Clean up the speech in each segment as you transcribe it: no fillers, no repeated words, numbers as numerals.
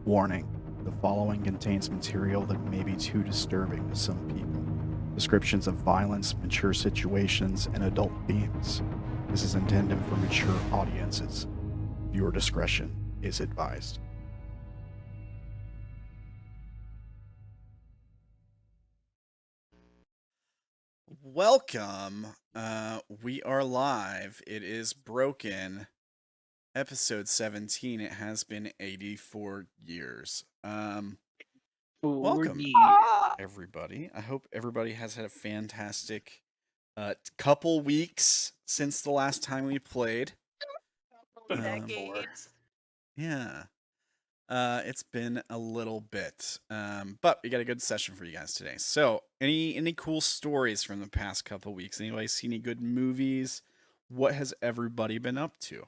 Warning, the following contains material that may be too disturbing to some people. Descriptions of violence, mature situations, and adult themes. This is intended for mature audiences. Viewer discretion is advised. Welcome. We are live. It is Broken. Episode 17. It has been 84 years. Welcome, everybody. I hope everybody has had a fantastic couple weeks since the last time we played. Decades. Yeah. It's been a little bit. But we got a good session for you guys today. So, any cool stories from the past couple weeks? Anybody see any good movies? What has everybody been up to?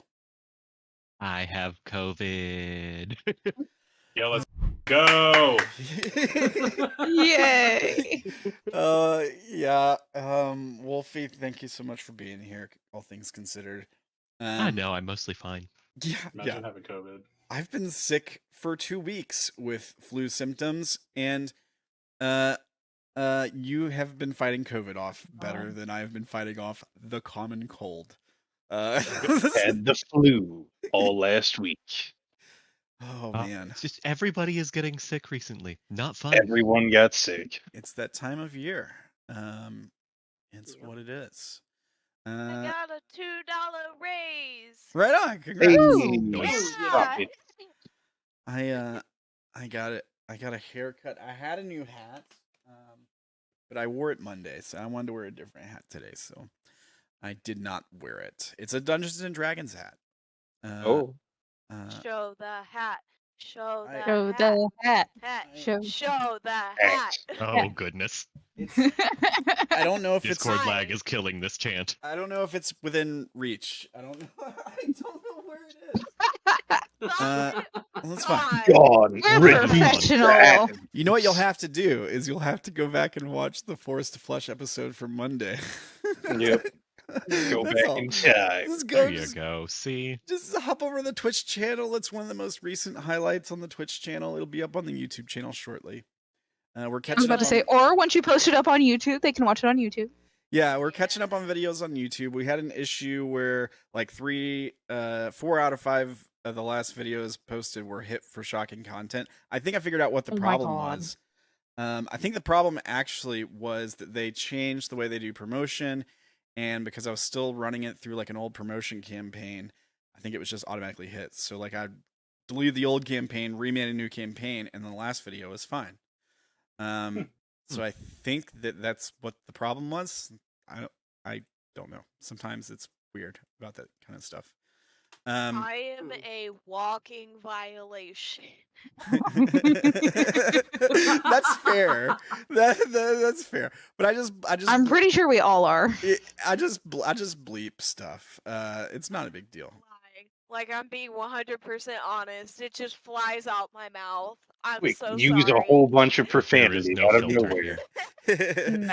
I have COVID. Yeah, let's go. Yay! Yeah. Wolfy, thank you so much for being here, all things considered. I know, I'm mostly fine. Imagine having COVID. I've been sick for 2 weeks with flu symptoms, and you have been fighting COVID off better than I've been fighting off the common cold. Had the flu all last week. Oh man, It's just everybody is getting sick recently. Not fun. Everyone got sick. it's that time of year. It's what it is. I got a $2 raise. Right on, congrats. Hey, Nice. stop it. I got it. I got a haircut. I had a new hat, but I wore it Monday, so I wanted to wear a different hat today, so I did not wear it. It's a Dungeons and Dragons hat. Oh, Show the hat. Show the Show hat. the hat. Hat. Show- Show the hat. Oh, goodness. I don't know if Discord it's. lag is killing this chant. I don't know if it's within reach. I don't know. I don't know where it is. That's fine. God, We're Ricky. professional. You know what you'll have to do is you'll have to go back and watch the Forest to Flesh episode from Monday. Yep. Go That's back all. in time. Just go. There you Just, go. See? just hop over to the Twitch channel. It's one of the most recent highlights on the Twitch channel. It'll be up on the YouTube channel shortly. We're I was catching about up to on- say, or once you post it up on YouTube, they can watch it on YouTube. Yeah, we're catching up on videos on YouTube. We had an issue where like 4 out of 5 of the last videos posted were hit for shocking content. I think I figured out what the Oh my problem God. was. I think the problem actually was that they changed the way they do promotion, and because I was still running it through like an old promotion campaign, I think it was just automatically hit. So like I deleted the old campaign, remade a new campaign, and then the last video was fine. So I think that's what the problem was. I don't know. Sometimes it's weird about that kind of stuff. I am a walking violation. That's fair. That's fair. But I just I'm pretty sure we all are. I just bleep stuff. It's not a big deal. Like I'm being 100% honest. It just flies out my mouth. I'm We so use sorry. a whole bunch of There is profanity no out of filter nowhere. here.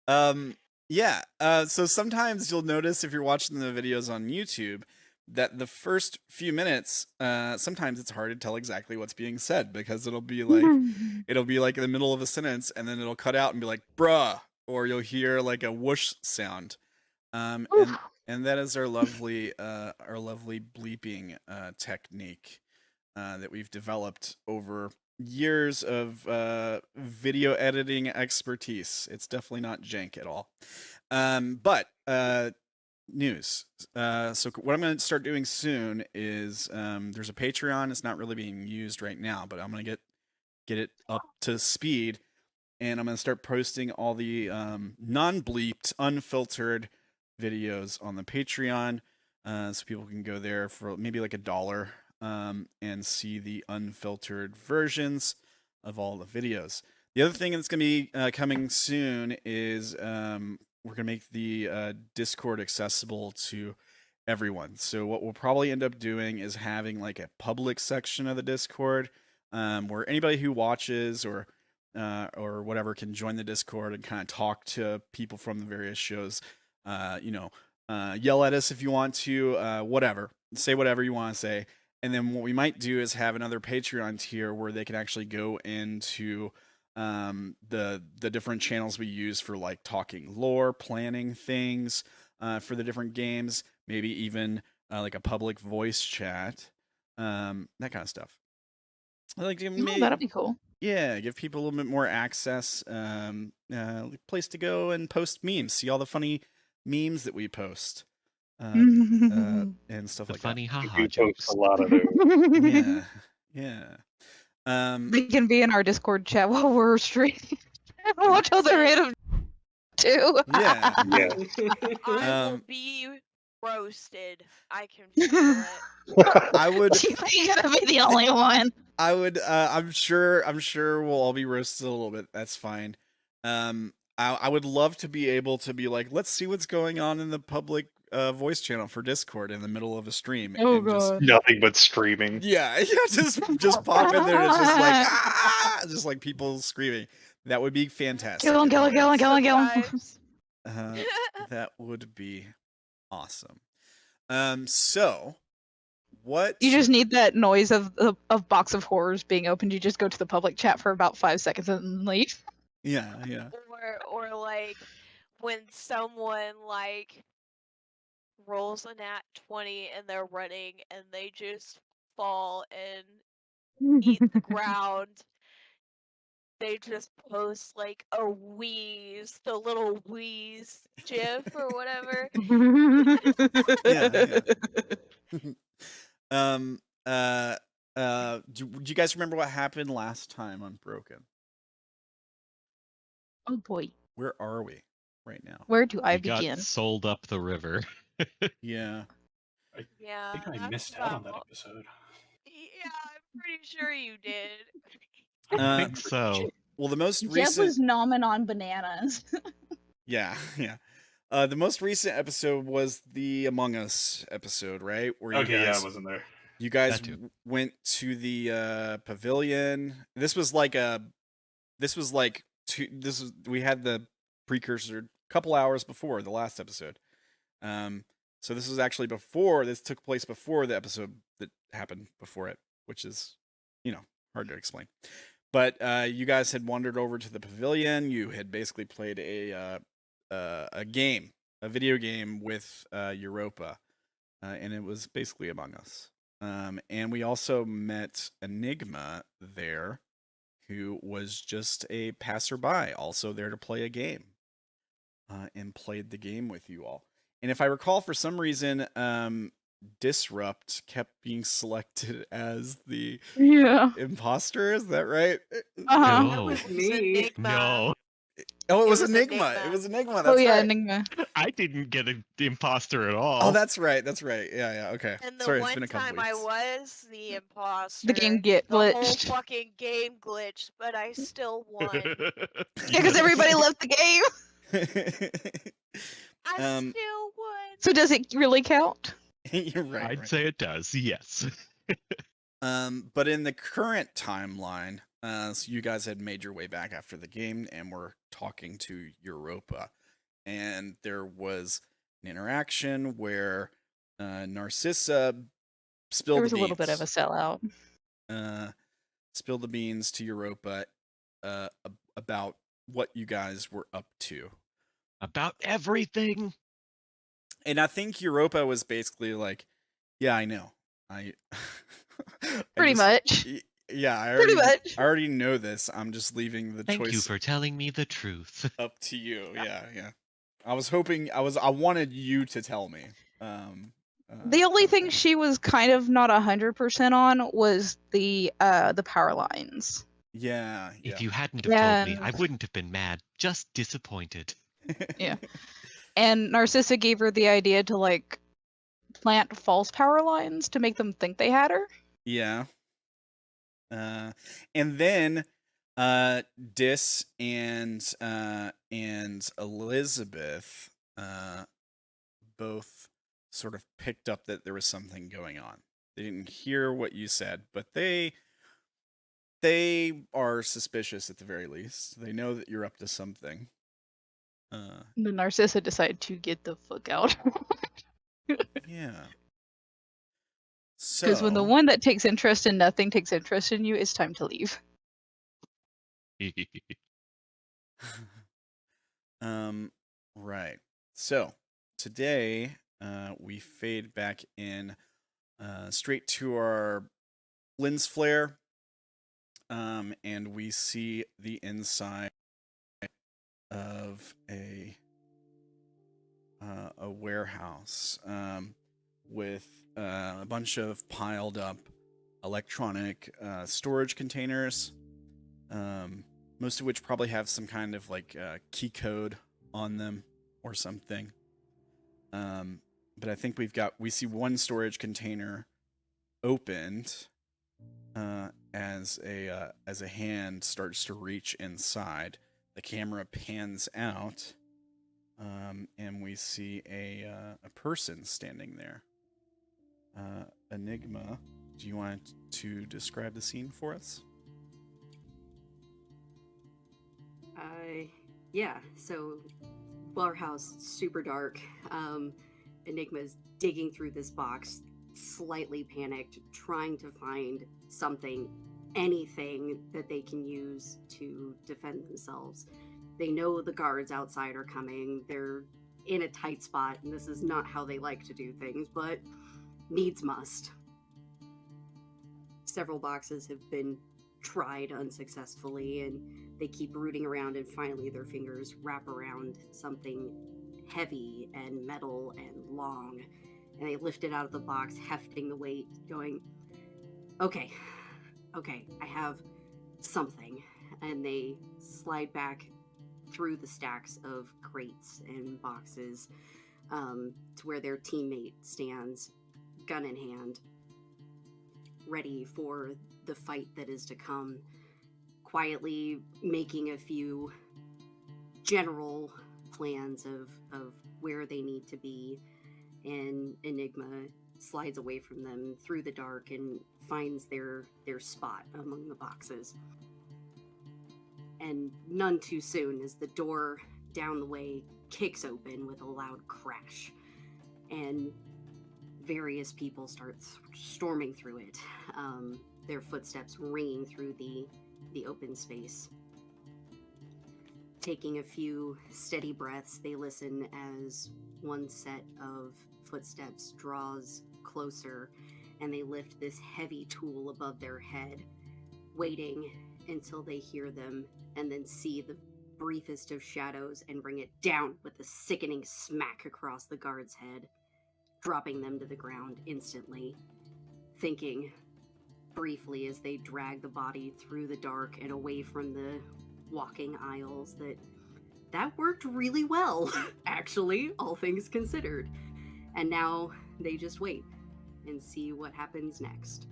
No. Yeah. So sometimes you'll notice if you're watching the videos on YouTube that the first few minutes, sometimes it's hard to tell exactly what's being said because it'll be like in the middle of a sentence and then it'll cut out and be like bruh, or you'll hear like a whoosh sound. And that is our lovely bleeping technique that we've developed over years of video editing expertise. It's definitely not jank at all. But news. So what I'm going to start doing soon is there's a Patreon. It's not really being used right now, but I'm going to get it up to speed, and I'm going to start posting all the non-bleeped, unfiltered videos on the Patreon, so people can go there for maybe like $1 and see the unfiltered versions of all the videos. The other thing that's going to be coming soon is we're gonna make the Discord accessible to everyone. So what we'll probably end up doing is having like a public section of the Discord, where anybody who watches or whatever can join the Discord and kind of talk to people from the various shows. Yell at us if you want to, whatever. Say whatever you want to say. And then what we might do is have another Patreon tier where they can actually go into the different channels we use for like talking lore, planning things for the different games, maybe even like a public voice chat, that kind of stuff. I like to That'll be cool. yeah, give people a little bit more access, place to go and post memes, see all the funny memes that we post, and stuff The like funny You haha do post jokes. a lot of those. that. Yeah. They can be in our Discord chat while we're streaming. Watch all the random too. Yeah. Yeah. I will be roasted. I can feel it. I would You're gonna be the only one. I would I'm sure we'll all be roasted a little bit. That's fine. I would love to be able to be like, let's see what's going on in the public voice channel for Discord in the middle of a stream. Oh and just, god. Nothing but streaming. yeah, just pop in there and it's just like just like people screaming. That would be fantastic. Kill him, kill him, kill him, kill him, kill him. Surprise. That would be awesome. So what You just need that noise of Box of Horrors being opened. You just go to the public chat for about 5 seconds and leave. yeah. Or like when someone like rolls a nat 20 and they're running and they just fall and eat the ground. They just post like a wheeze, the little wheeze gif or whatever. Do you guys remember what happened last time on Broken? Oh boy. Where are we right now? Where do I We got begin? sold up the river. Yeah. Yeah. I think I that's missed out on that about- episode. Yeah, I'm pretty sure you did. I think so. Well, the most Jeff recent was nomming on bananas. yeah. The most recent episode was the Among Us episode, right? Where you Okay, yeah, guys I wasn't there. You guys That too. went to the pavilion. This was we had the precursor a couple hours before the last episode. So this was actually this took place before the episode that happened before it, which is, hard to explain. But you guys had wandered over to the pavilion. You had basically played a video game with Europa, and it was basically Among Us. And we also met Enigma there, who was just a passerby, also there to play a game, and played the game with you all. And if I recall, for some reason, Disrupt kept being selected as the imposter. Is that right? Uh-huh. No. It was Enigma. No. Oh, it was was Enigma. Enigma. It was Enigma. That's Oh yeah, right. Enigma. I didn't get an imposter at all. Oh, that's right. That's right. Yeah. Okay. And the Sorry, it's one been a couple time weeks. I was the imposter. The game the whole glitched. fucking game glitched, but I still won. Yeah, because everybody left the game. I Um, still won. So does it really count? You're right. I'd right. say it does, yes. But in the current timeline, so you guys had made your way back after the game and were talking to Europa, and there was an interaction where Narcissa spilled There was the a little bit beans. of a sellout. Spilled the beans to Europa about what you guys were up to. About everything. And I think Europa was basically like, yeah, I know. I Pretty much. Yeah, Pretty much. I already know this. I'm just leaving the Thank choice you for telling me the truth. up to you. Yeah. I was hoping I wanted you to tell me. The only thing she was kind of not 100% on was the power lines. Yeah. If you hadn't have told me, I And- wouldn't have been mad, just disappointed. Yeah. And Narcissa gave her the idea to like plant false power lines to make them think they had her. Yeah. And then Dis and Elizabeth both sort of picked up that there was something going on. They didn't hear what you said, but they are suspicious at the very least. They know that you're up to something. The Narcissa decide to get the fuck out. Yeah. Because when the So, one that takes interest in nothing takes interest in you, it's time to leave. right. So today we fade back in straight to our lens flare, and we see the inside of a warehouse with a bunch of piled up electronic storage containers, most of which probably have some kind of like key code on them or something. But I think we see one storage container opened as a hand starts to reach inside. The camera pans out, and we see a person standing there. Enigma, do you want to describe the scene for us? Yeah, so warehouse, super dark. Enigma's digging through this box, slightly panicked, trying to find something, anything that they can use to defend themselves. They know the guards outside are coming. They're in a tight spot, and this is not how they like to do things, but needs must. Several boxes have been tried unsuccessfully, and they keep rooting around, and finally their fingers wrap around something heavy and metal and long, and they lift it out of the box, hefting the weight, going, okay, I have something. And they slide back through the stacks of crates and boxes to where their teammate stands, gun in hand, ready for the fight that is to come, quietly making a few general plans of where they need to be. And Enigma slides away from them through the dark and finds their spot among the boxes. And none too soon, as the door down the way kicks open with a loud crash, and various people start storming through it, their footsteps ringing through the open space. Taking a few steady breaths, they listen as one set of footsteps draws closer, and they lift this heavy tool above their head, waiting until they hear them, and then see the briefest of shadows and bring it down with a sickening smack across the guard's head, dropping them to the ground instantly, thinking briefly as they drag the body through the dark and away from the walking aisles that worked really well, actually, all things considered. And now they just wait and see what happens next.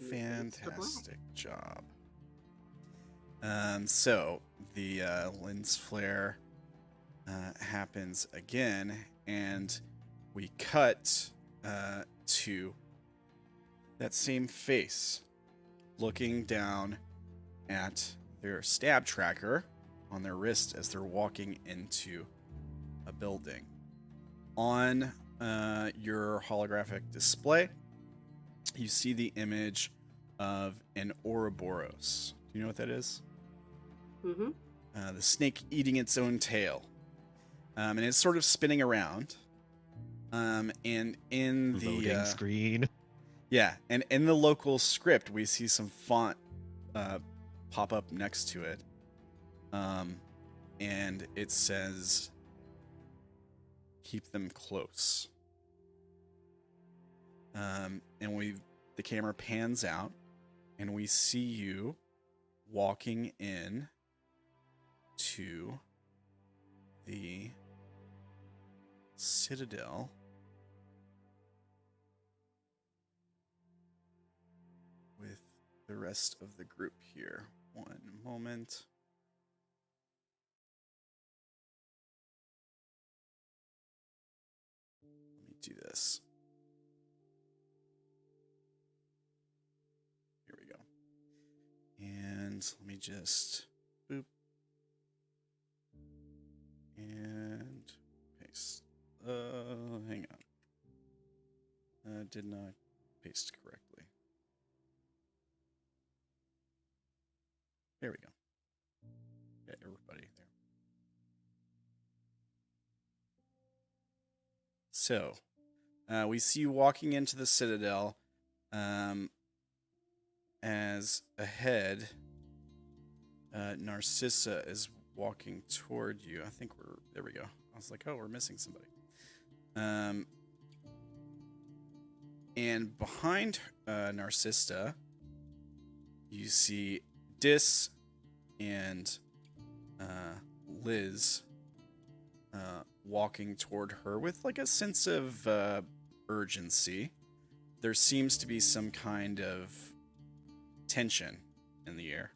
Fantastic job. So the lens flare happens again, and we cut to that same face looking down at their stab tracker on their wrist as they're walking into a building. On your holographic display, you see the image of an Ouroboros. Do you know what that is? Mm-hmm. The snake eating its own tail. And it's sort of spinning around. And in the loading screen. Yeah, and in the local script, we see some font pop up next to it. And it says, "Keep them close." And the camera pans out, and we see you walking in to the Citadel. With the rest of the group here. One moment. Let me do this. Here we go. And let me just boop. And paste. Hang on. Did not paste correctly. There we go. Okay, everybody there. So, we see you walking into the Citadel. As ahead, Narcissa is walking toward you. I think there we go. I was like, oh, we're missing somebody. And behind Narcissa, you see Dis and Liz walking toward her with like a sense of urgency. There seems to be some kind of tension in the air.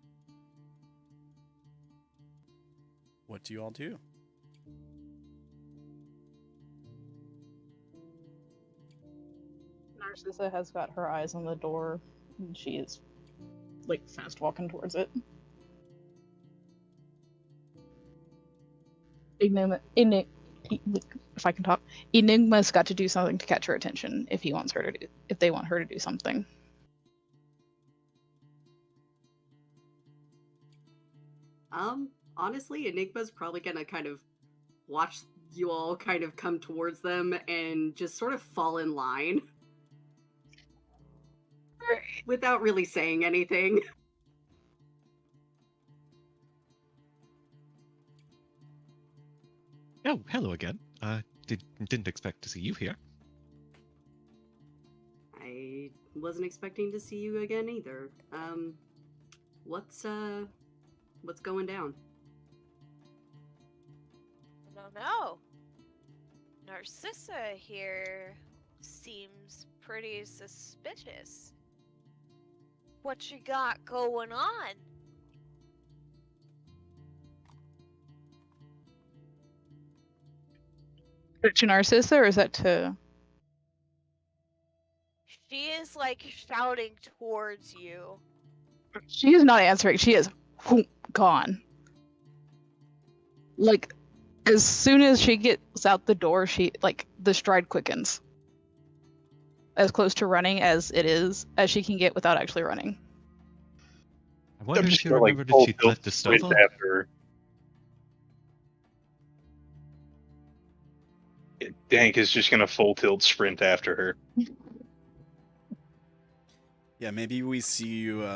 What do you all do? Narcissa has got her eyes on the door, and she is, like, fast walking towards it. If I can talk, Enigma's got to do something to catch her attention if they want her to do something. Honestly, Enigma's probably gonna kind of watch you all kind of come towards them and just sort of fall in line. Without really saying anything. Oh, hello again. Didn't expect to see you here. I wasn't expecting to see you again either. What's going down? I don't know. Narcissa here seems pretty suspicious. What you got going on? Is that to Narcissa, or is that to... She is like shouting towards you. She is not answering. She is gone. Like, as soon as she gets out the door, the stride quickens. As close to running as she can get without actually running. I wonder I'm if just you gonna, like, remembered full if she'd tilt left the stove sprint on. after her. Dank is just gonna full tilt sprint after her. Yeah, maybe we see you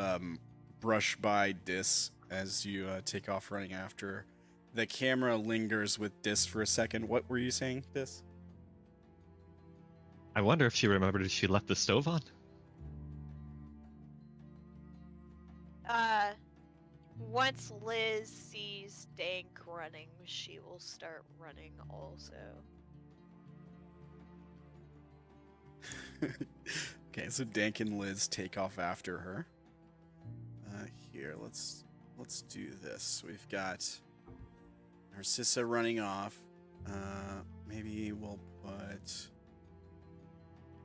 brush by Dis as you take off running after. The camera lingers with Dis for a second. What were you saying, Dis? I wonder if she remembered if she left the stove on. Once Liz sees Dank running, she will start running also. Okay, so Dank and Liz take off after her. Here, let's do this. We've got Narcissa running off. Maybe we'll put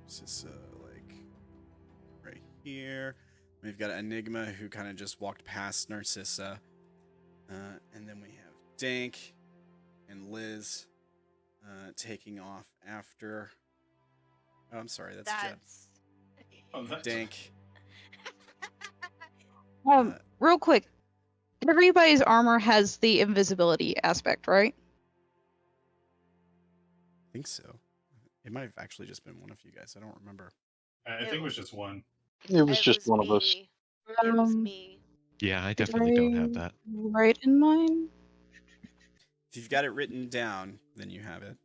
Narcissa like right here. We've got Enigma who kind of just walked past Narcissa. And then we have Dank and Liz taking off after. Oh, I'm sorry, that's Jeb. Oh, that's Dank. Real quick, everybody's armor has the invisibility aspect, right? I think so. It might have actually just been one of you guys. I don't remember. I think it was just one. It was just one of us. Me. It was me. Yeah, I definitely don't have that. Right in mine. If you've got it written down, then you have it.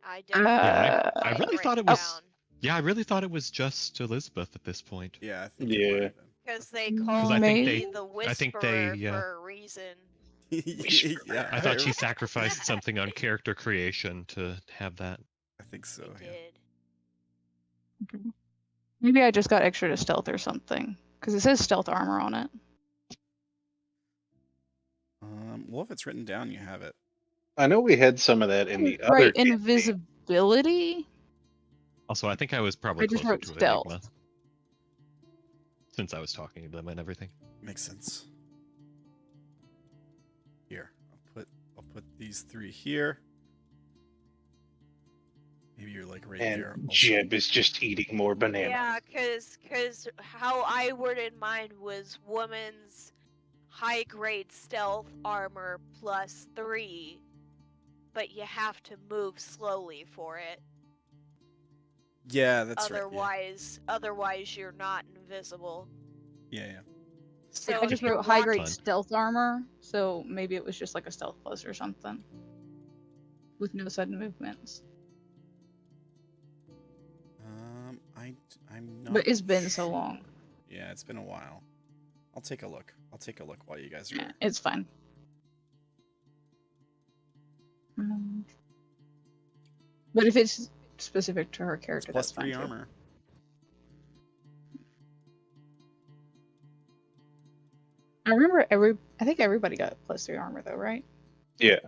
I Yeah, I didn't really write thought it it was. down. Yeah, I really thought it was just Elizabeth at this point. Yeah, I think it Yeah. might have been. Because they called I think me they- the I think Whisperer they, for a reason. Yeah, I thought she sacrificed something on character creation to have that. I think so. They Yeah. did. Maybe I just got extra to stealth or something. Because it says stealth armor on it. Well, if it's written down, you have it. I know we had some of that in the other Right, campaign. invisibility. Also, I think I was probably I just closer wrote to stealth. Enigma. Since I was talking to them and everything. Makes sense. Here, I'll put these 3 here. Maybe you're like right And there. also. Jeb is just eating more banana. Yeah, cause how I worded mine was woman's high grade stealth armor +3, but you have to move slowly for it. Yeah, that's Otherwise you're not invisible. right. Yeah. So I just if you're wrote high grade Fun. stealth armor, so maybe it was just like a stealth plus or something. With no sudden movements. I'm not. But it's been so long. Yeah, it's been a while. I'll take a look. I'll take a look while you guys are. Yeah, it's fine. But if it's specific to her It's character, plus that's fine 3 too. armor. I think everybody got +3 armor though, right? Yeah.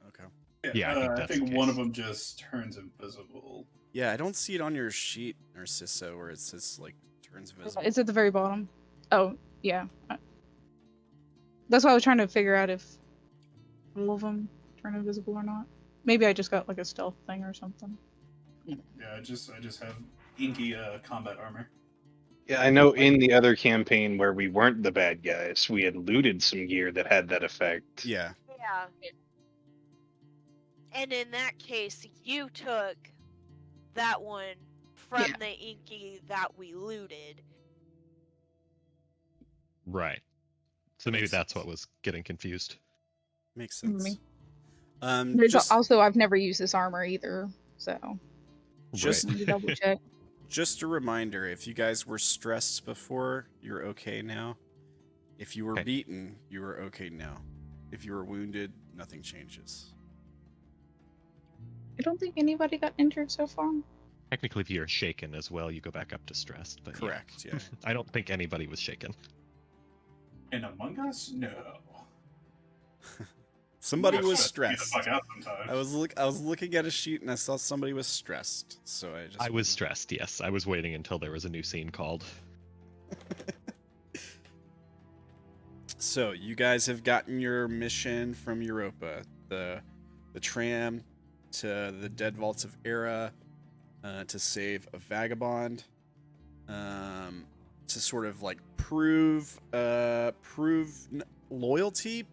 Okay. Yeah, I think I that's think the one case. of them just turns invisible. Yeah, I don't see it on your sheet, Narcissa, where it says like turns visible. It's at the very bottom. Oh, yeah. That's why I was trying to figure out if all of them turn invisible or not. Maybe I just got like a stealth thing or something. Yeah, I just have inky combat armor. Yeah, I know in the other campaign where we weren't the bad guys, we had looted some gear that had that effect. Yeah. Yeah. And in that case, you took that one from Yeah. the inky that we looted. Right. So maybe Makes that's sense. what was getting confused. Makes sense. Me. But it's Just also, I've never used this armor either, so Just- I need to double check. just a reminder, if you guys were stressed before, you're okay now. If you were Okay. beaten, you are okay now. If you were wounded, nothing changes. I don't think anybody got injured so far. Technically, if you're shaken as well, you go back up to stressed. But yeah. Correct, yeah. I don't think anybody was shaken. And Among Us, no. Somebody I'm was stressed me the stressed. fuck out sometimes. I was looking at a sheet and I saw somebody was stressed, so I just. I was stressed, yes. I was waiting until there was a new scene called. So you guys have gotten your mission from Europa, the Tram to the Dead Vaults of Erra, to save a vagabond, to sort of like prove loyalty,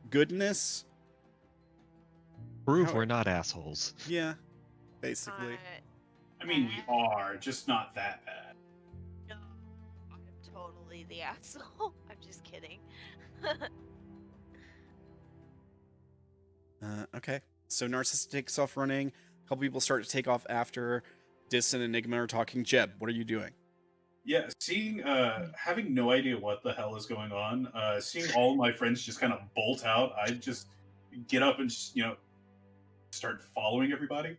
goodness. Prove How- we're not assholes. Yeah, basically. I mean, we are, just not that bad. No, I'm totally the asshole. I'm just kidding. Okay, so Narcissa takes off running. A couple people start to take off after. Dis and Enigma are talking. Jeb, what are you doing? Yeah, having no idea what the hell is going on, seeing all of my friends just kind of bolt out, I just get up and just, start following everybody.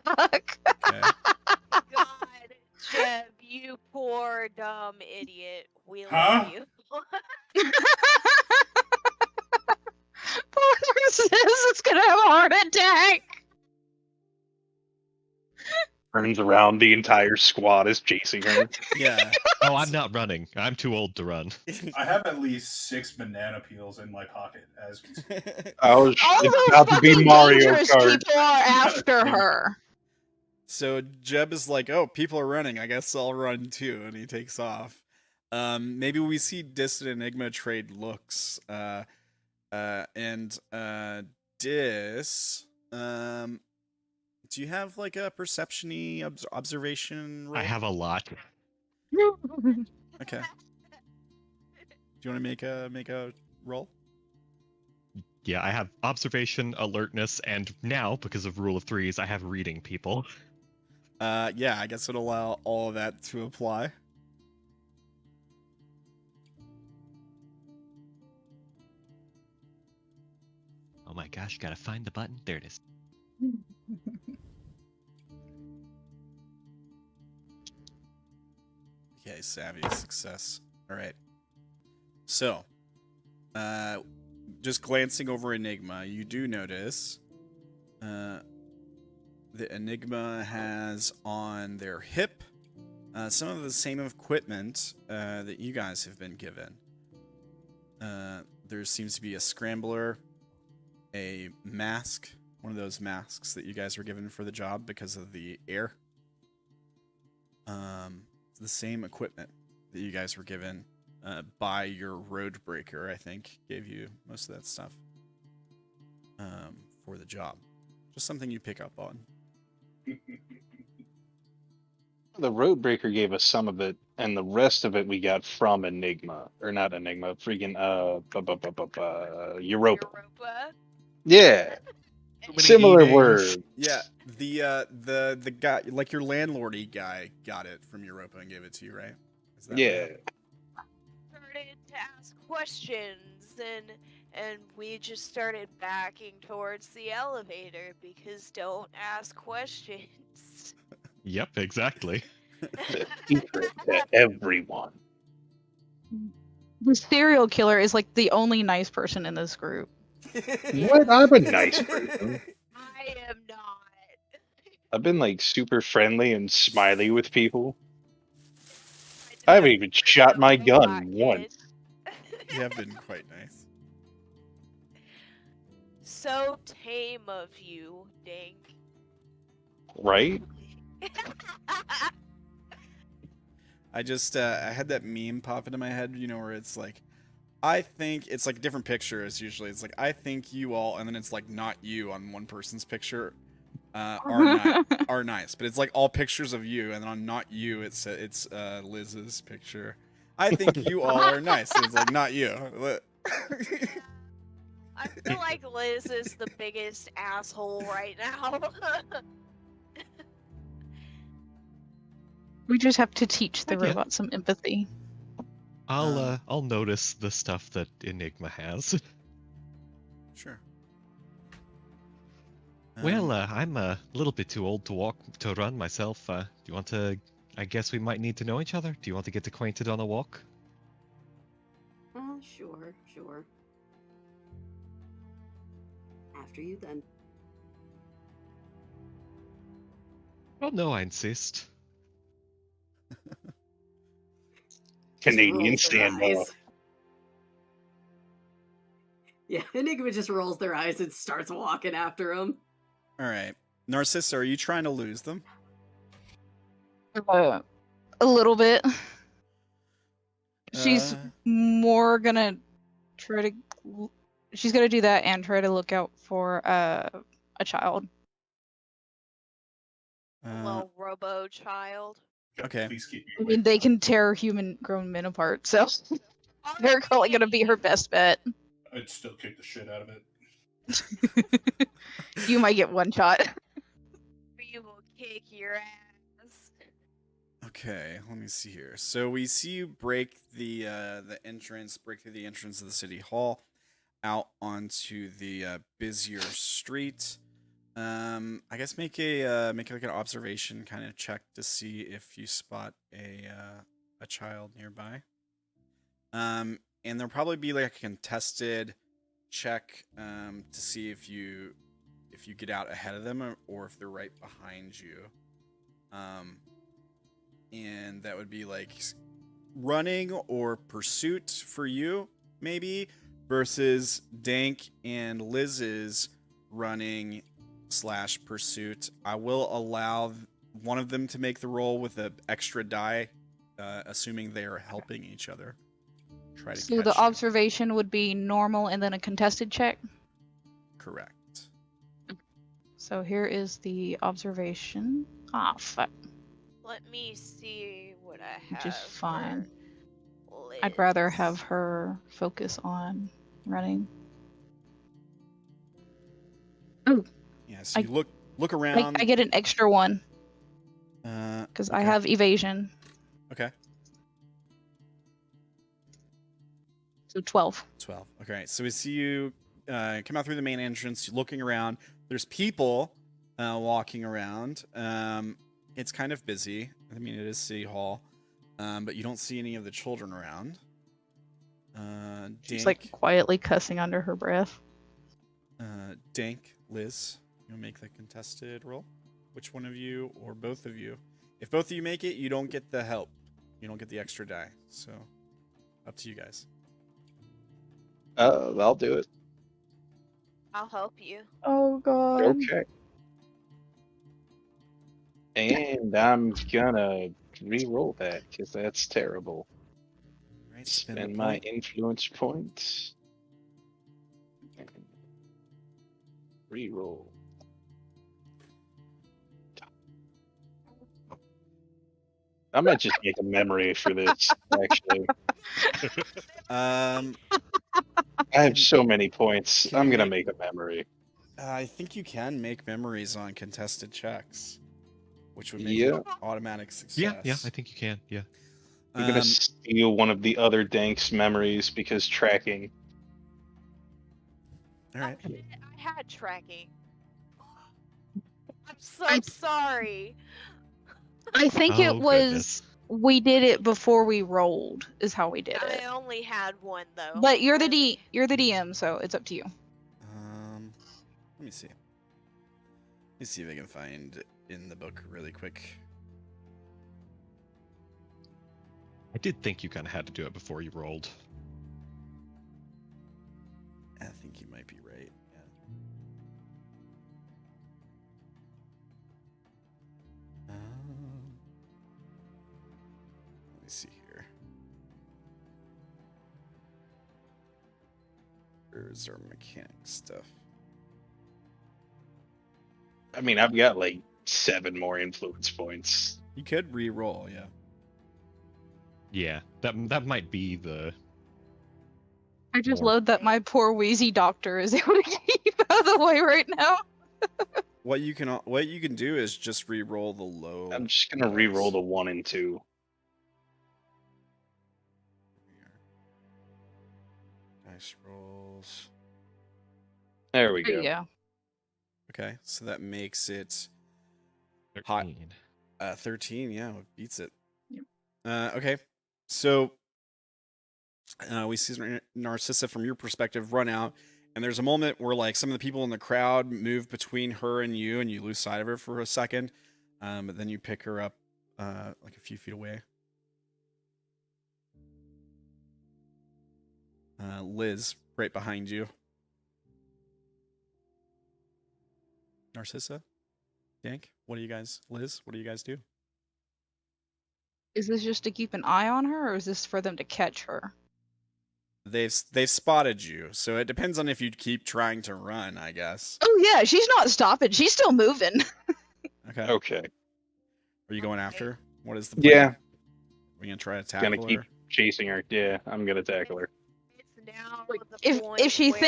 Fuck. Okay. God, Jeb, you poor dumb idiot. We Huh? love you. Poor Narcissus is gonna have a heart attack. Turns around, the entire squad is chasing her. Yeah. Oh, I'm not running. I'm too old to run. I have at least 6 banana peels in my pocket as we speak. All It's those about to be fucking Mario dangerous Kart. people are after her. So Jeb is like, "Oh, people are running. I guess I'll run too," and he takes off. Maybe we see Dis and Enigma trade looks. And Dis, do you have like a perception-y observation roll? I have a lot. Okay. Do you want to make a roll? Yeah, I have observation, alertness, and now, because of rule of threes, I have reading people. Yeah, I guess it'll allow all of that to apply. Oh my gosh, gotta find the button. There it is. Okay. Okay, savvy success. All right. So, just glancing over Enigma, you do notice the Enigma has on their hip some of the same equipment that you guys have been given. There seems to be a scrambler, a mask, one of those masks that you guys were given for the job because of the air. The same equipment that you guys were given by your road breaker, I think, gave you most of that stuff for the job. Just something you pick up on. The Roadbreaker gave us some of it, and the rest of it we got from Enigma, or not Enigma, freaking Europa. Europa. Yeah, Too many similar E names. word. Yeah, the guy, like your landlordy guy, got it from Europa and gave it to you, right? Is that what Yeah, happened? Started to ask questions, and we just started backing towards the elevator because don't ask questions. Yep, exactly. secret to everyone. The serial killer is like the only nice person in this group. What? I'm a nice person. I am not. I've been like super friendly and smiley with people. just I haven't even shot my really gun not once. You have been quite nice. So tame of you, Dank. Right? I just I had that meme pop into my head, you know, where it's like, I think it's like different pictures. Usually, it's like I think you all, and then it's like not you on one person's picture are nice, but it's like all pictures of you, and then on not you, it's Liz's picture. I think you all are nice. And it's like not you. I feel like Liz is the biggest asshole right now. We just have to teach the Okay. robot some empathy. I'll notice the stuff that Enigma has. Sure. Well, I'm a little bit too old to run myself. Do you want to? I guess we might need to know each other. Do you want to get acquainted on a walk? Sure. After you then. Oh no, I insist. Canadian Rolls their standoff. eyes. Yeah, Enigma just rolls their eyes and starts walking after him. all right, Narcissa, are you trying to lose them? A little bit. She's more gonna try to. She's gonna do that and try to look out for a child. Little robo child. Okay. Please keep me I away mean, from they that. can tear grown men apart, so they're probably gonna be her best bet. I'd still kick the shit out of it. You might get one shot. We will kick your ass. Okay, let me see here. So we see you break the entrance, break through the entrance of the city hall, out onto the busier street. I guess make like an observation kind of check to see if you spot a child nearby. And there'll probably be like a contested check to see if you get out ahead of them or if they're right behind you. And that would be like running or pursuit for you, maybe, versus Dank and Liz's running / pursuit. I will allow one of them to make the roll with an extra die, assuming they are helping each other. Try to So catch the you. observation would be normal and then a contested check. Correct. So here is the observation. Ah, fuck. Let me see what I have. Which is fine. for I'd rather Liz. have her focus on running. Oh, Yeah, so you look around. I get an extra one because I okay. have evasion. Okay. So 12. 12. Okay, so we see you come out through the main entrance, looking around. There's people walking around. It's kind of busy. I mean, it is City Hall. but you don't see any of the children around. She's Dank, like quietly cussing under her breath. Dank, Liz, you'll make the contested roll. Which one of you or both of you? If both of you make it, you don't get the help. You don't get the extra die. So, up to you guys. I'll do it. I'll help you. Oh god. Okay. And I'm gonna re-roll that because that's terrible. All right, spend a Spend my point. influence points. Re-roll. I might just make a memory for this, actually. I have so many points. can I'm you gonna make- make a memory. I think you can make memories on contested checks, which would make Yeah. it automatic success. Yeah, I think you can. Yeah. I'm gonna Um, steal one of the other Dank's memories because tracking. all right. I had tracking. I'm so I- sorry. I think Oh, it was goodness. we did it before we rolled is how we did it. I only had one though. But you're the Only- you're the DM, so it's up to you. Let me see. Let me see if I can find it in the book really quick. I did think you kind of had to do it before you rolled. I think you might be right. Yeah. Let me see here. Where's our mechanic stuff? I mean, I've got like 7 more influence points. You could re-roll, yeah. Yeah, that might be the. I just More. load that my poor wheezy doctor is able to keep out of the way right now. What you can do is just re-roll the low. I'm just gonna re-roll the 1 and 2. Dice rolls. There we go. Yeah. Okay, so that makes it Hot. 13. 13. Yeah, it beats it. Yep. Okay, so we see Narcissa from your perspective run out, and there's a moment where like some of the people in the crowd move between her and you lose sight of her for a second, but then you pick her up like a few feet away. Liz, right behind you. Narcissa, Dank, what do you guys? Liz, what do you guys do? Is this just to keep an eye on her, or is this for them to catch her? They've spotted you, so it depends on if you keep trying to run, I guess. Oh yeah, she's not stopping. She's still moving. Okay. Okay. Are you going Okay. after her? What is the plan? Yeah, Are we gonna try to tackle gonna keep her? chasing her. Yeah, I'm gonna tackle her. It's now Like, the if point she where...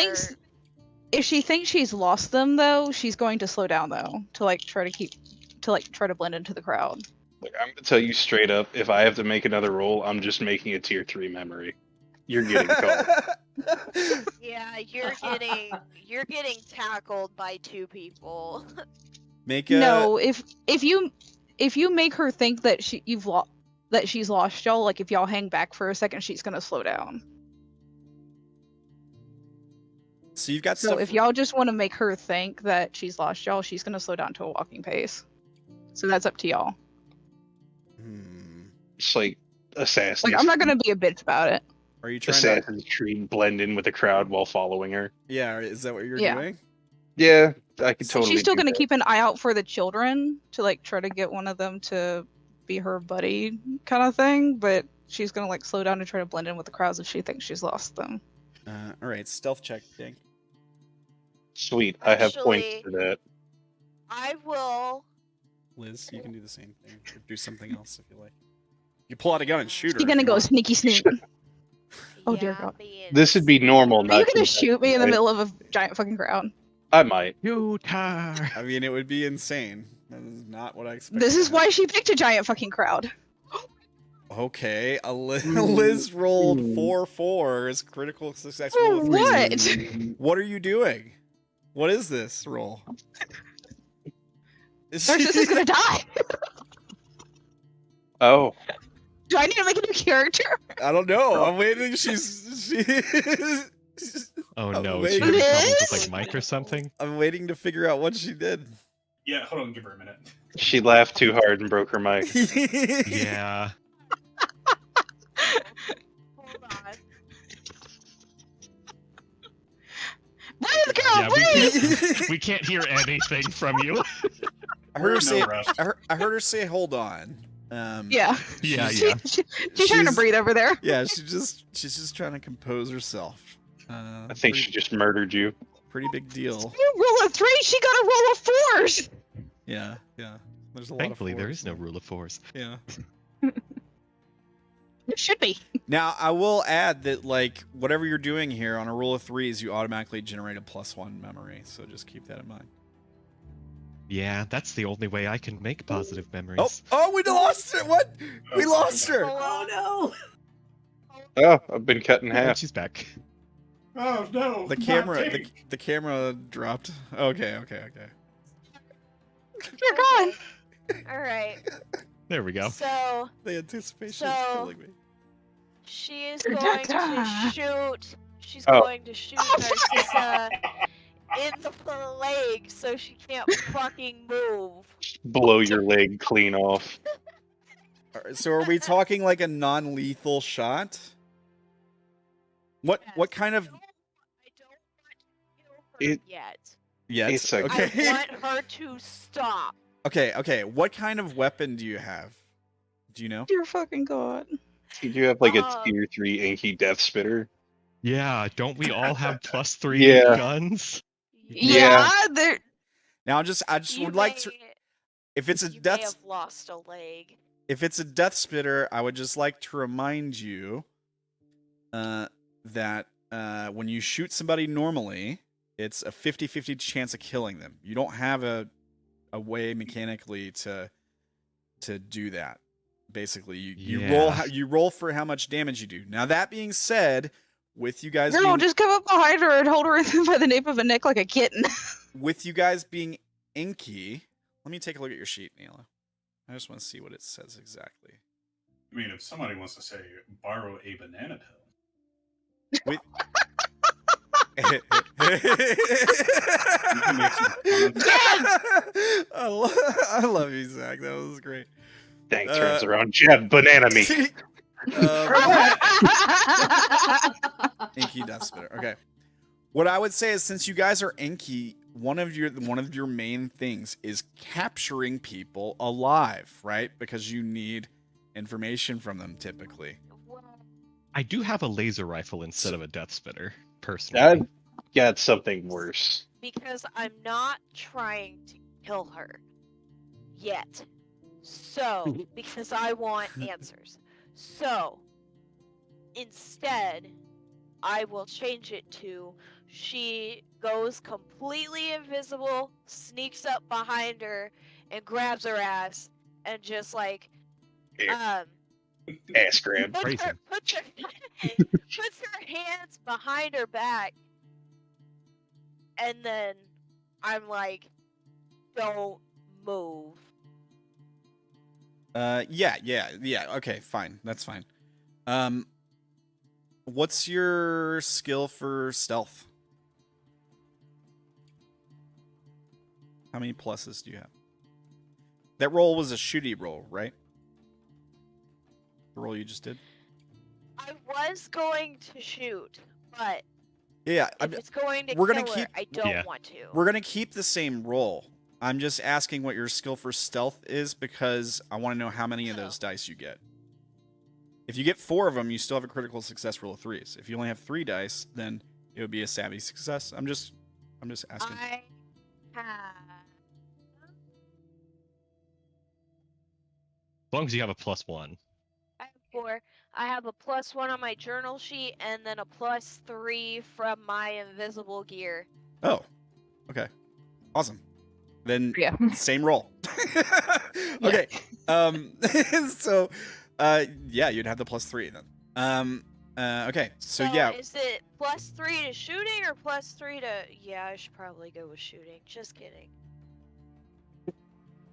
thinks she's lost them though, she's going to slow down though to like try to blend into the crowd. Look, I'm gonna tell you straight up. If I have to make another roll, I'm just making a tier 3 memory. You're getting called. Yeah, you're getting tackled by 2 people. Make a No, if you make her think that she's lost y'all, like if y'all hang back for a second, she's gonna slow down. So you've got So stuff. if y'all just want to make her think that she's lost y'all, she's gonna slow down to a walking pace. So that's up to y'all. It's like Assassin's Like I'm not gonna be a bitch about it. Are you trying to? Assassin's Creed blend in with the crowd while following her. Yeah, is that what you're Yeah. doing? Yeah, I could totally. She's still do gonna that. keep an eye out for the children to like try to get one of them to be her buddy kind of thing, but she's gonna like slow down and try to blend in with the crowds if she thinks she's lost them. All right, stealth check, Dank. Sweet, I have points Actually- for that. I will... Liz, you can do the same thing. Or do something else if you like. You pull out a gun and shoot her. She's if gonna you go want. sneaky sneak. Oh, yeah, dear I'm God. being This would be normal, Are not you gonna too shoot me in the right? middle of a giant fucking crowd? I might. Shooter! I mean, it would be insane. That is not what I expected. This is to why she picked a giant fucking crowd. happen. Okay, Liz rolled Mm. 4 4s, critical success roll of 3. What? What are you doing? What is this roll? Narcissa's gonna die. Oh, Do I need to make a new character? I don't know. I'm waiting. Oh I'm no, waiting. she having problems with This? like Mike or something? I'm waiting to figure out what she did. Yeah, hold on, give her a minute. She laughed too hard and broke her mic. Yeah. Hold on. Breathe, girl, Yeah, breathe! we can't hear anything from you. I heard We're her in say. no rush. I heard her say, "Hold on." Yeah. Yeah, she's- yeah. She's trying to She's- breathe over there. Yeah, she's just trying to compose herself. I think pretty, she just murdered you. pretty big deal. You roll a 3, she got a roll of 4s. Yeah, yeah. There's a lot Thankfully, of there fours is no there. rule of fours. Yeah. It should be. Now I will add that like whatever you're doing here on a rule of 3s, you automatically generate a +1 memory. So just keep that in mind. Yeah, that's the only way I can make positive Oh, memories. oh, we lost her. What? We lost her. Oh Oh, I've been cut in Oh, half. she's back. Oh no! The not camera, Katie. the camera dropped. Okay. You're gone. All right. There we go. So The anticipation is So- killing me. she is Da-da-da. going to shoot. She's Oh. going to shoot Narcissa in the leg so she can't fucking move. Blow your leg clean off. Alright, so are we talking like a non-lethal shot? What Yes. kind of? I don't want to kill her It- yet. Yeah, It's a- okay. I want her to stop. Okay. What kind of weapon do you have? Do you know? Dear fucking god. You do have like a Um, tier 3 Enki death spitter. Yeah, don't we all have +3 Yeah. guns? Yeah. There. Now, I just would like to. If it's a You may death, have lost a leg. if it's a death spitter, I would just like to remind you, that when you shoot somebody normally, it's a 50-50 chance of killing them. You don't have a way mechanically to do that. Basically, you Yeah. roll for how much damage you do. Now that being said, with you guys No, being, just come up behind her and hold her by the nape of a neck like a kitten. with you guys being Enki, let me take a look at your sheet, Neela. I just want to see what it says exactly. I mean, if somebody wants to say borrow a banana pill. With can make some I love you, Zach. That was great. Dank turns around, jab banana me. Enki Death Spitter. Okay. What I would say is, since you guys are Enki, one of your main things is capturing people alive, right? Because you need information from them typically. I do have a laser rifle instead of a death spitter, personally. I've got something worse. Because I'm not trying to kill her yet. So, because I want answers. So, instead, I will change it to she goes completely invisible, sneaks up behind her, and grabs her ass, and just like, Ass grab. Crazy. puts her hands behind her back, and then I'm like, don't move. Yeah. Okay, fine. That's fine. What's your skill for stealth? How many pluses do you have? That roll was a shooty roll, right? The roll you just did? I was going to shoot, but Yeah, if it's going to we're kill gonna her, keep- I don't Yeah. want to. we're gonna keep the same roll. I'm just asking what your skill for stealth is because I want to know how many of those dice you get. If you get 4 of them, you still have a critical success roll of 3s. If you only have 3 dice, then it would be a savvy success. I'm just asking. I have As long as you have a +1. I have 4. I have a +1 on my journal sheet, and then a +3 from my invisible gear. Oh, okay, awesome. Then Yeah. same roll. Okay. So, yeah, you'd have the +3 then. Okay. So yeah, is it +3 to shooting or +3 to? Yeah, I should probably go with shooting. Just kidding.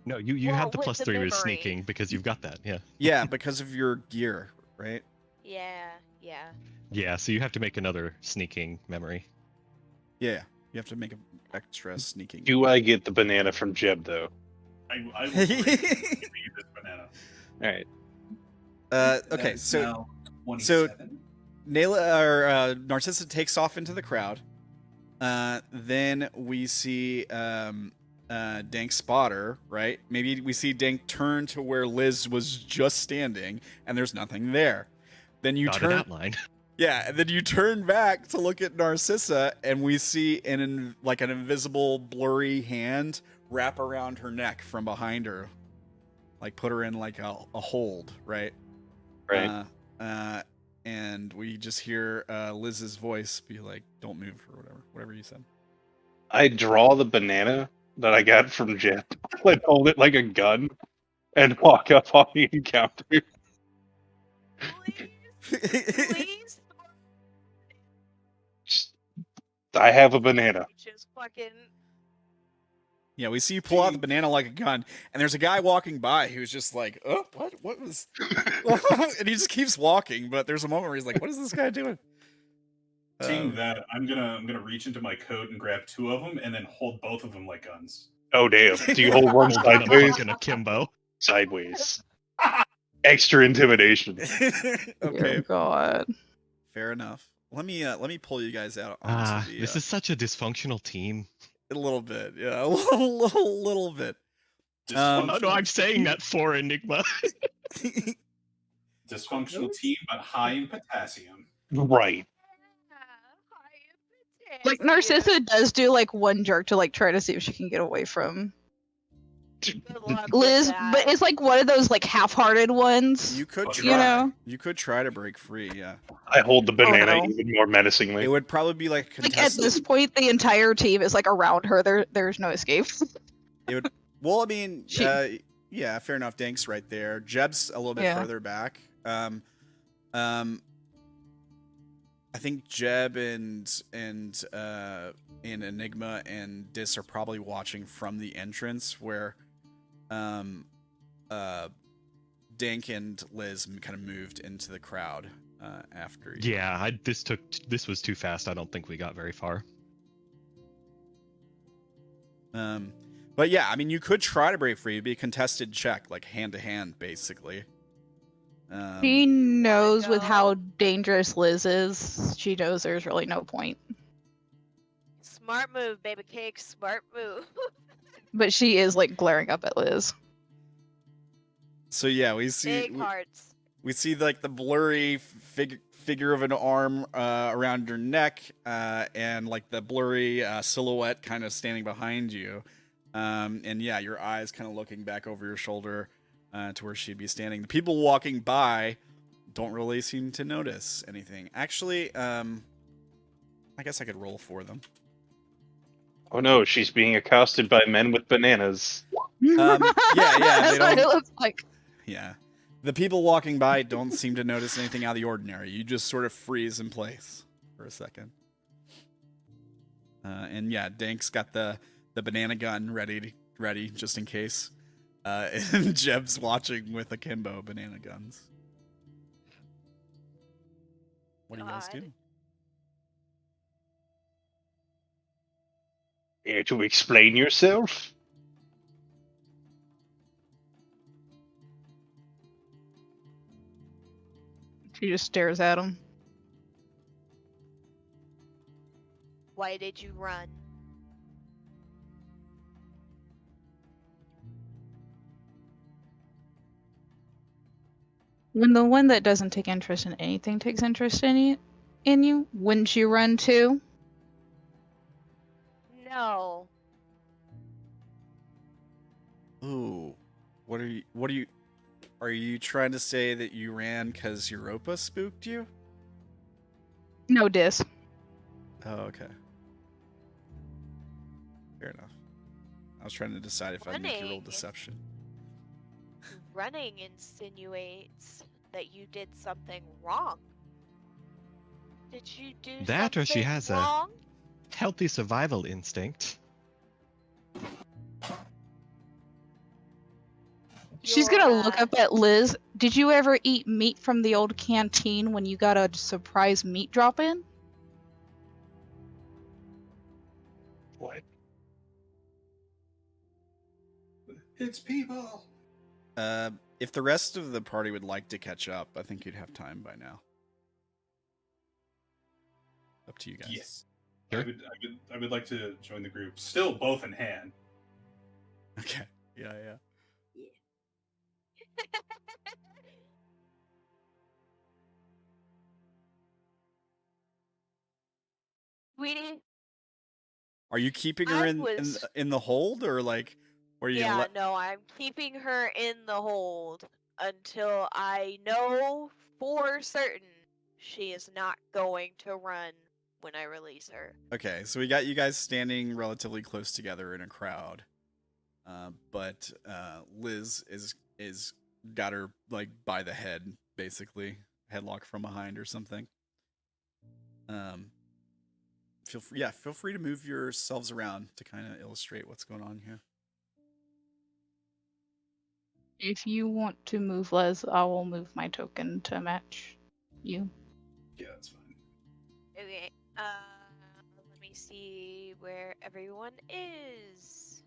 No, you Well, have the with plus the 3 with memory. sneaking because you've got that. Yeah. Yeah, because of your gear, right? Yeah, yeah. Yeah. So you have to make another sneaking memory. Yeah, you have to make an extra sneaking. Do I get the banana from Jeb though? I will greatly eat this banana. All right. That Okay, is so now 27. Narcissa takes off into the crowd. Then we see Dank spotter, right? Maybe we see Dank turn to where Liz was just standing, and there's nothing there. Then you Dotted turn, outline. yeah, and then you turn back to look at Narcissa, and we see an invisible, blurry hand wrap around her neck from behind her, like put her in like a hold, right? Right. And we just hear Liz's voice be like, "Don't move," or whatever you said. I draw the banana that I got from Jeb, like hold it like a gun, and walk up on the encounter. Please. Just, I have a banana. Just fucking. Yeah, we see you pull out the banana like a gun, and there's a guy walking by who's just like, "Oh, what was?" And he just keeps walking, but there's a moment where he's like, "What is this guy doing?" Seeing that, I'm gonna reach into my coat and grab 2 of them, and then hold both of them like guns. Oh damn! Do you hold one Hold them sideways? fucking akimbo. Sideways. Extra intimidation. Dear Okay, God. fair enough. Let me pull you guys out onto the This is such a dysfunctional team. a little bit, yeah, a little bit. Oh no, I'm saying that for Enigma. Dysfunctional team, but high in potassium. Right. Like Narcissa does do like one jerk to like try to see if she can get away from Good luck with Liz, that. but it's like one of those like half-hearted ones. You could You try. know? You could try to break free. Yeah, I hold the banana no. even more menacingly. it would probably be like Like at contested. this point, the entire team is like around her. There's no escape. It would. Well, I mean, She- yeah, fair enough. Dank's right there. Jeb's a little bit Yeah. further back. I think Jeb and Enigma and Dis are probably watching from the entrance where, Dank and Liz kind of moved into the crowd after. Yeah, this was too fast. I don't think we got very far. But yeah, I mean, you could try to break free. It'd be a contested check, like hand to hand, basically. She knows with go. how dangerous Liz is. She knows there's really no point. Smart move, baby cake. Smart move. But she is like glaring up at Liz. So yeah, we see Big hearts. we see like the blurry figure of an arm around your neck, and like the blurry silhouette kind of standing behind you, and yeah, your eyes kind of looking back over your shoulder to where she'd be standing. The people walking by don't really seem to notice anything. Actually, I guess I could roll for them. Oh no, she's being accosted by men with bananas. Yeah, That's they what it don't. looks like. Yeah, the people walking by don't seem to notice anything out of the ordinary. You just sort of freeze in place for a second. And yeah, Dank's got the banana gun ready just in case. And Jeb's watching with akimbo banana guns. What do you guys do? God. Here to explain yourself? She just stares at him. Why did you run? When the one that doesn't take interest in anything takes interest in you, wouldn't you run too? No. Ooh, are you trying to say that you ran because Europa spooked you? No, Dis. Oh, okay. Fair enough. I was trying to decide if I'd make you roll Running. deception. Running insinuates that you did something wrong. Did you do That or she something has a- wrong? Healthy survival instinct. She's Your, gonna look up at Liz. Did you ever eat meat from the old canteen when you got a surprise meat drop in? What? It's people. If the rest of the party would like to catch up, I think you'd have time by now. Up to you guys. Yes. Sure. I would like to join the group. Still both in hand. Okay. Yeah. Sweetie, Are you keeping her I in was- in the hold, or like, or are you gonna yeah, let? no, I'm keeping her in the hold until I know for certain she is not going to run when I release her. Okay, so we got you guys standing relatively close together in a crowd, but Liz is got her like by the head, basically headlock from behind or something. Feel free to move yourselves around to kind of illustrate what's going on here. If you want to move Les, I will move my token to match you. Yeah, that's fine. Okay, let me see where everyone is.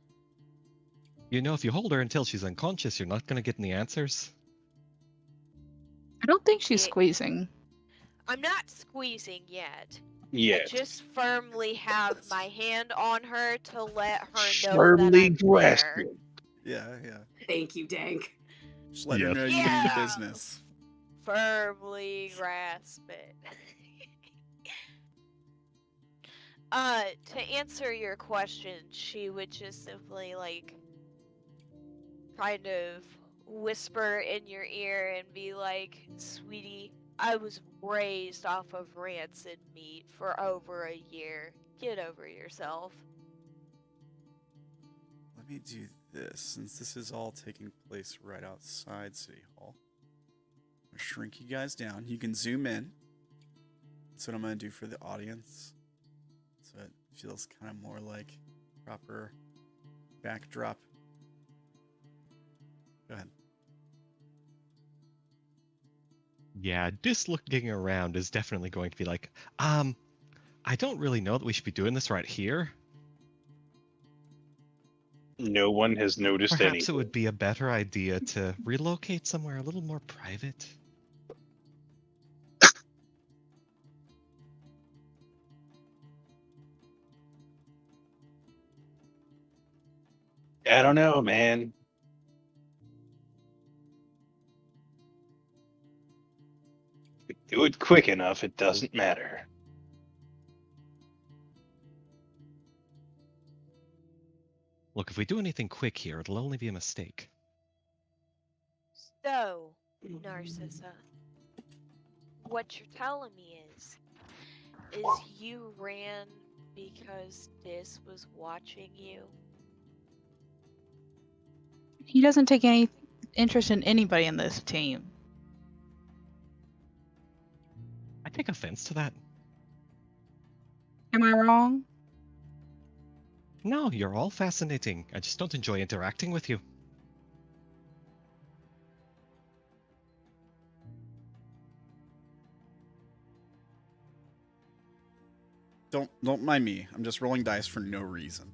You know, if you hold her until she's unconscious, you're not gonna get any answers. I don't think she's Yeah. squeezing. I'm not squeezing yet. Yeah. I just firmly have my hand on her to let her know Firmly that I'm grasp there. it. Yeah. Thank you, Dank. Just let her Yes. know you mean Yeah. business. Firmly grasp it. To answer your question, she would just simply like kind of whisper in your ear and be like, "Sweetie, I was raised off of rancid meat for over a year. Get over yourself." Let me do this, since this is all taking place right outside City Hall. I'm gonna shrink you guys down. You can zoom in. That's what I'm gonna do for the audience, so it feels kind of more like proper backdrop. Go ahead. Yeah, just looking around is definitely going to be like, I don't really know that we should be doing this right here. No one has noticed Perhaps anything. it would be a better idea to relocate somewhere a little more private. I don't know, man. If we do it quick enough, it doesn't matter. Look, if we do anything quick here, it'll only be a mistake. So, Narcissa, what you're telling me is you ran because Dis was watching you? He doesn't take any interest in anybody in this team. I take offense to that. Am I wrong? No, you're all fascinating. I just don't enjoy interacting with you. Don't mind me. I'm just rolling dice for no reason.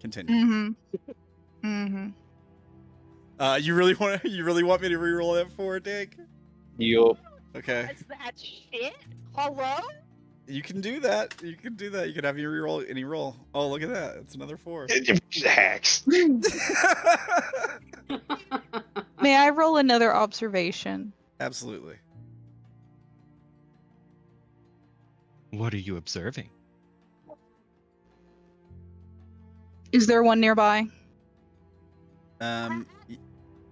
Continue. Mm-hmm. Mm-hmm. You really want me to reroll that for Dank? Yup. Okay. What's that shit? Hello? You can do that. You can do that. You can have me reroll any roll. Oh, look at that. It's another 4. Hacks. May I roll another observation? Absolutely. What are you observing? Is there one nearby? Y-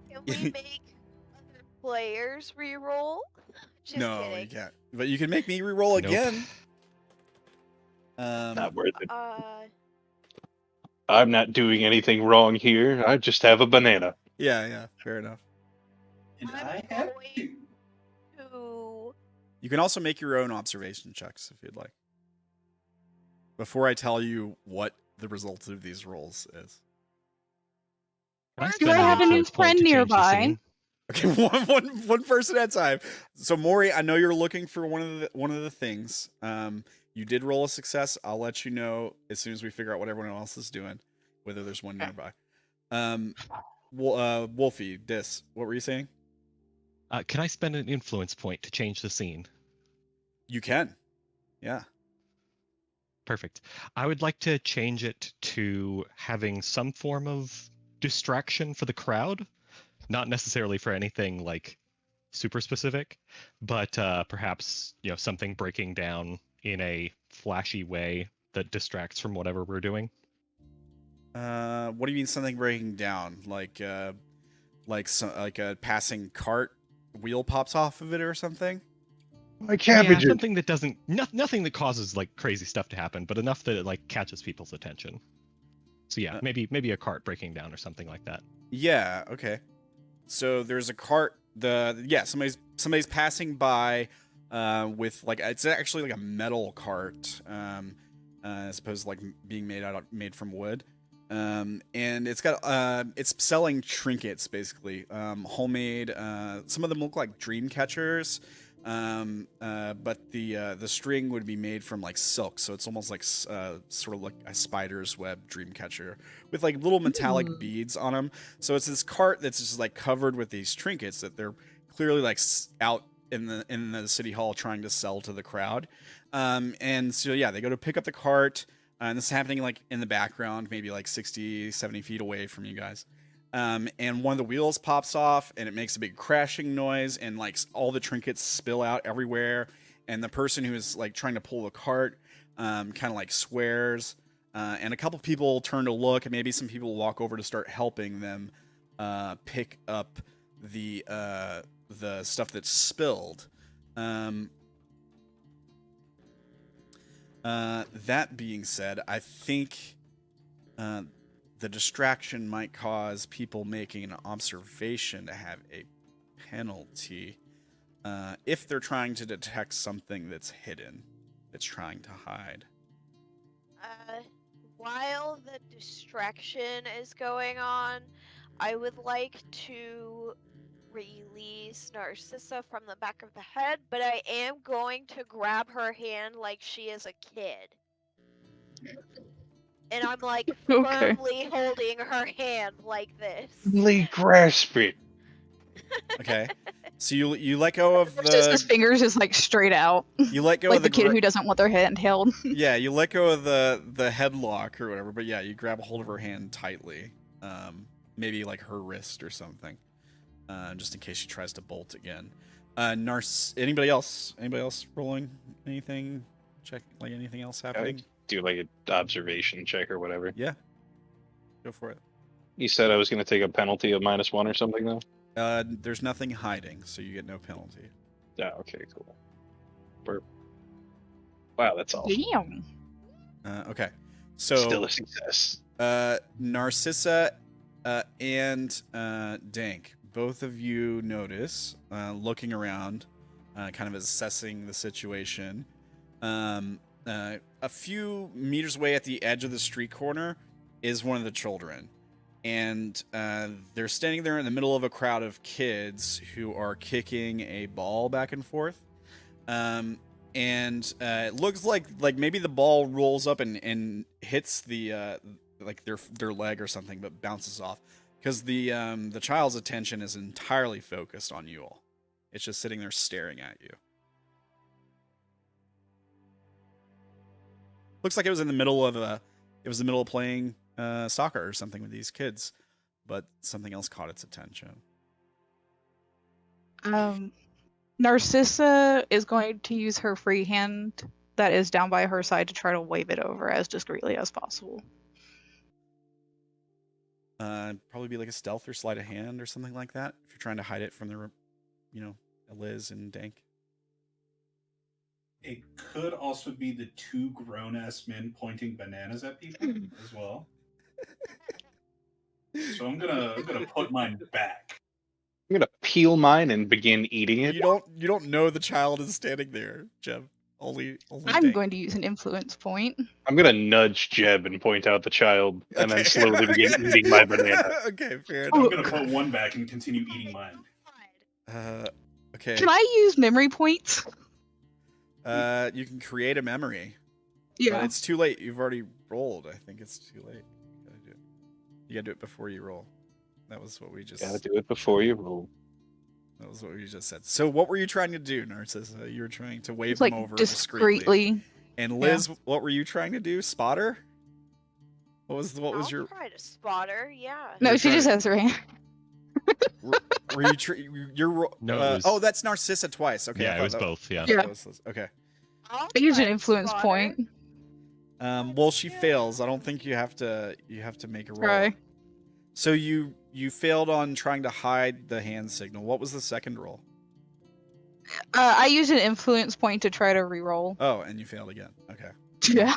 Can we make other players reroll? Just no, kidding. you can't. But you can make me reroll Nope. again. Not worth it. Uh, I'm not doing anything wrong here. I just have a banana. Yeah, fair enough. And I'm I have going to. You can also make your own observation checks if you'd like. Before I tell you what the result of these rolls is. Can I First spend Do I an have a new influence point friend to change the nearby? scene? Okay, one person at a time. So Maury, I know you're looking for one of the things. You did roll a success. I'll let you know as soon as we figure out what everyone else is doing, whether there's one Okay. nearby. Wolfy, Dis, what were you saying? Can I spend an influence point to change the scene? You can. Yeah. Perfect. I would like to change it to having some form of distraction for the crowd, not necessarily for anything like super specific, but perhaps something breaking down in a flashy way that distracts from whatever we're doing. What do you mean something breaking down? Like a passing cart wheel pops off of it or something? My Yeah, cabbages. something that doesn't nothing that causes like crazy stuff to happen, but enough that it like catches people's attention. So yeah, maybe a cart breaking down or something like that. Yeah, okay. So there's a cart. Somebody's passing by with like it's actually like a metal cart, as opposed to like being made from wood. And it's got it's selling trinkets basically, homemade. Some of them look like dream catchers. But the string would be made from like silk, so it's almost like sort of like a spider's web dream catcher with like little metallic beads on them. So it's this cart that's just like covered with these trinkets that they're clearly like out in the city hall trying to sell to the crowd. And so yeah, they go to pick up the cart, and this is happening like in the background, maybe like 60, 70 feet away from you guys. And one of the wheels pops off and it makes a big crashing noise, and like all the trinkets spill out everywhere. And the person who is like trying to pull the cart kind of like swears. And a couple people turn to look, and maybe some people walk over to start helping them pick up the stuff that's spilled. That being said, I think the distraction might cause people making an observation to have a penalty if they're trying to detect something that's hidden, that's trying to hide. While the distraction is going on, I would like to release Narcissa from the back of the head, but I am going to grab her hand like she is a kid. And I'm like Okay. firmly holding her hand like this. Lee grasp it. Okay, so you let go of His fingers just like straight out, you let go like of the kid who doesn't want their hand held. Yeah, you let go of the headlock or whatever, but yeah, you grab a hold of her hand tightly, maybe like her wrist or something, just in case she tries to bolt again. Anybody else rolling anything? Check like anything else happening? Do like an observation check or whatever. Yeah, go for it. You said I was going to take a penalty of -1 or something though. There's nothing hiding, so you get no penalty. Yeah. Okay. Cool. Wow, that's all. Damn. Okay, so Still a success. Narcissa and Dank, both of you notice, looking around, kind of assessing the situation. A few meters away at the edge of the street corner is one of the children. And they're standing there in the middle of a crowd of kids who are kicking a ball back and forth. And it looks like maybe the ball rolls up and hits the like their leg or something, but bounces off because the child's attention is entirely focused on you all. It's just sitting there staring at you. Looks like it was in the middle of playing soccer or something with these kids, but something else caught its attention. Narcissa is going to use her free hand that is down by her side to try to wave it over as discreetly as possible. Probably be like a stealth or sleight of hand or something like that if you're trying to hide it from the, Liz and Dank. It could also be the two grown-ass men pointing bananas at people as well. So I'm gonna put mine back. I'm gonna peel mine and begin eating it. You don't know the child is standing there, Jeb. Only I'm Dank. going to use an influence point. I'm gonna nudge Jeb and point out the child, and then Okay. slowly begin Okay. eating my banana. Okay, fair I'm enough. gonna put one back and continue eating mine. Okay. Can I use memory points? You can create a memory. But Yeah. it's too late. You've already rolled. I think it's too late. You gotta do it before you roll. That was what we just. Gotta do it before you roll. That was what we just said. So, what were you trying to do, Narcissa? You were trying to wave It's like them over discreetly. And Liz, what were you trying to do? Spotter? What was I'll your? try to spot her. Yeah. No, You're she just trying has her hand. Were you? You're. No, it was- Oh, that's Narcissa twice. Okay. Yeah, I it was thought that- both. Yeah. Yeah. that was Liz. Okay. I'll I use try an to influence spot her. point. Well, she fails. I don't think you have to. You have to make a roll. Try. So you failed on trying to hide the hand signal. What was the second roll? I use an influence point to try to reroll. Oh, and you failed again. Okay. Yeah.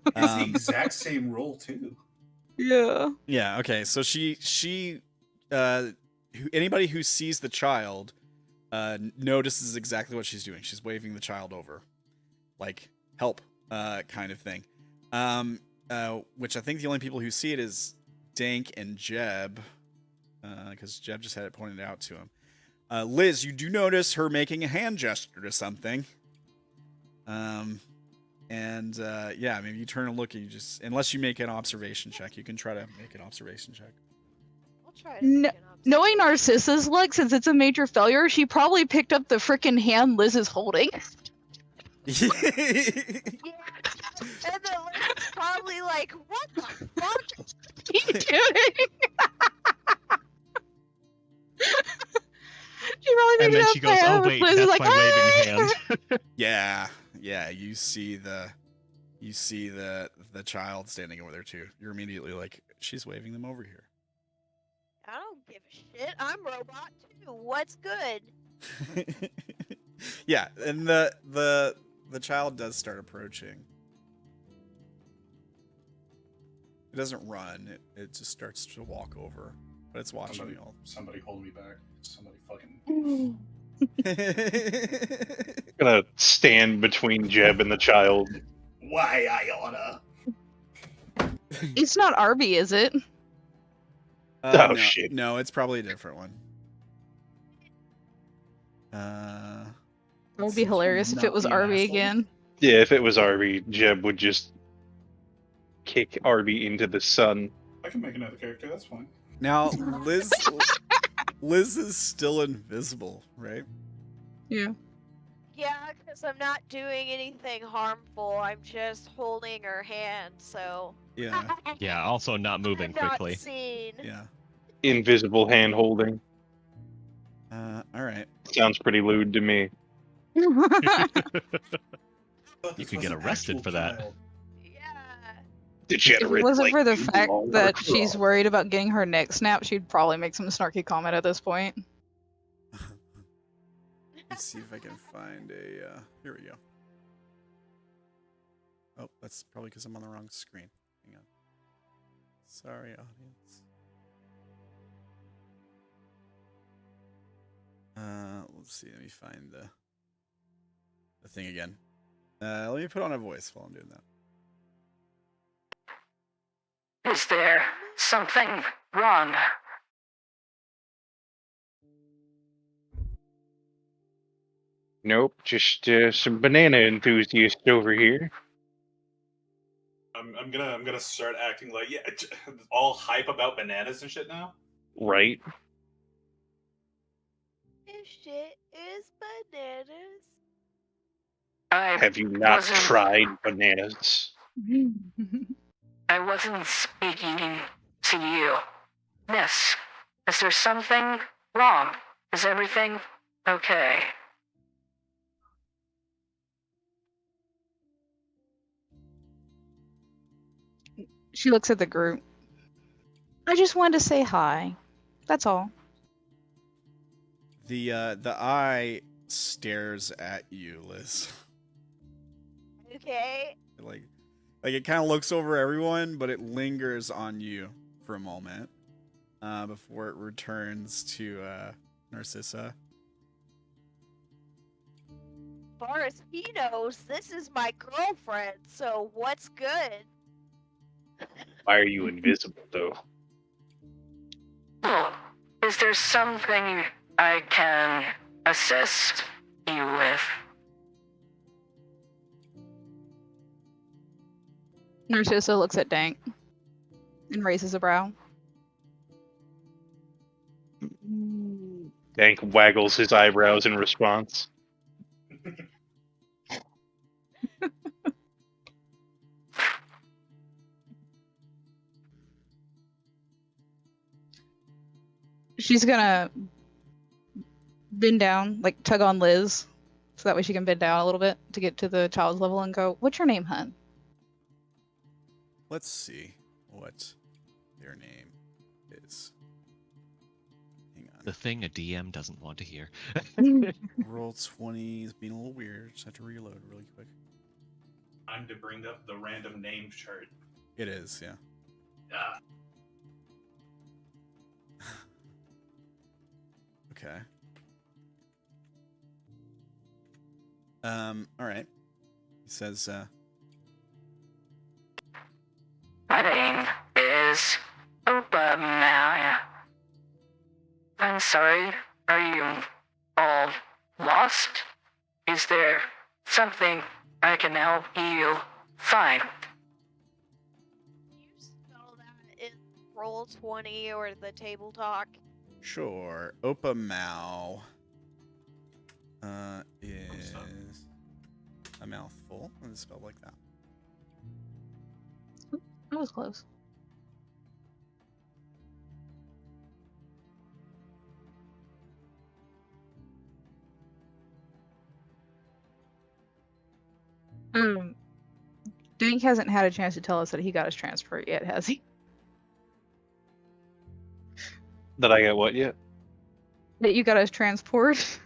It's the Um, exact same roll too. Yeah. Yeah. Okay. So anybody who sees the child notices exactly what she's doing. She's waving the child over, like help, kind of thing. Which I think the only people who see it is Dank and Jeb, because Jeb just had it pointed out to him. Liz, you do notice her making a hand gesture to something. Yeah, maybe you turn and look and you just, unless you make an observation check, you can try to make an observation check. I'll try to No- make an Knowing observation. Narcissa's luck, since it's a major failure, she probably picked up the frickin' hand Liz is holding. Yeah. And then Liz is probably like, what the fuck? What are you doing? She probably And picked then up she goes, the "Oh hand, wait, Liz is that's like, my waving "Ah!" hand." Yeah, you see the child standing over there too. You're immediately like, she's waving them over here. I don't give a shit. I'm robot too. What's good? Yeah, and the child does start approaching. It doesn't run. It just starts to walk over, but it's watching you all. Somebody hold me back. Somebody fucking. Gonna stand between Jeb and the child. Why I oughta? It's not Arby, is it? Oh, no, shit. No, it's probably a different one. It would be hilarious if it was Not be an Arby asshole. again. Yeah, if it was Arby, Jeb would just kick Arby into the sun. I can make another character. That's fine. Now, Liz is still invisible, right? Yeah. Yeah, because I'm not doing anything harmful. I'm just holding her hand, so. Yeah, Yeah, also not moving I'm not quickly. seen. yeah. Invisible hand holding. All right. Sounds pretty lewd to me. You could get arrested for that. Yeah. If Degenerate. it wasn't like for the you fact are. that she's worried about getting her neck snapped, she'd probably make some snarky comment at this point. Let's see if I can find a. Here we go. Oh, that's probably because I'm on the wrong screen. Hang on. Sorry, audience. Let's see. Let me find the thing again. Let me put on a voice while I'm doing that. Is there something wrong? Nope, just some banana enthusiasts over here. I'm gonna start acting like all hype about bananas and shit now. Right? This shit is bananas. I Have you not wasn't- tried bananas? I wasn't speaking to you. Miss, is there something wrong? Is everything okay? She looks at the group. I just wanted to say hi. That's all. The eye stares at you, Liz. Okay. like it kind of looks over everyone, but it lingers on you for a moment before it returns to Narcissa. far as he knows, this is my girlfriend, so what's good? Why are you invisible, though? Oh, is there something I can assist you with? Narcissa looks at Dank and raises a brow. Dank waggles his eyebrows in response. She's gonna bend down, like tug on Liz, so that way she can bend down a little bit to get to the child's level and go, "What's your name, hun?" Let's see what their name is. Hang on. The thing a DM doesn't want to hear. Roll 20 is being a little weird. Just have to reload really quick. Time to bring up the random name chart. It is, yeah. Yeah. Okay. All right. He says, My name is Opa Maya. I'm sorry, are you all lost? Is there something I can help you find? Can you spell that in roll 20 or the table talk? sure, Opa Mao is a mouthful. And it's spelled like that. That was close. Dank hasn't had a chance to tell us that he got his transfer yet, has he? Did I get what yet? That you got his transport?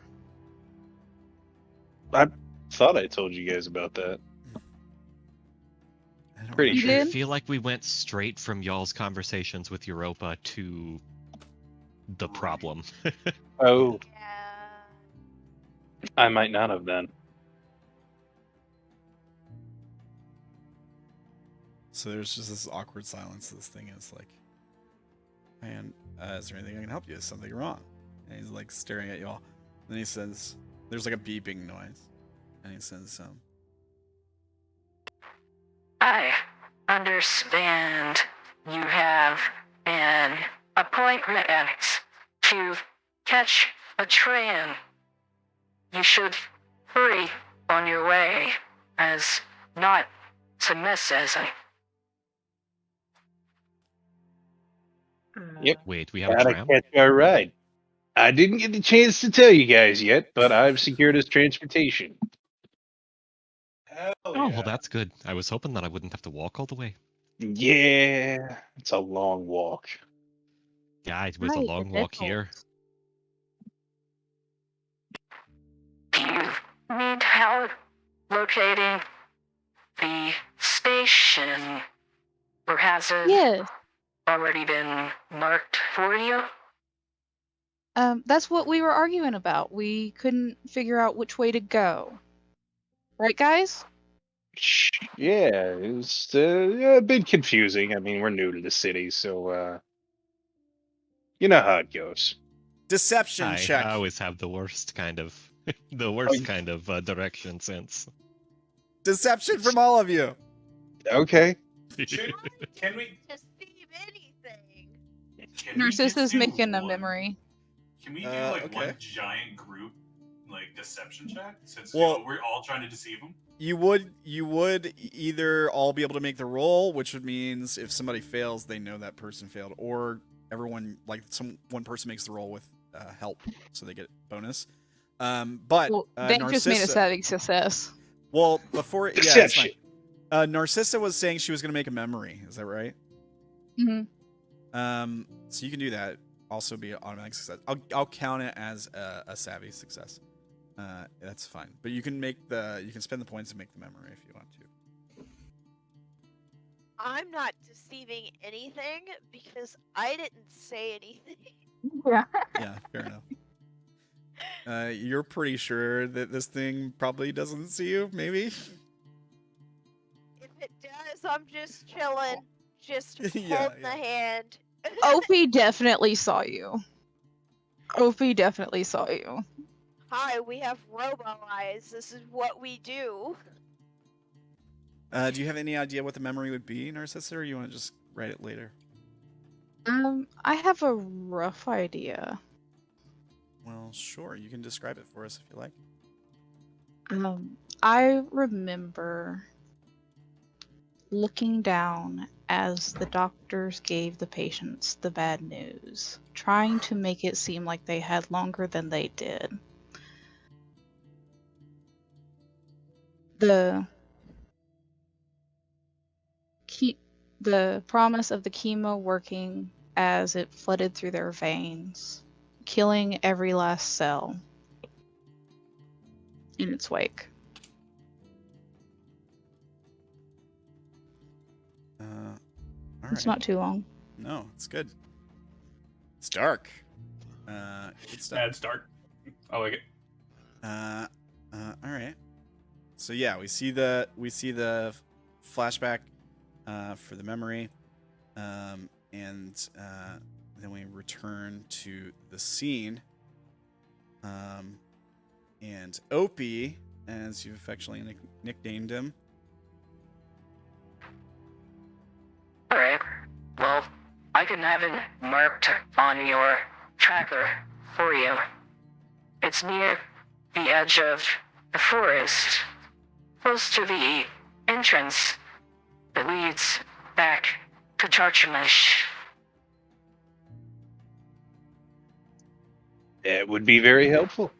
I thought I told you guys about that. I don't Pretty You sure. I did? feel like we went straight from y'all's conversations with Europa to the problem. Oh, Yeah. I might not have then. So there's just this awkward silence. This thing is like, man, is there anything I can help you? Is something wrong? And he's like staring at y'all. Then he says, there's like a beeping noise. And he says, I understand you have an appointment to catch a train. You should hurry on your way, as not to miss as I. Yep. Wait, we have a Gotta tram? catch our ride. I didn't get the chance to tell you guys yet, but I've secured his transportation. Hell Oh, yeah. well, that's good. I was hoping that I wouldn't have to walk all the way. Yeah, it's a long walk. Yeah, it was a Right, long the Dead walk here. Vaults. Do you need help locating the station? Or has it Yes. already been marked for you? That's what we were arguing about. We couldn't figure out which way to go. Right, guys? Yeah, it was a bit confusing. I mean, we're new to the city, so you know how it goes. deception I check. always have the worst kind of direction sense. Deception from all of you. Okay. Can we Deceive anything. Narcissa's just do making a one- memory. Can we do like Okay. one giant group like deception check since Well- we're all trying to deceive them? You would either all be able to make the roll, which would means if somebody fails, they know that person failed, or everyone one person makes the roll with help, so they get bonus. But Well, Dank just made a Narcissa- savage success. Well, before that's Deception. fine. Narcissa was saying she was going to make a memory. Is that right? Mm-hmm. So you can do that. Also be an automatic success. I'll count it as a savvy success. That's fine. But you can spend the points to make the memory if you want to. I'm not deceiving anything because I didn't say anything. Yeah. Yeah, fair enough. You're pretty sure that this thing probably doesn't see you, maybe? If it does, I'm just chilling, just Yeah, holding yeah. the hand. Opie definitely saw you. Opie definitely saw you. Hi, we have robo eyes. This is what we do. Do you have any idea what the memory would be, Narcissa, or you want to just write it later? I have a rough idea. Well, sure. You can describe it for us if you like. I remember looking down as the doctors gave the patients the bad news, trying to make it seem like they had longer than they did. The promise of the chemo working as it flooded through their veins, killing every last cell in its wake. All It's right. not too long. No, it's good. It's dark. Good stuff. That's dark. I like it. All right. So yeah, we see the flashback for the memory, and then we return to the scene. And Opie, as you've affectionately nicknamed him. Alright. Well, I can have it marked on your tracker for you. It's near the edge of the forest, close to the entrance that leads back to Charchamish. It would be very helpful.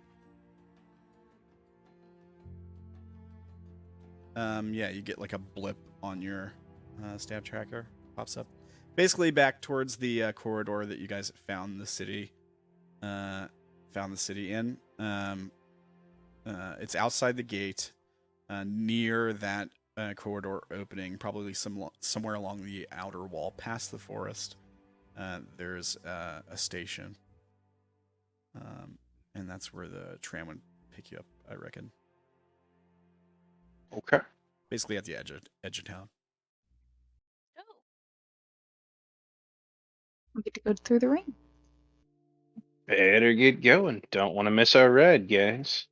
Yeah, you get like a blip on your stab tracker, pops up. Basically, back towards the corridor that you guys found the city in. It's outside the gate, near that corridor opening, probably somewhere along the outer wall, past the forest. There's a station, and that's where the tram would pick you up, I reckon. Okay. Basically at the edge of town. Oh, We get to go through the ring. Better get going. Don't want to miss our ride, guys.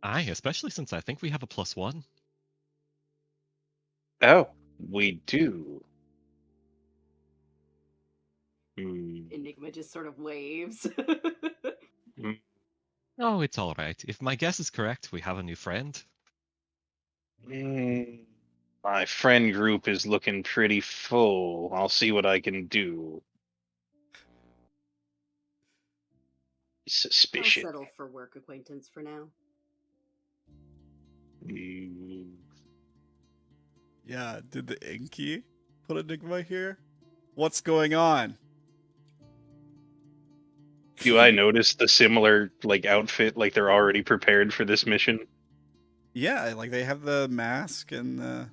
Aye, especially since I think we have a +1. Oh, we do. Enigma just sort of waves. Oh, it's all right. If my guess is correct, we have a new friend. My friend group is looking pretty full. I'll see what I can do. I'll Suspicion. settle for work acquaintance for now. Yeah, did the Enki put Enigma here? What's going on? Do I notice the similar outfit? Like they're already prepared for this mission? Yeah, like they have the mask and the.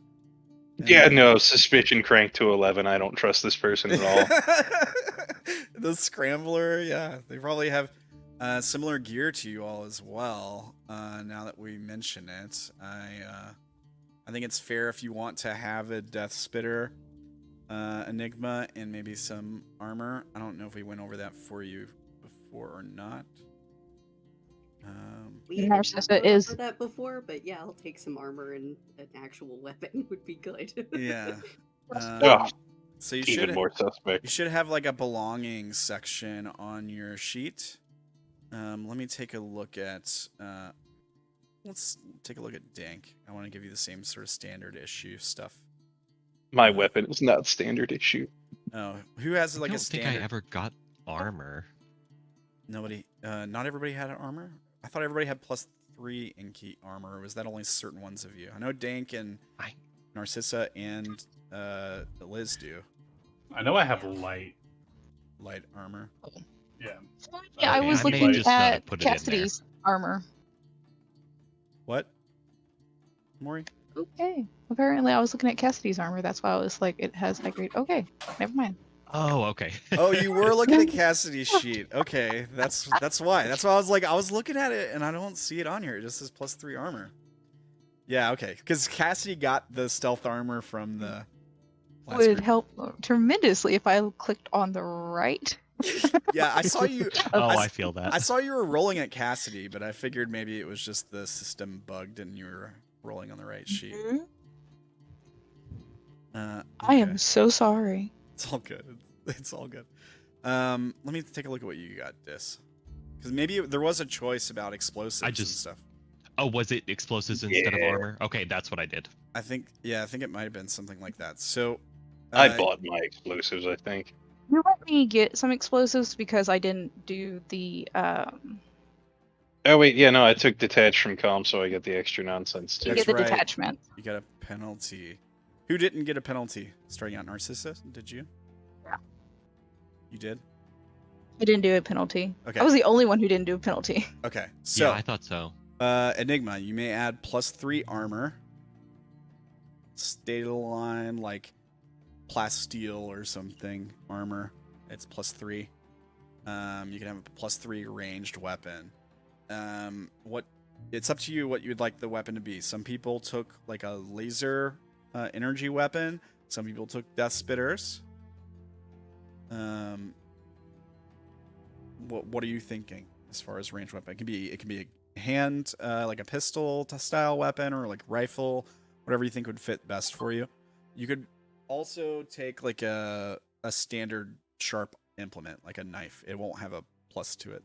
Yeah, no, suspicion cranked to 11. I don't trust this person at all. The scrambler, yeah, they probably have similar gear to you all as well. Now that we mention it, I think it's fair if you want to have a Death Spitter Enigma and maybe some armor. I don't know if we went over that for you before or not. We haven't Narcissa talked is- about that before, but yeah, I'll take some armor and an actual weapon would be good. Yeah. Oh, So you even should more suspect. You should have like a belongings section on your sheet. Let me take a look at. Let's take a look at Dank. I want to give you the same sort of standard issue stuff. My weapon is not standard issue. Oh, who has like I a don't think standard? I ever got armor. Nobody. Not everybody had armor. I thought everybody had +3 Enki armor. Or was that only certain ones of you? I know Dank and Narcissa and Liz do. I know I have light armor. Yeah. Yeah, I was I may looking just not have at put it in there. Cassidy's armor. What? Maury? Okay. Apparently, I was looking at Cassidy's armor. That's why I was like, it has high grade. Okay, never mind. Oh, okay. Oh, you were looking at Cassidy's sheet. Okay, that's why. That's why I was like, I was looking at it and I don't see it on here. It just says +3 armor. Yeah, okay. Because Cassidy got the stealth armor from the last Would group. help tremendously if I clicked on the right. Yeah, I saw you. Oh, I feel that. I saw you were rolling at Cassidy, but I figured maybe it was just the system bugged and you were rolling on the right sheet. I Okay. am so sorry. It's all good. It's all good. Let me take a look at what you got, Dis. Because maybe there was a choice about explosives and stuff. Oh, was it explosives instead of armor? Okay, that's what I did. I think it might have been something like that. So I bought my explosives, I think. You let me get some explosives because I didn't do the Oh wait, yeah, no, I took detached from comm, so I get the extra nonsense too. you That's get the right. detachment. You got a penalty. Who didn't get a penalty starting out? Narcissa? Did you? Yeah. You did? I didn't do a penalty. Okay. I was the only one who didn't do a penalty. Okay. So Yeah, I thought so. Enigma, you may add +3 armor. State of the line, like plasteel or something armor. It's +3. You can have a +3 ranged weapon. It's up to you what you'd like the weapon to be. Some people took like a laser energy weapon. Some people took death spitters. What are you thinking as far as ranged weapon? It can be a hand, like a pistol style weapon, or like rifle, whatever you think would fit best for you. You could also take like a standard sharp implement, like a knife. It won't have a plus to it.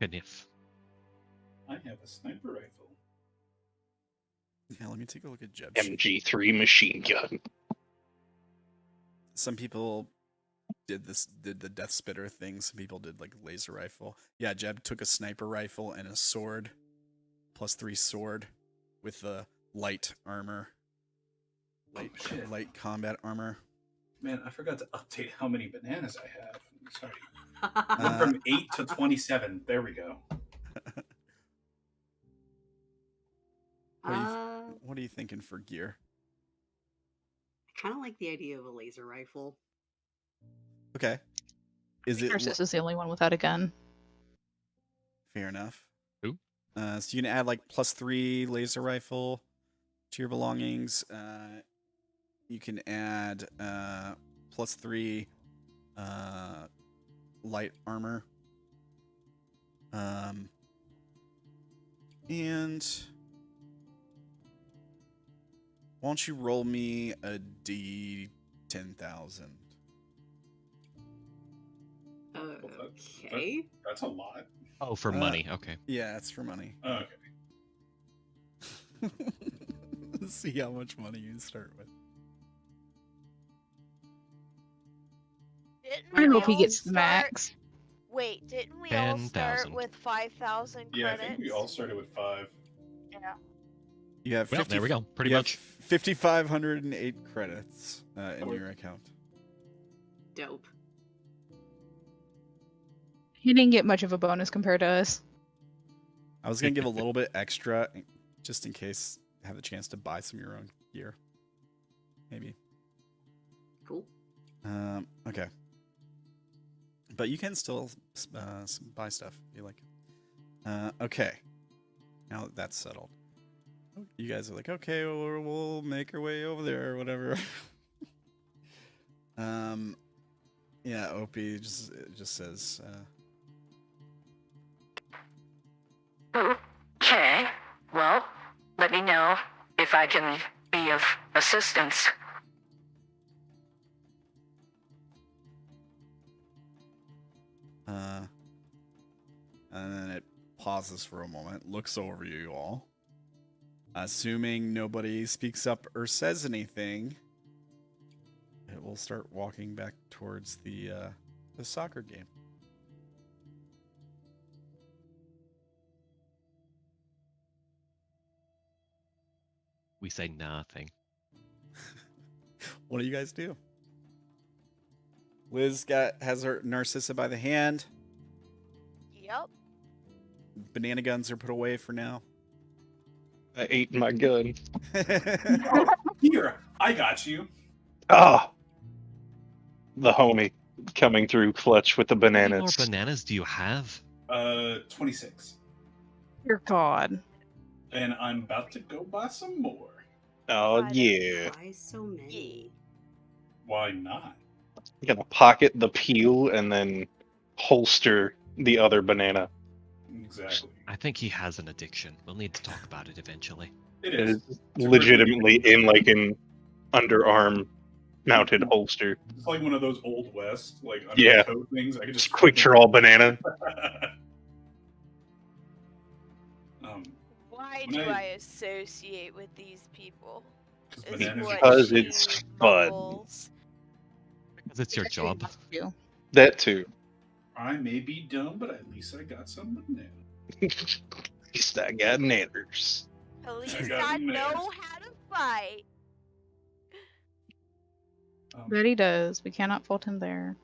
Good enough. I have a sniper rifle. Yeah, let me take a look at Jeb's sheet. MG3 machine gun. Some people did the death spitter thing. Some people did like laser rifle. Yeah, Jeb took a sniper rifle and a sword, +3 sword, with the light armor, light combat armor. Man, I forgot to update how many bananas I have. Sorry. Went from 8 to 27. There we go. What are you thinking for gear? I kind of like the idea of a laser rifle. Okay. Is it Narcissus is the only one without a gun. fair enough? Who? So you can add like +3 laser rifle to your belongings. You can add +3 light armor. And why don't you roll me a D10,000? Okay. That's a lot. Oh, for money. Okay. Yeah, it's for money. Okay. Let's see how much money you start with. I Didn't hope we he all gets the start- max. Wait, didn't we all start 10,000. with 5,000 credits? Yeah, I think we all started with 5. Yeah. You have Well, there we go. Pretty you much. have 5,508 credits in your account. Dope. He didn't get much of a bonus compared to us. I was gonna give a little bit extra, just in case you have the chance to buy some of your own gear. Maybe. Cool. Okay. But you can still buy stuff if you like. Okay. Now that that's settled, you guys are like, okay, we'll make our way over there or whatever. Yeah, Opie just says. Okay. Well, let me know if I can be of assistance. And then it pauses for a moment, looks over you all. Assuming nobody speaks up or says anything, it will start walking back towards the soccer game. We say nothing. What do you guys do? Liz has her Narcissa by the hand. Yep. Banana guns are put away for now. I ate my gun. Here, I got you. Ah! the homie coming through clutch with the How many more bananas. bananas do you have? 26. Dear God. And I'm about to go buy some more. Oh Why don't yeah. Why so many? Why not? I'm gonna pocket the peel and then holster the other banana. Exactly. I think he has an addiction. We'll need to talk about it eventually. It It is. is It's a legitimately perfect- in like an underarm mounted holster. It's like one of those old west, like under Yeah. the coat things. I could Just just quick draw banana. Why When do I- I associate with these people? 'Cause Is bananas what are Because she it's fun. mumbles. Because it's your job. You. That too. I may be dumb, but at least I got some banana. At least I got nanners. At least got I manners. know how to fight. But he does. We cannot fault him there.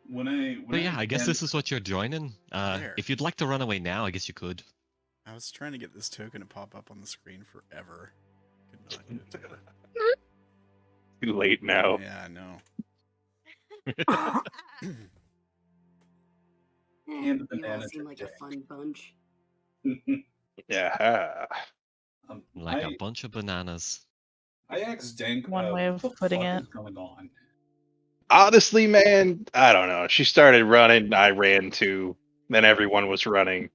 But yeah, I guess this is what you're joining. There. If you'd like to run away now, I guess you could. I was trying to get this token to pop up on the screen forever. Could not get it to. Too late now. Yeah, I know. And the You all bananas seem are like a dank. fun bunch. Yeah. Like a bunch of bananas. I asked Dank, One way what of the putting fuck it. is going on? Honestly, man, I don't know. She started running, I ran too. Then everyone was running.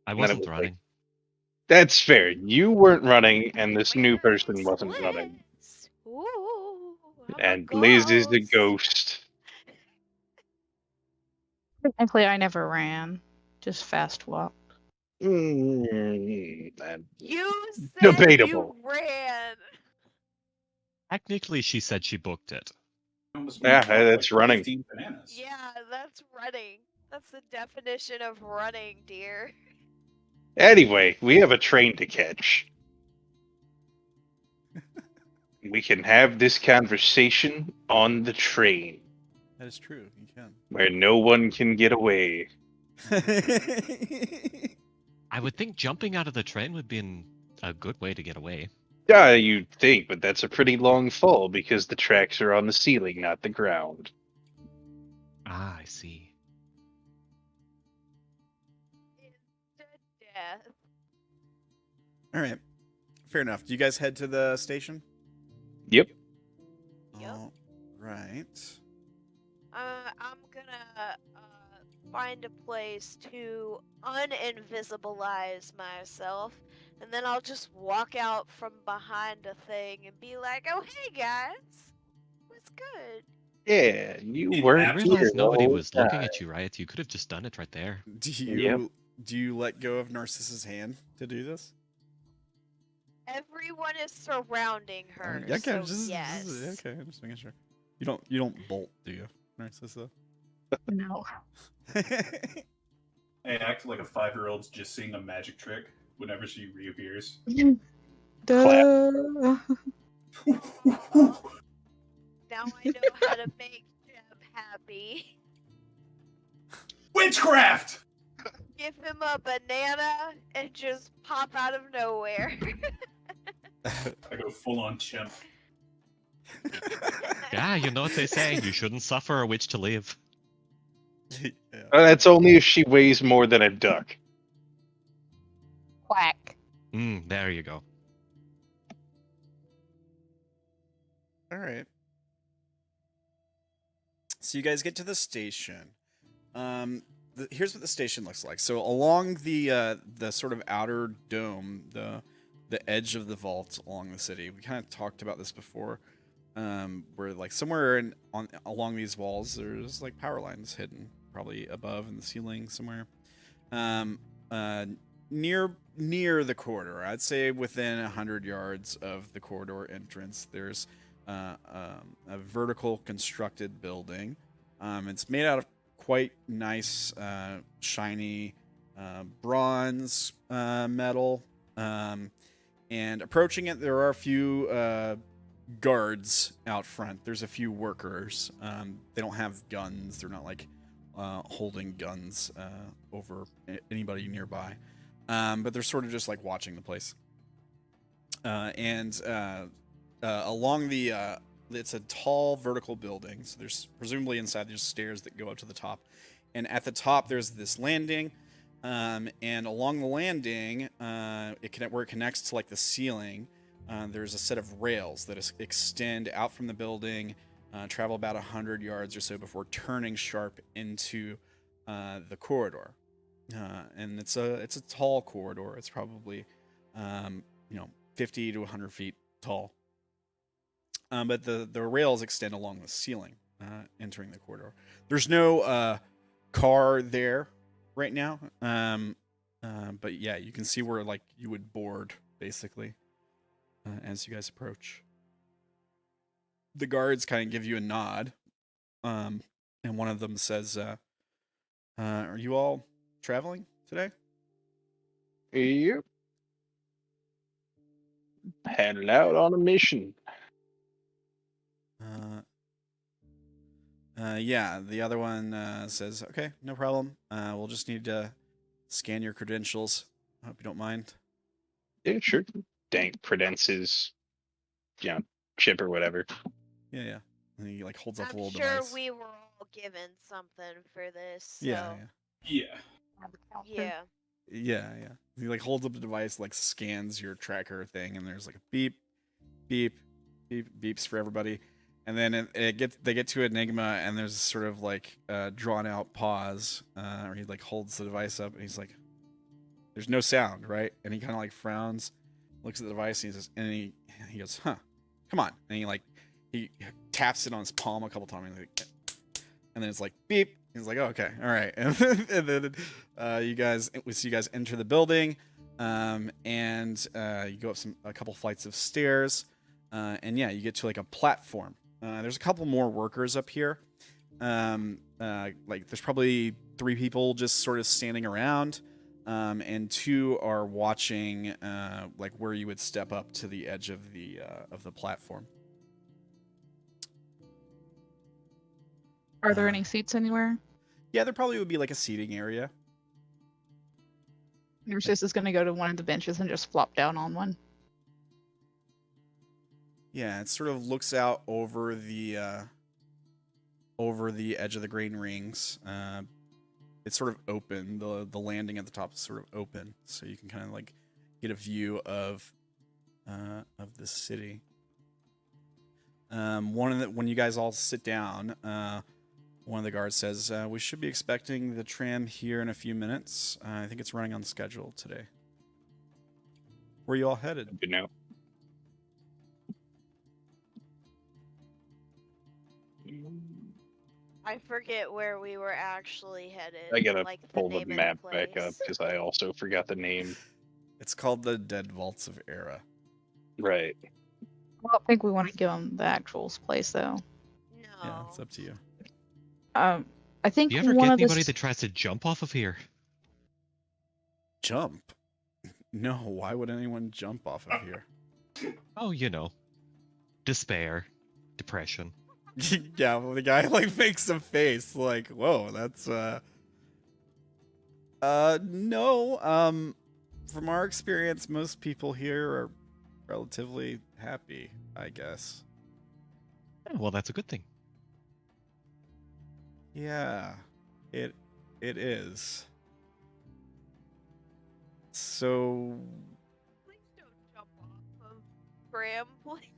I And then it wasn't was like, running. that's fair. You weren't running, and this new We're person wasn't running. splits. Ooh, I'm And a Liz is the ghost. ghost. Technically, I never ran. Just fast walked. And You said Debatable. you ran. Technically, she said she booked it. Almost Yeah, went and bought, that's running. 15 bananas. Yeah, that's running. That's the definition of running, dear. Anyway, we have a train to catch. We can have this conversation on the train That is true. You where no one can get away. can. I would think jumping out of the train would be a good way to get away. Yeah, you'd think, but that's a pretty long fall because the tracks are on the ceiling, not the ground. Ah, I see. Instant death. All right. Fair enough. Do you guys head to the station? Yep. Yep. All right. I'm gonna find a place to uninvisibilize myself, and then I'll just walk out from behind a thing and be like, "Oh, hey guys, what's good?" Yeah, you You weren't You absolutely- realize here the nobody whole was looking time. at you, right? You could have just done it right there. Do you let go of Narcissa's hand to do this? Everyone is surrounding her, okay, so just yes. okay, just making sure. You don't bolt, do you, Narcissa? No. I act like a 5-year-old's just seeing a magic trick whenever she reappears. Duh. Now I know how to make Jeb happy. Witchcraft! Give him a banana and just pop out of nowhere. I go full on chimp. Yeah, you know what they say. You shouldn't suffer a witch to live. Yeah. That's only if she weighs more than a duck. Quack. There you go. All right. So you guys get to the station. Here's what the station looks like. So along the sort of outer dome, the edge of the vault along the city. We kind of talked about this before. Where like somewhere along these walls, there's like power lines hidden, probably above in the ceiling somewhere. Near the corridor, I'd say within 100 yards of the corridor entrance, there's a vertical constructed building. It's made out of quite nice, shiny bronze metal. And approaching it, there are a few guards out front. There's a few workers. They don't have guns. They're not like holding guns over anybody nearby. But they're sort of just like watching the place. And along the it's a tall vertical building. So there's presumably inside there's stairs that go up to the top, and at the top there's this landing, and along the landing, where it connects to like the ceiling, there's a set of rails that extend out from the building, travel about 100 yards or so before turning sharp into the corridor. And it's a tall corridor. It's probably 50 to 100 feet tall. But the rails extend along the ceiling, entering the corridor. There's no car there right now. But yeah, you can see where like you would board basically as you guys approach. The guards kind of give you a nod, and one of them says, "Are you all traveling today?" Yep. Headed out on a mission. Yeah, the other one says, "Okay, no problem. We'll just need to scan your credentials. I hope you don't mind." Yeah, sure. Dank credences, chip or whatever. Yeah. And he like holds up a I'm little sure device. we were all given something for this. So. Yeah. Yeah. He like holds up a device, like scans your tracker thing, and there's like a beep, beep, beep, beeps for everybody. And then they get to Enigma, and there's sort of like drawn out pause, where he like holds the device up, and he's like, "There's no sound, right?" And he kind of like frowns, looks at the device, and he says, he goes, "Huh, come on," and he taps it on his palm a couple times, and then it's like beep. He's like, "Oh, okay, all right," and then we see you guys enter the building, and you go up a couple flights of stairs, and yeah, you get to like a platform. There's a couple more workers up here. Like there's probably 3 people just sort of standing around, and 2 are watching, like where you would step up to the edge of the platform. Are there any seats anywhere? Yeah, there probably would be like a seating area. Narcissa's gonna go to one of the benches and just flop down on one. Yeah, it sort of looks out over the edge of the green rings. It's sort of open. The landing at the top is sort of open, so you can kind of like get a view of the city. When you guys all sit down, one of the guards says, "We should be expecting the tram here in a few minutes. I think it's running on schedule today." Where are you all headed? You know. I forget where we were actually headed. I gotta like pull the name of map back up place. because I also forgot the name. It's called the Dead Vaults of Erra. Right. I don't think we want to give them the actual place though. No. Yeah, it's up to you. I think Do you ever one get of anybody the that tries to jump off of here? Jump? No, why would anyone jump off of here? Oh, despair, depression. Yeah, well, the guy like makes a face like, "Whoa, that's no. From our experience, most people here are relatively happy, I guess." Oh, well, that's a good thing. Yeah, it is. So Please don't jump off of Graham, please.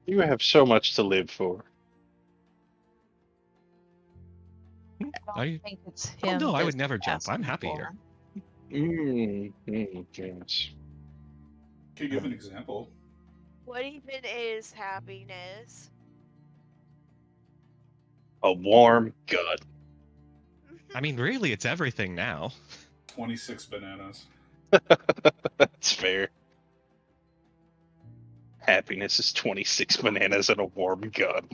You have so much to live for. I think it's Oh him. no, I that's would never jump. I'm asking happy for. here. Yes. Could you give an example? What even is happiness? A warm gut. I mean, really, it's everything now. 26 bananas. That's fair. Happiness is 26 bananas and a warm gut.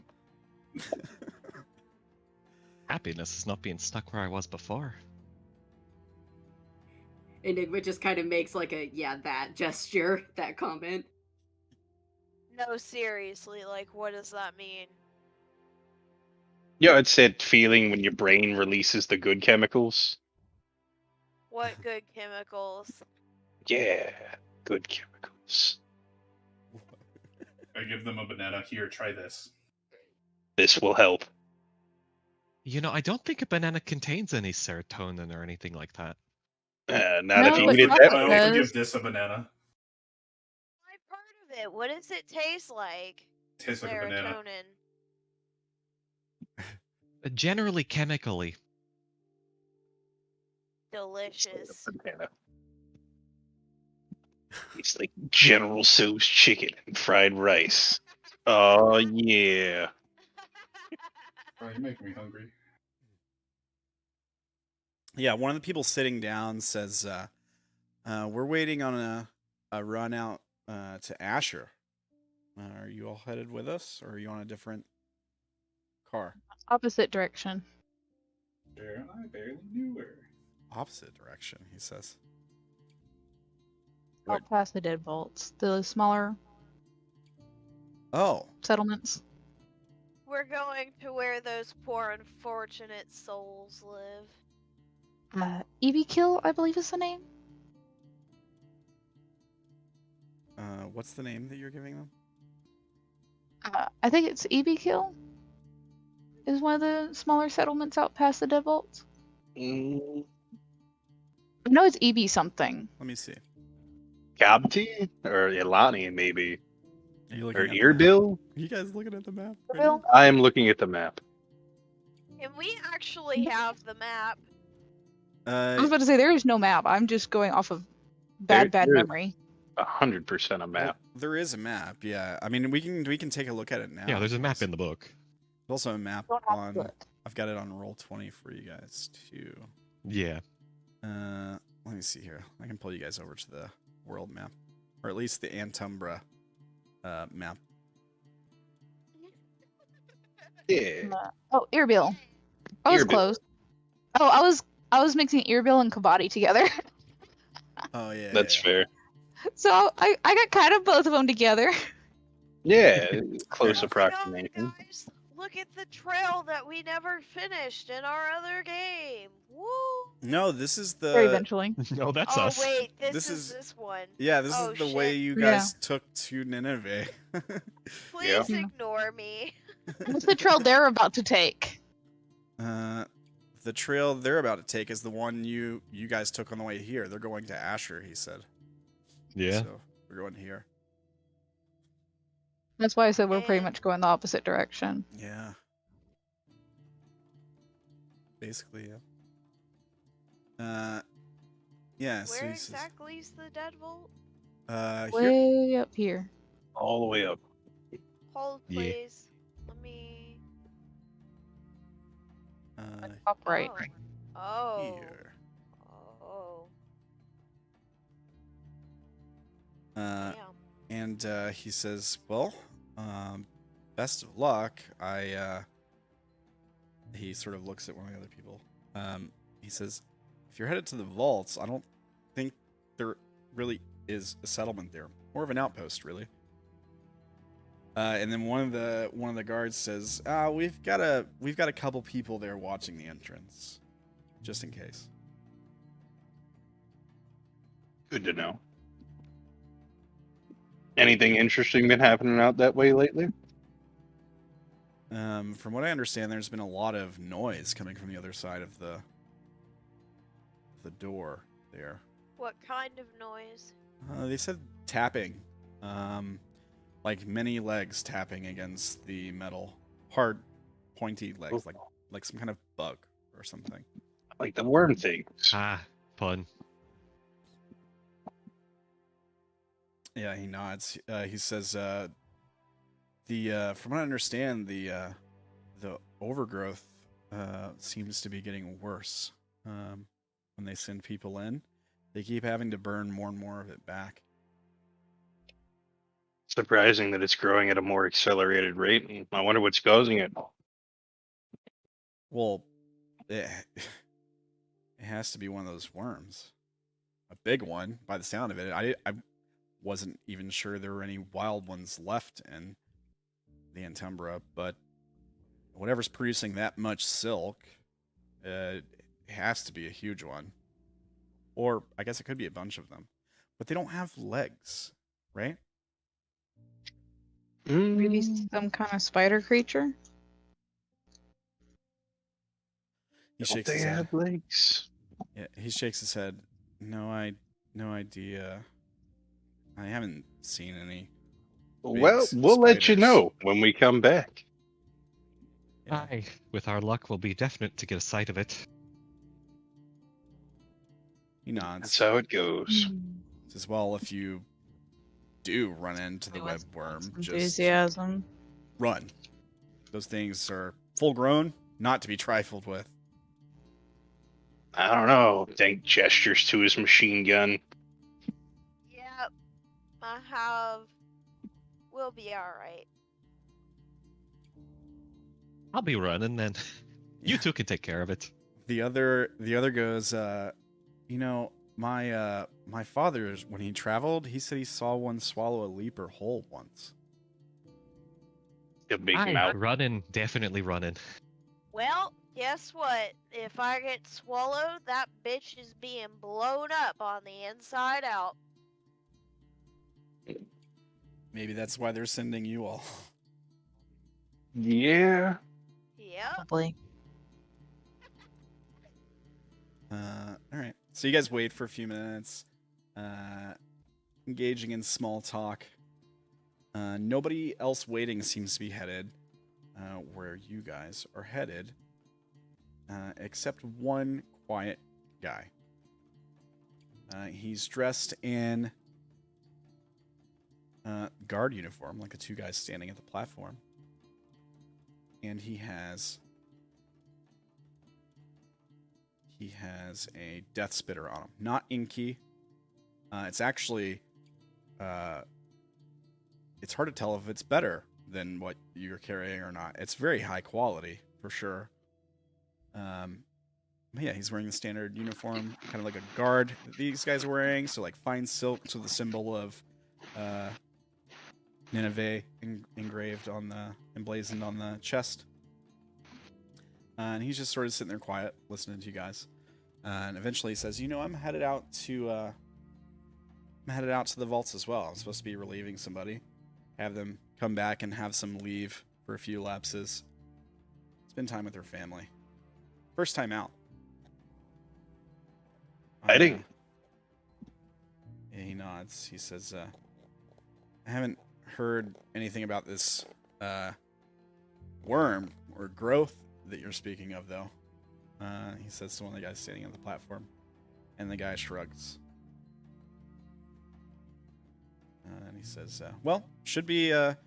Happiness is not being stuck where I was before. Enigma just kind of makes like a that gesture, that comment. No, seriously, like, what does that mean? Yeah, it's that feeling when your brain releases the good chemicals. What good chemicals? Yeah, good chemicals. I give them a banana. Here, try this. This will help. You know, I don't think a banana contains any serotonin or anything like that. Not No, if you but eat it chocolate that I way. also give does. this a banana. I'm part of it. What does it taste like? Tastes like a banana. Serotonin. Generally chemically. Delicious. Banana. It's like General Tso's chicken and fried rice. Oh yeah. Oh, you make me hungry. Yeah, one of the people sitting down says, we're waiting on a run out to Asher. Are you all headed with us, or are you on a different car? Opposite direction. Sure, I barely knew her. Opposite direction, he says. Out past the Dead Vaults. The smaller Oh, settlements. We're going to where those poor unfortunate souls live. Kill, I believe is the name. what's the name that you're giving them? I think it's Kill. Is one of the smaller settlements out past the Dead Vaults. Mm, I know it's something. Let me see. Gabti or Ilani maybe. Are you looking Or at the map? Earbill? Are you guys looking at the map? right Earbill? now? I am looking at the map. And we actually have the map. I was about to say there is no map. I'm just going off of bad There- memory. 100% a well, map. there is a map. Yeah, I mean we can take a look at it now. Yeah, there's a if you map guys- in the book. There's also a map Don't have on. to look. I've got it on Roll20 for you guys too. Yeah. Let me see here. I can pull you guys over to the world map, or at least the Antumbra map. Yeah. Oh, Earbill. I was Earbill. close. Oh, I was mixing Earbill and Kavati together. Oh yeah, That's yeah. fair. So I got kind of both of them together. Yeah, close Oh my approximation. God, guys, look at the trail that we never finished in our other game. Woo! No, this is Or the. eventually. No, that's Oh us. wait, this This is is- this one. Yeah, this Oh, is the shit. way you Yeah. guys took to Nineveh. Please Yeah. ignore me. What's the trail they're about to take? The trail they're about to take is the one you guys took on the way here. They're going to Asher, he said. Yeah. So we're going here. That's why I said we're pretty And- much going the opposite direction. Yeah. Basically, yeah. Yeah. So Where he says, exactly is the Dead Vault? here. Way up here. All the way up. Hold, Yeah. please. Let me. Top right. Oh. Here. Oh. Uh, Damn. and he says, "Well, best of luck." He sort of looks at one of the other people. He says, "If you're headed to the vaults, I don't think there really is a settlement there. More of an outpost, really." And then one of the guards says, "We've got a couple people there watching the entrance, just in case." Good to know. Anything interesting been happening out that way lately? From what I understand, there's been a lot of noise coming from the other side of the door there. What kind of noise? They said tapping, like many legs tapping against the metal, hard, pointy legs, like some kind of bug or something. Like the worm things. Ah, fun. Yeah, he nods. He says, from what I understand, the overgrowth seems to be getting worse. When they send people in, they keep having to burn more and more of it back. Surprising that it's growing at a more accelerated rate. I wonder what's causing it. Well, it has to be one of those worms, a big one by the sound of it. I wasn't even sure there were any wild ones left in the Antumbra, but whatever's producing that much silk, it has to be a huge one. Or I guess it could be a bunch of them. But they don't have legs, right? Maybe some kind of spider creature. He Don't shakes they his head. have legs? Yeah, he shakes his head. No idea. I haven't seen any. Well, we'll let you spiders. know when we come back. Yeah. Aye, with our luck, we'll be definite to get a sight of it. He nods. That's how it goes. Says, well, if you do run into the He web wants worm, just enthusiasm. run. Those things are full grown, not to be trifled with. I don't know. Dank gestures to his machine gun. Yep. I have. We'll be alright. I'll be running then. You Yeah. two can take care of it. The other goes, my father, when he traveled, he said he saw one swallow a leaper whole once. A big Aye, mouth. running, definitely running. Well, guess what? If I get swallowed, that bitch is being blown up on the inside out. Maybe that's why they're sending you all. Yeah. Yep. Probably. All right. So you guys wait for a few minutes, engaging in small talk. Nobody else waiting seems to be headed where you guys are headed, except one quiet guy. He's dressed in guard uniform, like the two guys standing at the platform. And he has a death spitter on him. Not Enki. It's actually it's hard to tell if it's better than what you're carrying or not. It's very high quality for sure. But yeah, he's wearing the standard uniform, kind of like a guard that these guys are wearing. So like fine silk with the symbol of Nineveh engraved on emblazoned on the chest. And he's just sort of sitting there quiet, listening to you guys. And eventually he says, I'm headed out to the vaults as well. I'm supposed to be relieving somebody. Have them come back and have some leave for a few lapses. Spend time with their family. First time out. Exciting. Yeah, he nods. He says, I haven't heard anything about this worm or growth that you're speaking of, though. He says to one of the guys standing on the platform. And the guy shrugs. And he says, well, should be a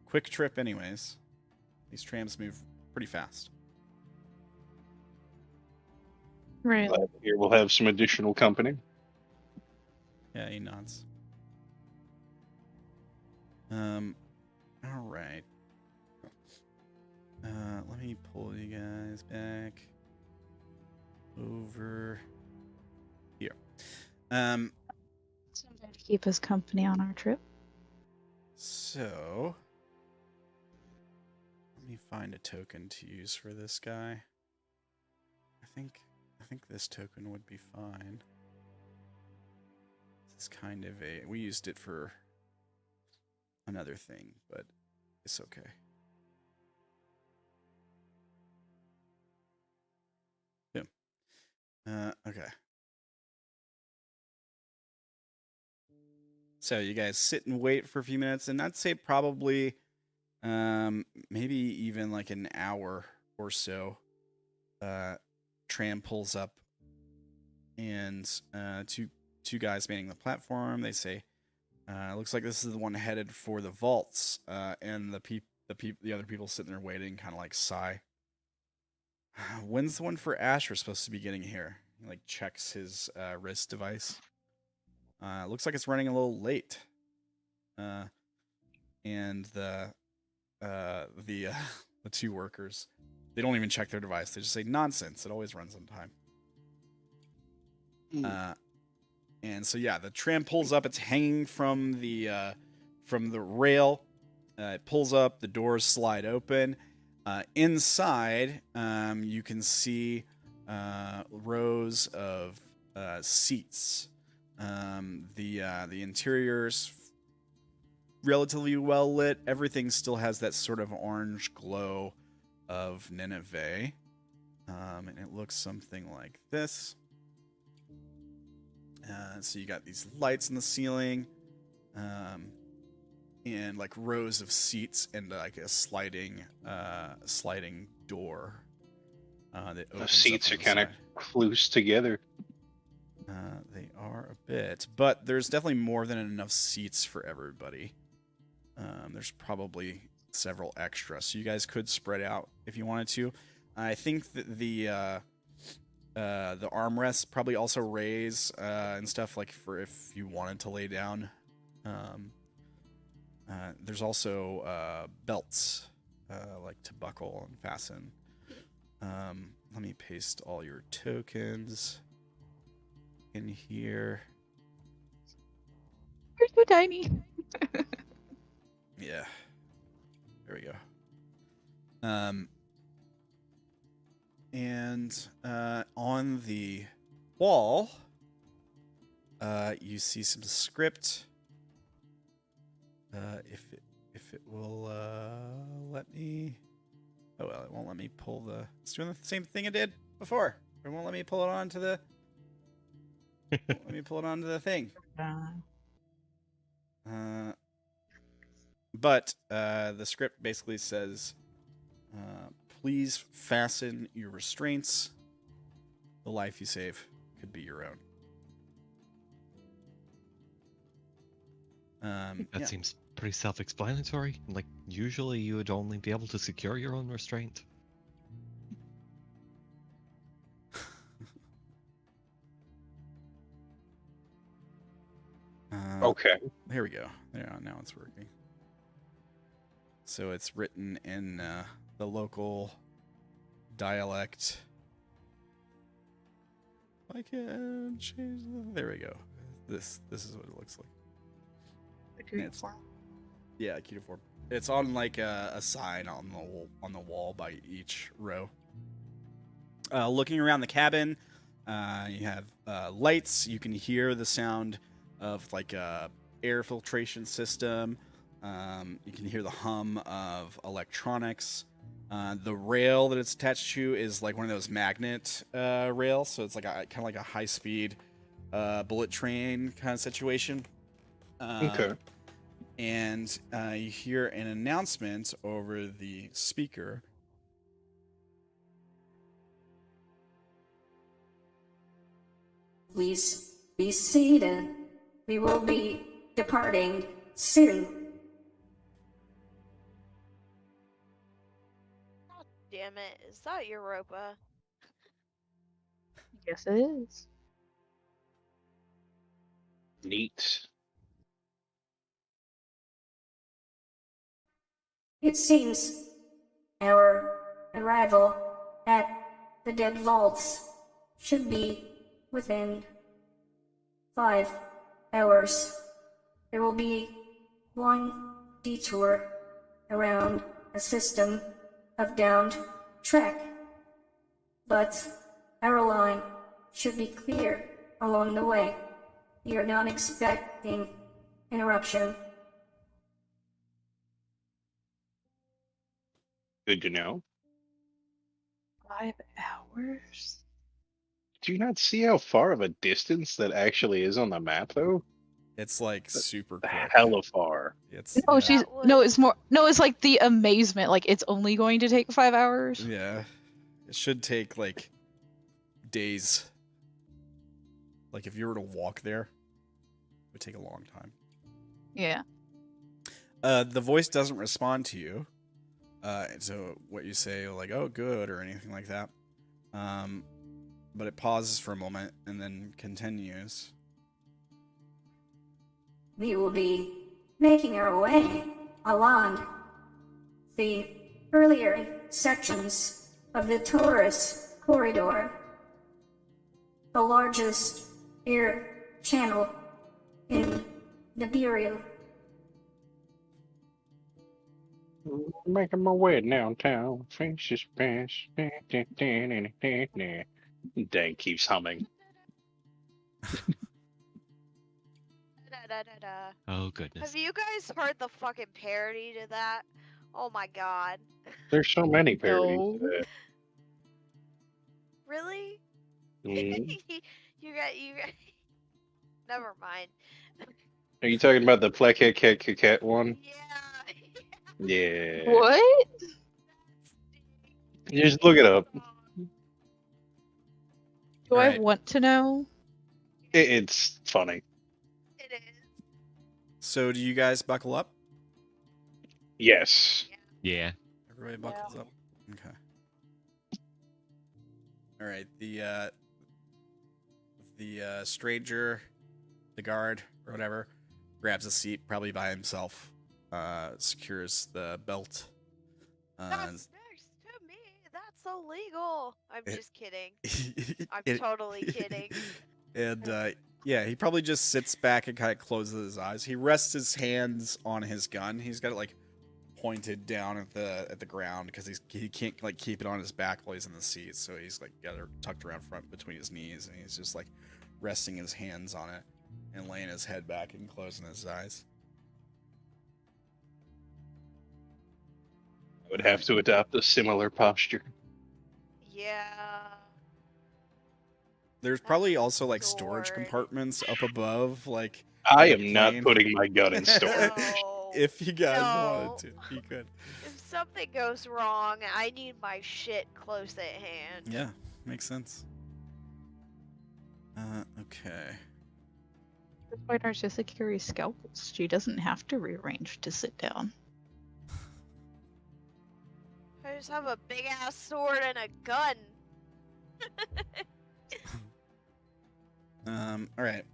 quick trip anyways. These trams move pretty fast. Right. Glad to hear we'll have some additional company. Yeah, he nods. All right. Let me pull you guys back over here. Somebody to keep us company on our trip. So let me find a token to use for this guy. I think this token would be fine. This is kind of we used it for another thing, but it's okay. Yeah. Okay. So you guys sit and wait for a few minutes, and I'd say probably maybe even like an hour or so. Tram pulls up, and two guys manning the platform. They say, "Looks like this is the one headed for the vaults." And the other people sitting there waiting, kind of like sigh. When's the one for Asher supposed to be getting here? He like checks his wrist device. Looks like it's running a little late. And the two workers, they don't even check their device. They just say nonsense. It always runs on time. And so yeah, the tram pulls up. It's hanging from the rail. It pulls up. The doors slide open. Inside, you can see rows of seats. The interior's relatively well lit. Everything still has that sort of orange glow of Nineveh. And it looks something like this. So you got these lights in the ceiling, and like rows of seats and like a sliding door that The opens seats up are on the kind of side. close together. They are a bit, but there's definitely more than enough seats for everybody. There's probably several extra, so you guys could spread out if you wanted to. I think that the armrests probably also raise and stuff, like for if you wanted to lay down. There's also belts like to buckle and fasten. Let me paste all your tokens in here. You're so tiny. Yeah. There we go. And on the wall, you see some script. If it will let me. Oh well, it won't let me pull the. It's doing the same thing it did before. It won't let me pull it onto the. Let me pull it onto the thing. But the script basically says, please fasten your restraints. The life you save could be your own. That seems pretty self-explanatory. Like, usually you would only be able to secure your own restraint. Okay. There we go. Yeah, now it's working. So it's written in the local dialect. I can change there we go. This is what it looks like. Yeah, cuneiform. It's on like a sign on the wall by each row. Looking around the cabin, you have lights. You can hear the sound of like a air filtration system. You can hear the hum of electronics. The rail that it's attached to is like one of those magnet rails, so it's like kind of like a high-speed bullet train kind of situation. Okay. And you hear an announcement over the speaker. Please be seated. We will be departing soon. Damn it, is that Europa? Yes, it is. Neat. It seems our arrival at the Dead Vaults should be within 5 hours. There will be one detour around a system of downed track, but our line should be clear along the way. We are not expecting interruption. Good to know. 5 hours? Do you not see how far of a distance that actually is on the map, though? It's like super quick. Hella far. It's No, yeah. it's more. No, it's like the amazement. Like it's only going to take 5 hours. Yeah. It should take like days. Like if you were to walk there, it would take a long time. Yeah. The voice doesn't respond to you. So what you say, like, oh, good, or anything like that. But it pauses for a moment and then continues. We will be making our way along the earlier sections of the Taurus corridor, the largest air channel in Nibiru. Making my way downtown. Faces pass. Dank keeps humming. Da-da-da-da. Oh, goodness. Have you guys heard the fucking parody to that? Oh my god. There's so many parodies. No. Really? Mhm. you got. Never mind. Are you talking about the Pleket one? Yeah. Yeah. What? You just look it up. Do I Alright. want to know? It's funny. It is. So do you guys buckle up? Yes. Yeah. Everybody buckles up. Okay. All right. The stranger, the guard or whatever, grabs a seat, probably by himself. Secures the belt. That's next to me. That's illegal. I'm just kidding. I'm it- totally kidding. And yeah, he probably just sits back and kind of closes his eyes. He rests his hands on his gun. He's got it like pointed down at the ground because he can't like keep it on his back while he's in the seat. So he's like got it tucked around front between his knees, and he's just like resting his hands on it and laying his head back and closing his eyes. I would have to adopt a similar posture. Yeah. There's probably also like storage Sword. compartments up above, like I the am not plane. putting my gun in storage. No. If you guys No. wanted to, you could. If something goes wrong, I need my shit close at hand. Yeah, makes sense. Okay. That's why Narcissa carries scalpels. She doesn't have to rearrange to sit down. I just have a big ass sword and a gun. All right.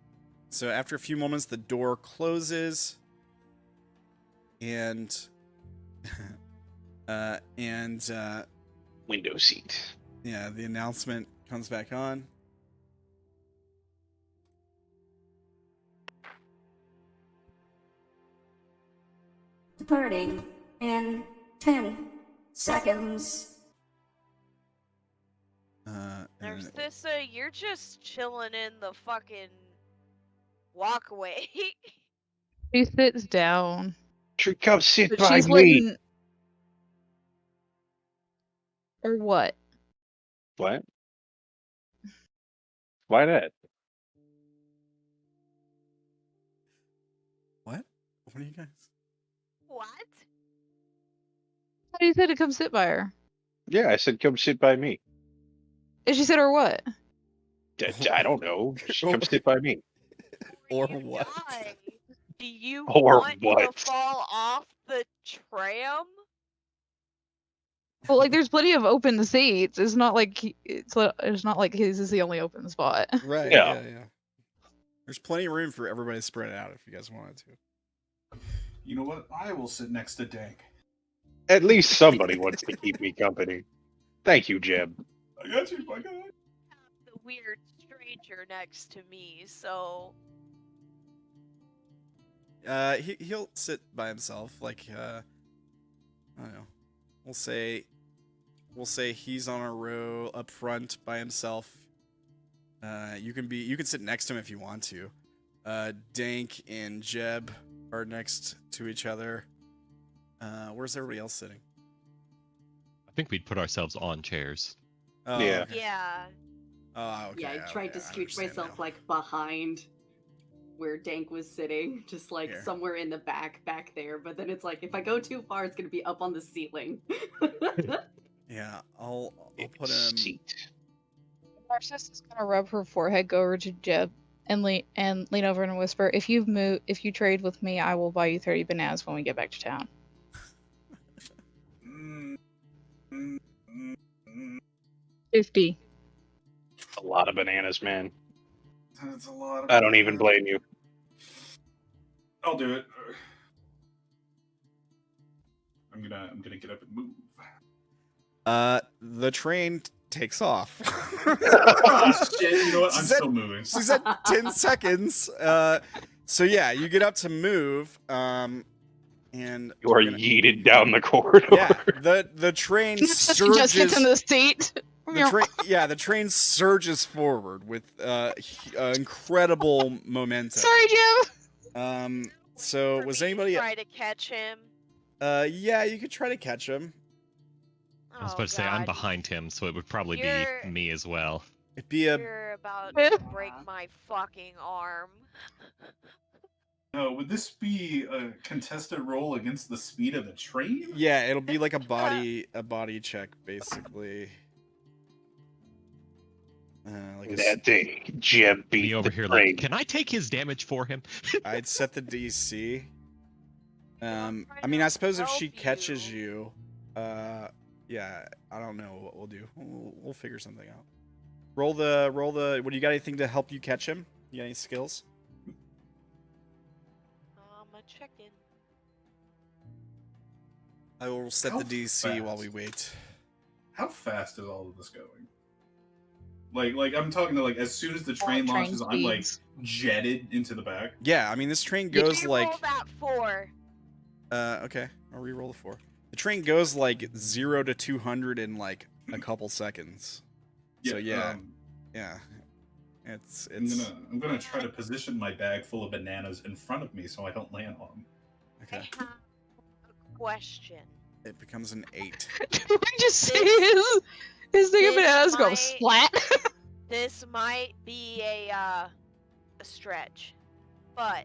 So after a few moments, the door closes, and Window seat. yeah, the announcement comes back on. Departing in 10 seconds. And Narcissa, you're just chilling in the fucking walkway. She sits down. Come sit But by she's me. letting... Or what? What? Why that? what? What are you guys? What? How do you say to come sit by her? Yeah, I said come sit by me. And she said, or what? I don't know. Just come sit by me. Or you what? die, do you Or want what? to fall off the tram? Well, like, there's plenty of open seats. It's not like it's not like his is the only open spot. Right. Yeah. Yeah. There's plenty of room for everybody to spread out if you guys wanted to. You know what? I will sit next to Dank. At least somebody wants to keep me company. Thank you, Jeb. I got you. I got it. The weird stranger next to me, so He'll sit by himself. Like I don't know. We'll say he's on a row up front by himself. You can sit next to him if you want to. Dank and Jeb are next to each other. Where's everybody else sitting? I think we'd put ourselves on chairs. Oh, Yeah. okay. yeah. Oh, okay. Yeah, I tried to okay, scooch understand myself now. like behind where Dank was sitting, just like Here. somewhere in the back there. But then it's like if I go too far, it's gonna be up on the ceiling. Yeah, I'll put him. Seat. Narcissa's gonna rub her forehead, go over to Jeb, and lean over and whisper, "If you trade with me, I will buy you 30 bananas when we get back to town." 50. A lot of bananas, man. That's a lot of I don't even blame you. I'll do it. I'm gonna get up and move. The train takes off. Oh, shit, you know what? I'm She said- still moving. She said 10 seconds. So yeah, you get up to move, and You are you're gonna- yeeted down the corridor. yeah, the train Narcissa just gets in surges. the seat. The train surges forward with incredible momentum. Sorry, Jeb. So For was me to anybody? try to catch him? Yeah, you could try to catch him. I was Oh, about to say I'm God. behind him, so it would probably You're- be me as well. It'd be a You're about to break my fucking arm. No, would this be a contested roll against the speed of the train? yeah. It'll be like a body check basically. Like That day, Jeb beat Me over the here, train. like, can I take his damage for him? I'd set the DC. I'm I mean, trying I to suppose if she help catches you. you, yeah, I don't know what we'll do. We'll figure something out. Roll the. What do you got? Anything to help you catch him? You got any skills? I'm a chicken. I will set How the DC while fast? we wait. How fast is all of this going? Like I'm talking to like as soon as the train train launches, I'm like speeds. jetted into the back. Yeah, I mean this train goes Reroll like. that 4. Okay, I'll re-roll the 4. The train goes like 0 to 200 in like a couple seconds. So yeah, yeah. It's. I'm gonna try to position my bag full of bananas in front of me so I don't land on them. Okay. I have a question. It becomes an 8. Did we just see This- his thing of this bananas go might- splat? This might be a stretch, but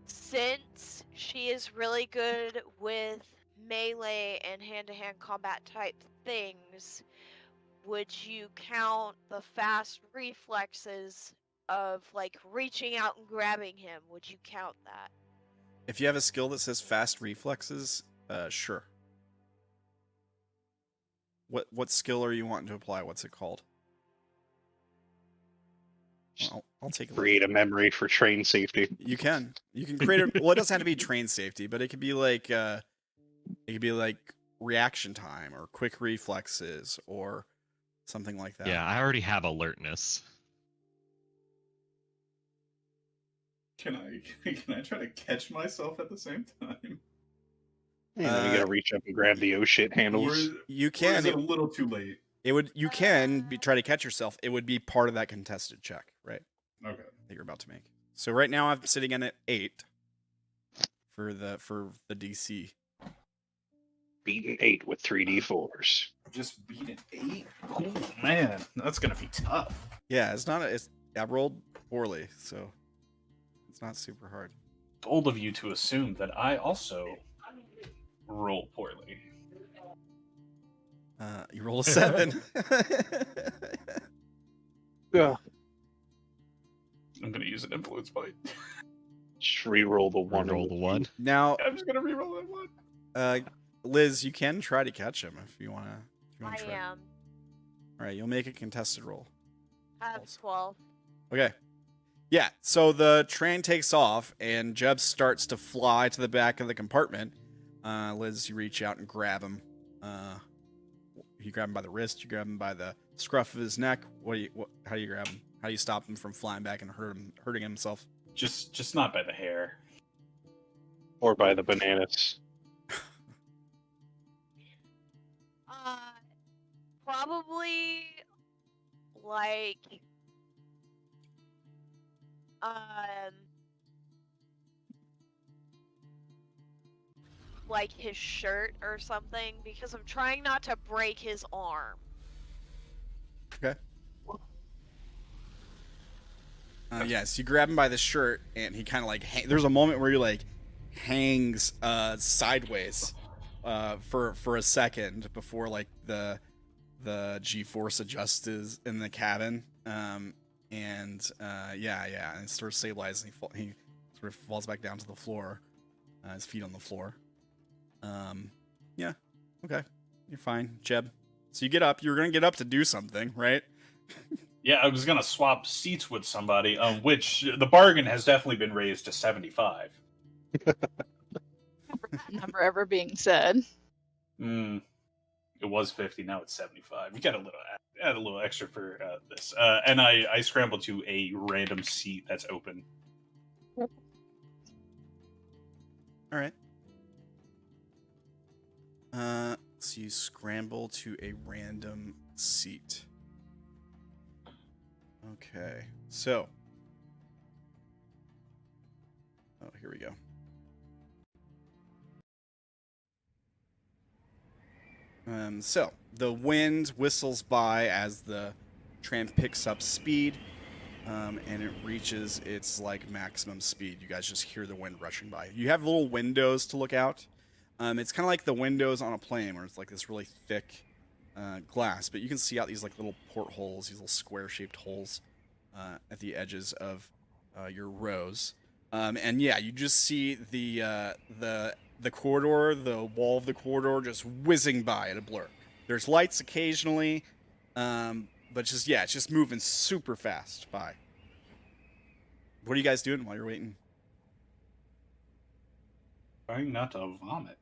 since she is really good with melee and hand-to-hand combat type things, would you count the fast reflexes of like reaching out and grabbing him? Would you count that? If you have a skill that says fast reflexes, sure. What skill are you wanting to apply? What's it called? I'll take a look. Create a memory for train safety. You can create a. Well, it doesn't have to be train safety, but it could be like reaction time or quick reflexes or something like that. Yeah, I already have alertness. Can I try to catch myself at the same time? You gotta reach up and grab the oh shit handles. You Or can. is it a little too late? You can try to catch yourself. It would be part of that contested check, right? Okay. That you're about to make. So right now I'm sitting in at 8 for the DC. Beating 8 with 3d4s. Just beat an 8? Oh man, that's gonna be tough. Yeah, it's not. I rolled poorly, so it's not super hard. Bold of you to assume that I also roll poorly. You roll a 7. Yeah. I'm gonna use an influence point. Just re-roll the one. Roll the 1. Now, I'm just gonna re-roll that one. Liz, you can try to catch him if you wanna. I try. am. All right, you'll make a contested roll. I have 12. Okay. Yeah, so the train takes off, and Jeb starts to fly to the back of the compartment. Liz, you reach out and grab him. You grab him by the wrist. You grab him by the scruff of his neck. How do you grab him? How do you stop him from flying back and hurting himself? Just not by the hair. Or by the bananas. Probably like like his shirt or something, because I'm trying not to break his arm. Okay. Yes, you grab him by the shirt, and he kind of like there's a moment where he like hangs sideways for a second before like the G-force adjusts in the cabin, and it starts stabilizing. He sort of falls back down to the floor, his feet on the floor. Okay, you're fine, Jeb. So you get up. You were gonna get up to do something, right? Yeah, I was gonna swap seats with somebody, which the bargain has definitely been raised to 75. Never ever being said. It was 50, now it's 75. You got add a little extra for this, and I scrambled to a random seat that's open. All right. So you scramble to a random seat. Okay, so. Oh, here we go. So the wind whistles by as the tram picks up speed, and it reaches its like maximum speed. You guys just hear the wind rushing by. You have little windows to look out. It's kind of like the windows on a plane, where it's like this really thick glass, but you can see out these like little portholes, these little square-shaped holes at the edges of your rows. And yeah, you just see the corridor, the wall of the corridor, just whizzing by at a blur. There's lights occasionally, but just it's just moving super fast by. What are you guys doing while you're waiting? Trying not to vomit.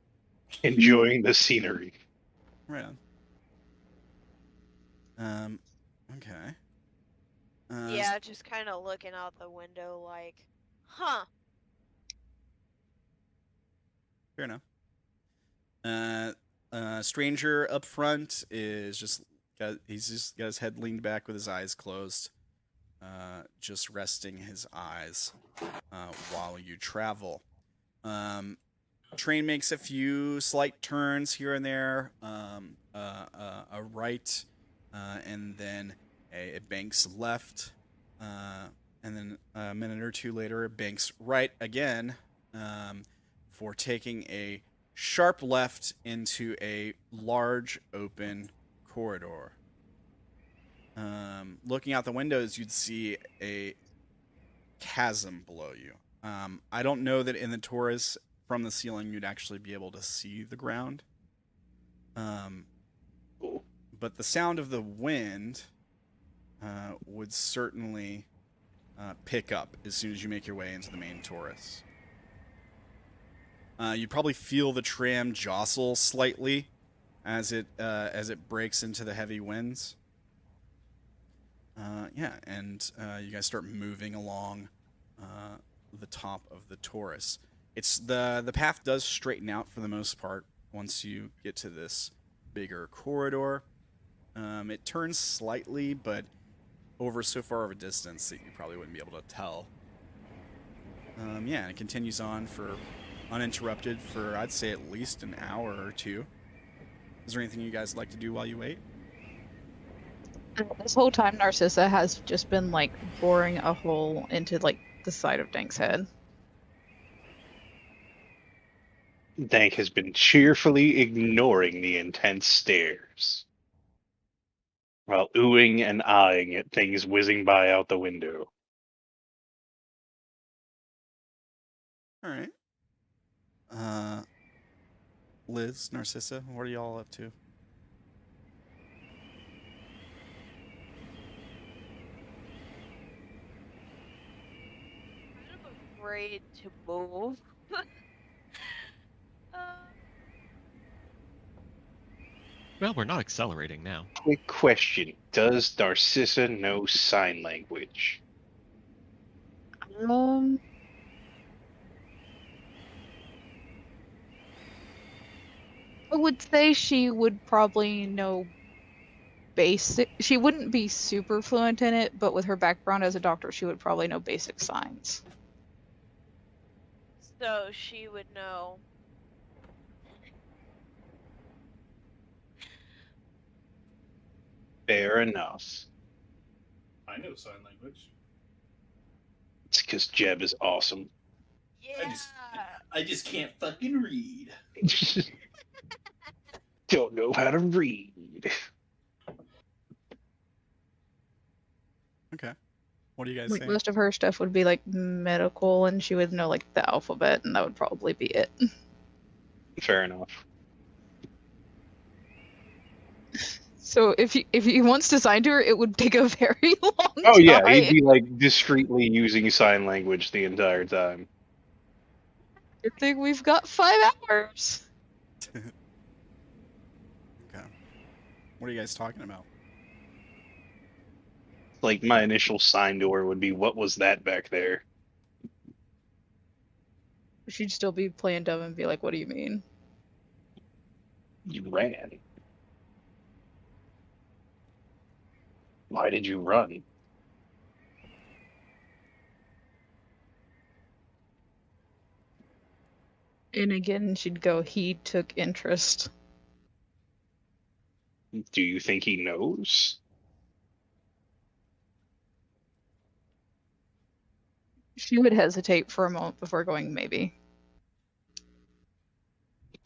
Enjoying the scenery. Right on. Okay. Yeah, just kind of looking out the window like, huh. Fair enough. Stranger up front is he's just got his head leaned back with his eyes closed, just resting his eyes while you travel. Train makes a few slight turns here and there, a right, and then it banks left, and then a minute or two later it banks right again, for taking a sharp left into a large open corridor. Looking out the windows, you'd see a chasm below you. I don't know that in the Taurus, from the ceiling, you'd actually be able to see the ground. But the sound of the wind would certainly pick up as soon as you make your way into the main Taurus. You probably feel the tram jostle slightly as it breaks into the heavy winds. And you guys start moving along the top of the Taurus. It's the path does straighten out for the most part once you get to this bigger corridor. It turns slightly, but over so far of a distance that you probably wouldn't be able to tell. And it continues on for uninterrupted for, I'd say, at least an hour or two. Is there anything you guys like to do while you wait? This whole time, Narcissa has just been like boring a hole into like the side of Dank's head. Dank has been cheerfully ignoring the intense stares, while oohing and eyeing at things whizzing by out the window. All right. Liz, Narcissa, what are y'all up to? I'm afraid to move. Well, we're not accelerating now. Quick question. Does Narcissa know sign language? I would say she would probably know basic. She wouldn't be super fluent in it, but with her background as a doctor, she would probably know basic signs. So she would know. Fair enough. I know sign language. It's because Jeb is awesome. Yeah. I just can't fucking read. Don't know how to read. Okay. What do you guys Like think? most of her stuff would be like medical, and she would know like the alphabet, and that would probably be it. Fair enough. So if he wants to sign to her, it would take a very long time. Oh yeah, he'd be like discreetly using sign language the entire time. I think we've got 5 hours. Okay. What are you guys talking about? Like my initial sign to her would be, "What was that back there?" She'd still be playing dumb and be like, "What do you mean?" You ran. Why did you run? And again, she'd go, "He took interest." Do you think he knows? She would hesitate for a moment before going, maybe.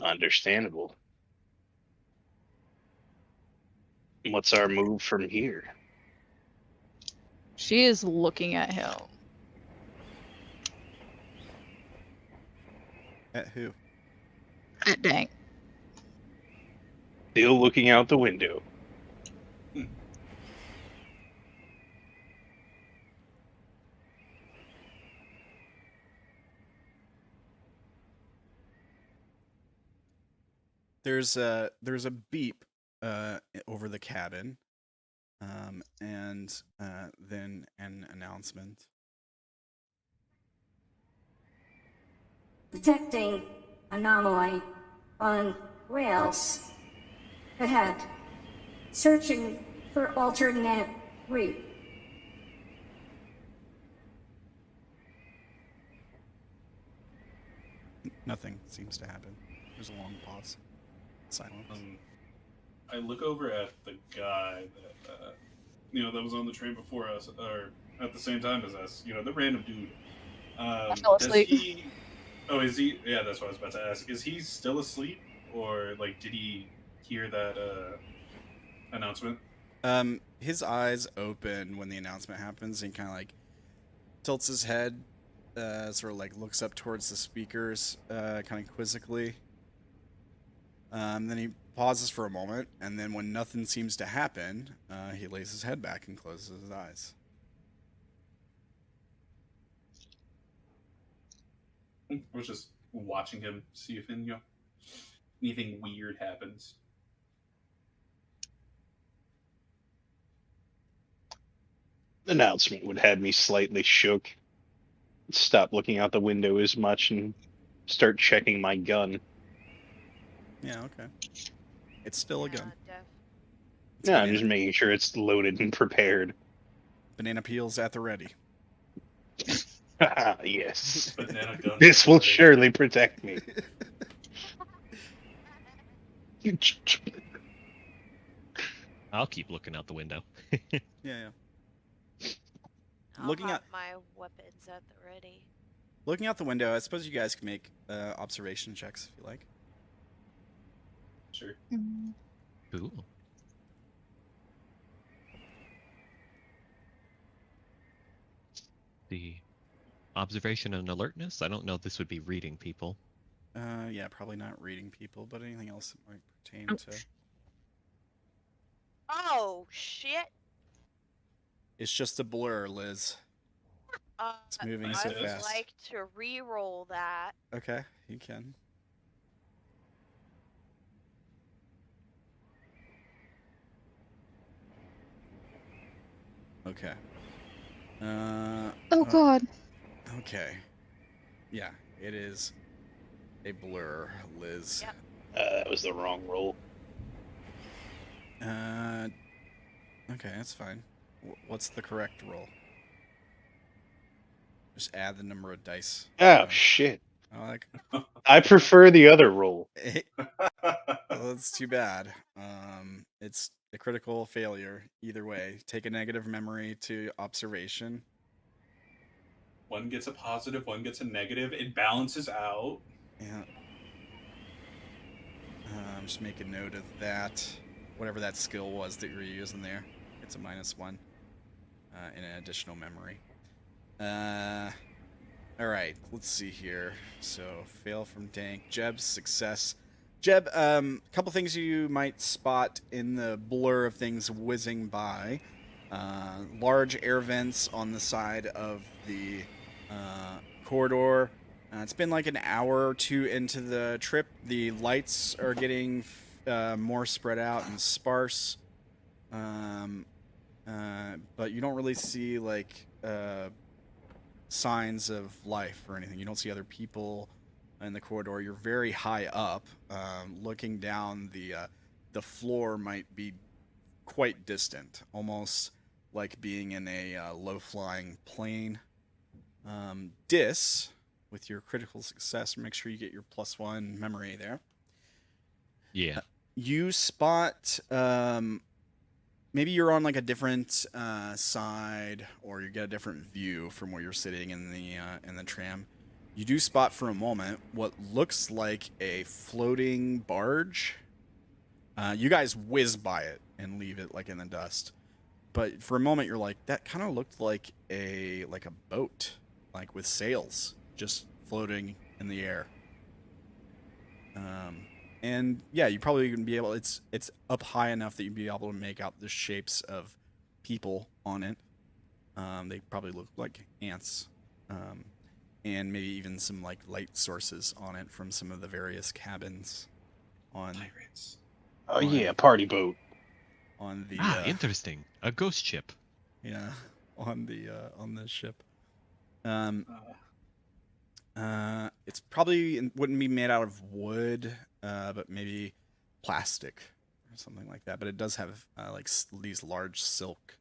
Understandable. What's our move from here? She is looking at him. At who? At Dank. Still looking out the window. There's a beep over the cabin, and then an announcement. Detecting anomaly on rails. Ahead. Searching for alternate route. Nothing seems to happen. There's a long pause. Silence. I look over at the guy that that was on the train before us, or at the same time as us. The random dude. I fell asleep. Is he? Yeah, that's what I was about to ask. Is he still asleep, or did he hear that announcement? His eyes open when the announcement happens, and kind of tilts his head, sort of looks up towards the speakers, kind of quizzically. Then he pauses for a moment, and then when nothing seems to happen, he lays his head back and closes his eyes. I was just watching him, see if anything weird happens. The announcement would have me slightly shook. Stop looking out the window as much and start checking my gun. Yeah, okay. It's still a gun. It's Yeah, I'm banana. just making sure it's loaded and prepared. Banana peels at the ready. Yes. Banana guns This will ready. surely protect me. I'll keep looking out the window. Yeah. I'll Looking have at- my weapons at the ready. Looking out the window, I suppose you guys can make observation checks if you like. Sure. Cool. The observation and alertness. I don't know if this would be reading people. Yeah, probably not reading people, but anything else that might pertain to. Oh shit! It's just a blur, Liz. It's moving so I would fast. like to re-roll that. Okay, you can. Okay. Oh god. Okay. Yeah, it is a blur, Liz. Yep. That was the wrong roll. Okay, that's fine. What's the correct roll? Just add the number of dice. Oh, shit. Oh, I prefer the other roll. Well, that's too bad. It's a critical failure either way. Take a negative memory to observation. One gets a positive, one gets a negative. It balances out. Yeah. Just make a note of that. Whatever that skill was that you were using there. It's a -1 in an additional memory. Alright, let's see here. So, fail from Dank. Jeb's success. Jeb, couple things you might spot in the blur of things whizzing by. Large air vents on the side of the corridor. It's been like an hour or two into the trip. The lights are getting more spread out and sparse. But you don't really see signs of life or anything. You don't see other people in the corridor. You're very high up. Looking down, the floor might be quite distant, almost like being in a low-flying plane. Dis, with your critical success, make sure you get your +1 memory there. Yeah. You spot maybe you're on like a different side, or you get a different view from where you're sitting in the tram. You do spot for a moment what looks like a floating barge. You guys whiz by it and leave it like in the dust. But for a moment you're like, that kind of looked like a boat, like with sails just floating in the air. And yeah, you probably can be able. It's up high enough that you'd be able to make out the shapes of people on it. They probably look like ants, and maybe even some like light sources on it from some of the various cabins. On Pirates. Oh yeah, party boat. On the interesting. A ghost ship. yeah, on the ship. It's probably wouldn't be made out of wood, but maybe plastic or something like that. But it does have like these large silk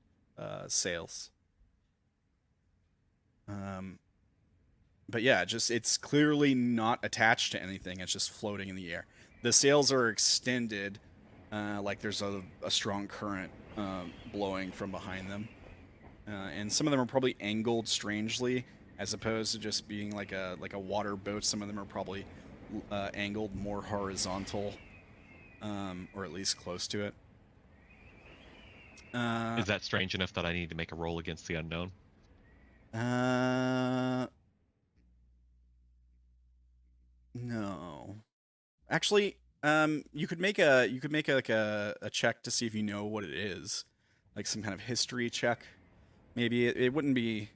sails. But yeah, just it's clearly not attached to anything. It's just floating in the air. The sails are extended, like there's a strong current blowing from behind them, and some of them are probably angled strangely, as opposed to just being like a water boat. Some of them are probably angled more horizontal, or at least close to it. Is that strange enough that I need to make a roll against the unknown? No. Actually, you could make like a check to see if you know what it is, like some kind of history check. Maybe it wouldn't be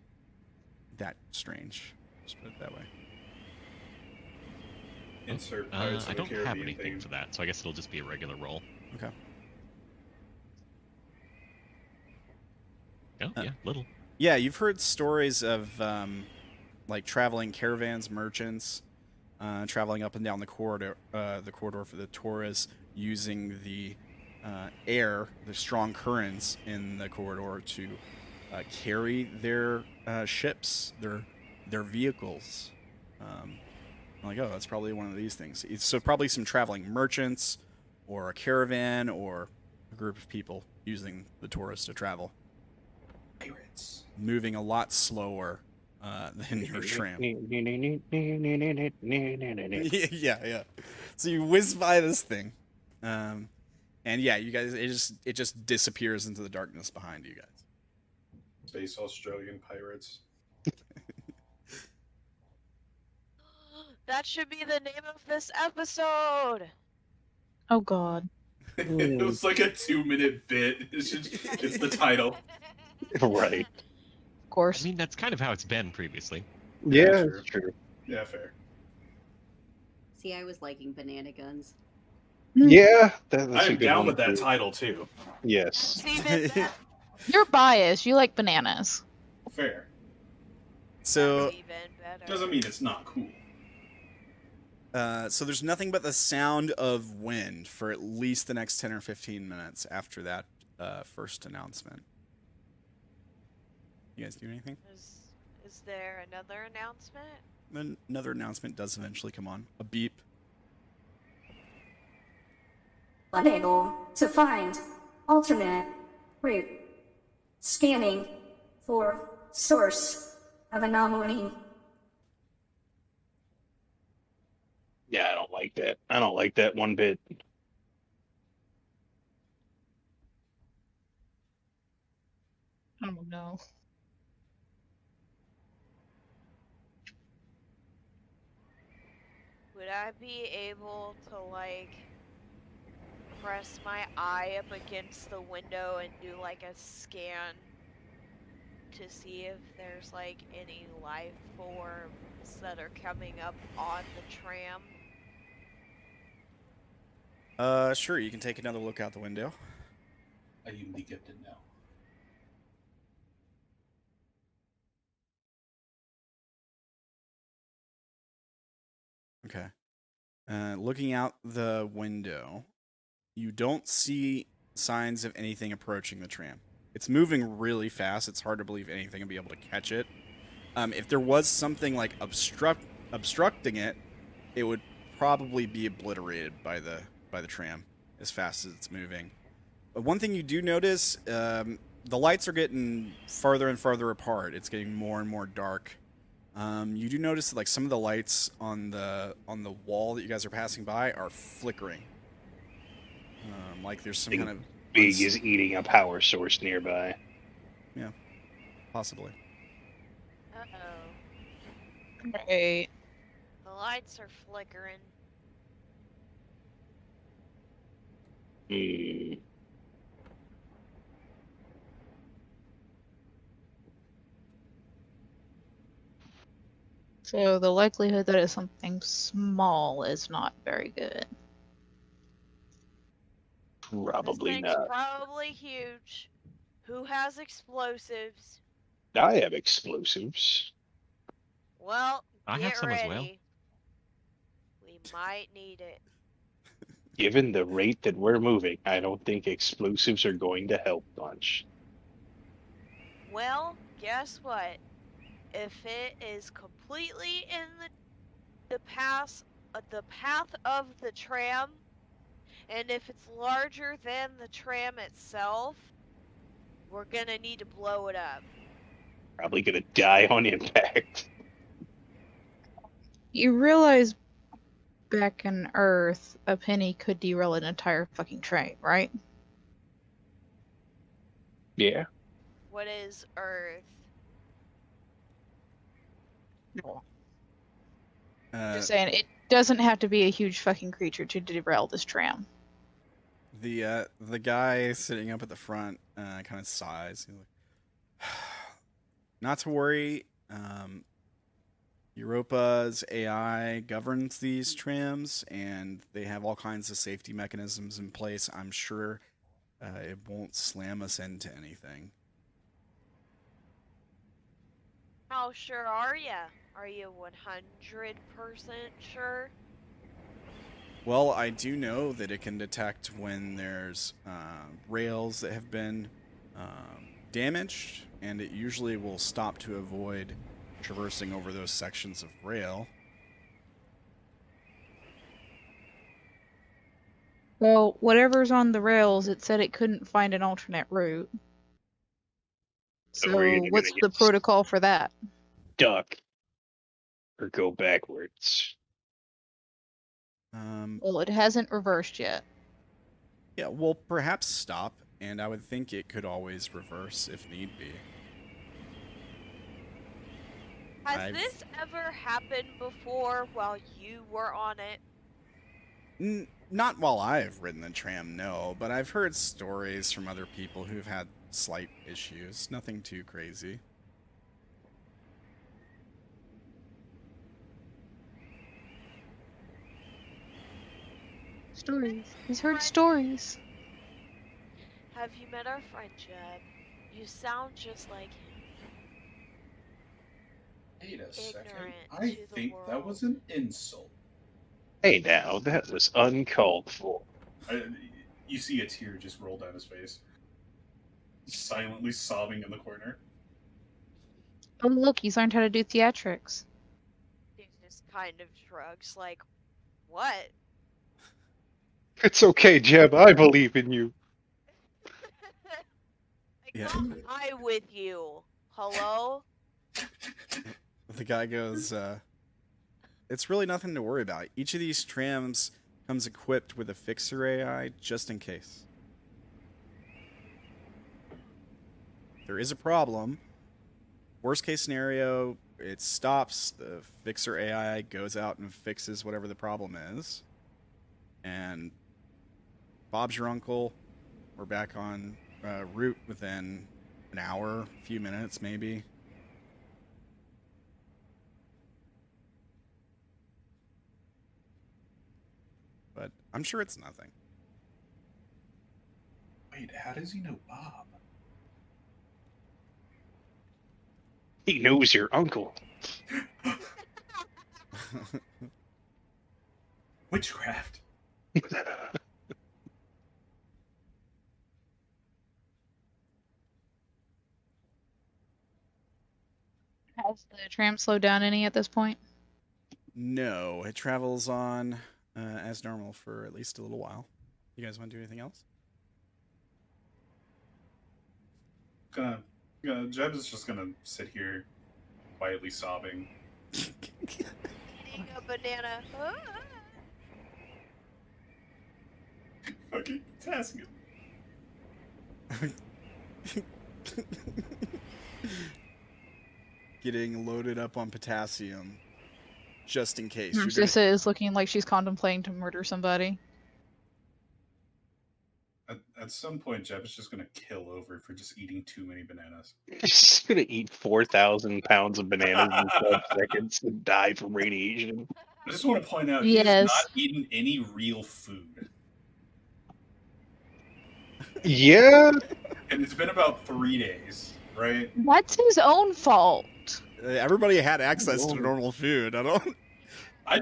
that strange. Just put it that way. Insert Pirates I of the don't have Caribbean anything theme. for that, so I guess it'll just be a regular roll. Okay. Oh, yeah, little. Yeah, you've heard stories of like traveling caravans, merchants, traveling up and down the corridor for the tourists, using the air, the strong currents in the corridor to carry their ships, their vehicles. I'm like, oh, that's probably one of these things. So probably some traveling merchants, or a caravan, or a group of people using the tourists to travel. Pirates. Moving a lot slower than your tram. Yeah. So you whiz by this thing, and yeah, you guys, it just disappears into the darkness behind you guys. Space Australian pirates. That should be the name of this episode. Oh God. It was like a 2-minute bit. It's the title. Right. Of course. I mean, that's kind of how it's been previously. Yeah, true. it's true. Yeah, fair. See, I was liking banana guns. Yeah, that's I a am good down one with that too. title too. Yes. Steven, You're biased. You like bananas. Fair. So even better. Doesn't mean it's not cool. so there's nothing but the sound of wind for at least the next 10 or 15 minutes after that first announcement. You guys do anything? Is there another announcement? Then another announcement does eventually come on. A beep. Unable to find alternate route. Scanning for source of anomaly. Yeah, I don't like that. I don't like that one bit. I don't know. Would I be able to, like, press my eye up against the window and do, like, a scan to see if there's, like, any life forms that are coming up on the tram? Sure, you can take another look out the window. I uniquely get to know. Okay. Looking out the window, you don't see signs of anything approaching the tram. It's moving really fast. It's hard to believe anything will be able to catch it. If there was something like obstructing it, it would probably be obliterated by the tram as fast as it's moving. But one thing you do notice, the lights are getting farther and farther apart. It's getting more and more dark. You do notice that, like, some of the lights on the wall that you guys are passing by are flickering. Like there's some kind of Big is eating a power source nearby. Yeah, possibly. Uh-oh. Right. The lights are flickering. Hmm. So the likelihood that it's something small is not very good. Probably This thing's not. probably huge. Who has explosives? I have explosives. Well, I have get some as well. ready. We might need it. Given the rate that we're moving, I don't think explosives are going to help much. Well, guess what? If it is completely in the path of the tram, and if it's larger than the tram itself, we're gonna need to blow it up. Probably gonna die on impact. You realize back in Earth, a penny could derail an entire fucking train, right? Yeah. What is Earth? Just saying, it doesn't have to be a huge fucking creature to derail this tram. The guy sitting up at the front kind of sighs. He's like, not to worry. Europa's AI governs these trams, and they have all kinds of safety mechanisms in place. I'm sure it won't slam us into anything. How sure are ya? Are you 100% sure? Well, I do know that it can detect when there's rails that have been damaged, and it usually will stop to avoid traversing over those sections of rail. Well, whatever's on the rails, it said it couldn't find an alternate route. So we're either what's gonna the get protocol for that? stuck or go backwards. Well, it hasn't reversed yet. Yeah, well, perhaps stop, and I would think it could always reverse if need be. Has this ever happened before while you were on it? Not while I've ridden the tram, no, but I've heard stories from other people who've had slight issues. Nothing too crazy. Stories. He's heard stories. Have you met our friend Jeb? You sound just like him. Wait a second. Ignorant I to the think that world. was an insult. Hey now, that was uncalled for. You see a tear just roll down his face. Silently sobbing in the corner. Oh, look, he's learned how to do theatrics. He just kind of shrugs, like, what? It's okay, Jeb. I believe in you. Like, Yeah. I with you. Hello? The guy goes, it's really nothing to worry about. Each of these trams comes equipped with a fixer AI just in case. There is a problem. Worst case scenario, it stops, the fixer AI goes out and fixes whatever the problem is. And Bob's your uncle. We're back on route within an hour, a few minutes maybe. But I'm sure it's nothing. Wait, how does he know Bob? He knows your uncle. Witchcraft. Has the tram slowed down any at this point? No, it travels on as normal for at least a little while. You guys want to do anything else? Jeb is just gonna sit here, quietly sobbing. Eating a banana. Fucking potassium. Getting loaded up on potassium, just in case. Narcissa is looking like she's contemplating to murder somebody. At some point, Jeb is just gonna kill over for just eating too many bananas. Just gonna eat 4,000 pounds of bananas in 12 seconds and die from radiation. I just want to point out, he has Yes. not eaten any real food. Yeah. And it's been about 3 days, right? That's his own fault. Everybody had access to normal food.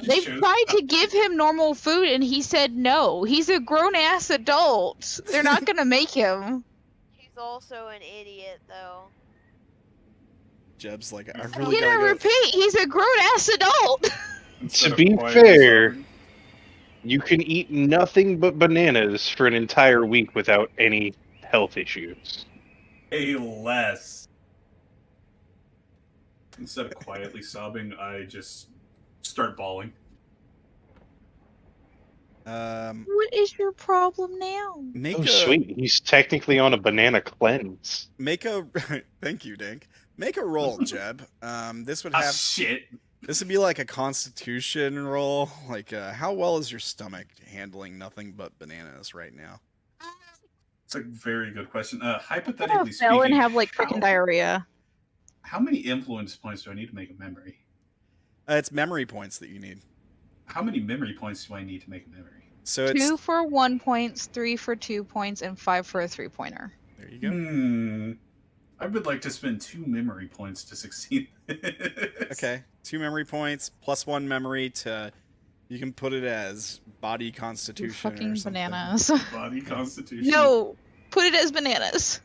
They tried to give him normal food and he said no. He's a grown-ass adult. They're not gonna make him. He's also an idiot, though. Jeb's like, I I'm really gonna gotta go. repeat, he's a grown-ass adult. To be fair, you can eat nothing but bananas for an entire week without any health issues. Hey, less. Instead of quietly sobbing, I just start bawling. What is your problem now? Oh, sweet. He's technically on a banana cleanse. Make a thank you, Dank. Make a roll, Jeb. This would have shit. This would be like a constitution roll. Like, how well is your stomach handling nothing but bananas right now? It's a very good question. I'm Hypothetically gonna fail speaking, and have like freaking diarrhea. how many influence points do I need to make a memory? It's memory points that you need. How many memory points do I need to make a memory? So it's 2 for 1 points, 3 for 2 points, and 5 for a 3-pointer. There you go. I would like to spend 2 memory points to succeed. Okay, 2 memory points plus 1 memory to. You can put it as body constitution. Fucking or something. bananas. Body constitution. No, put it as bananas.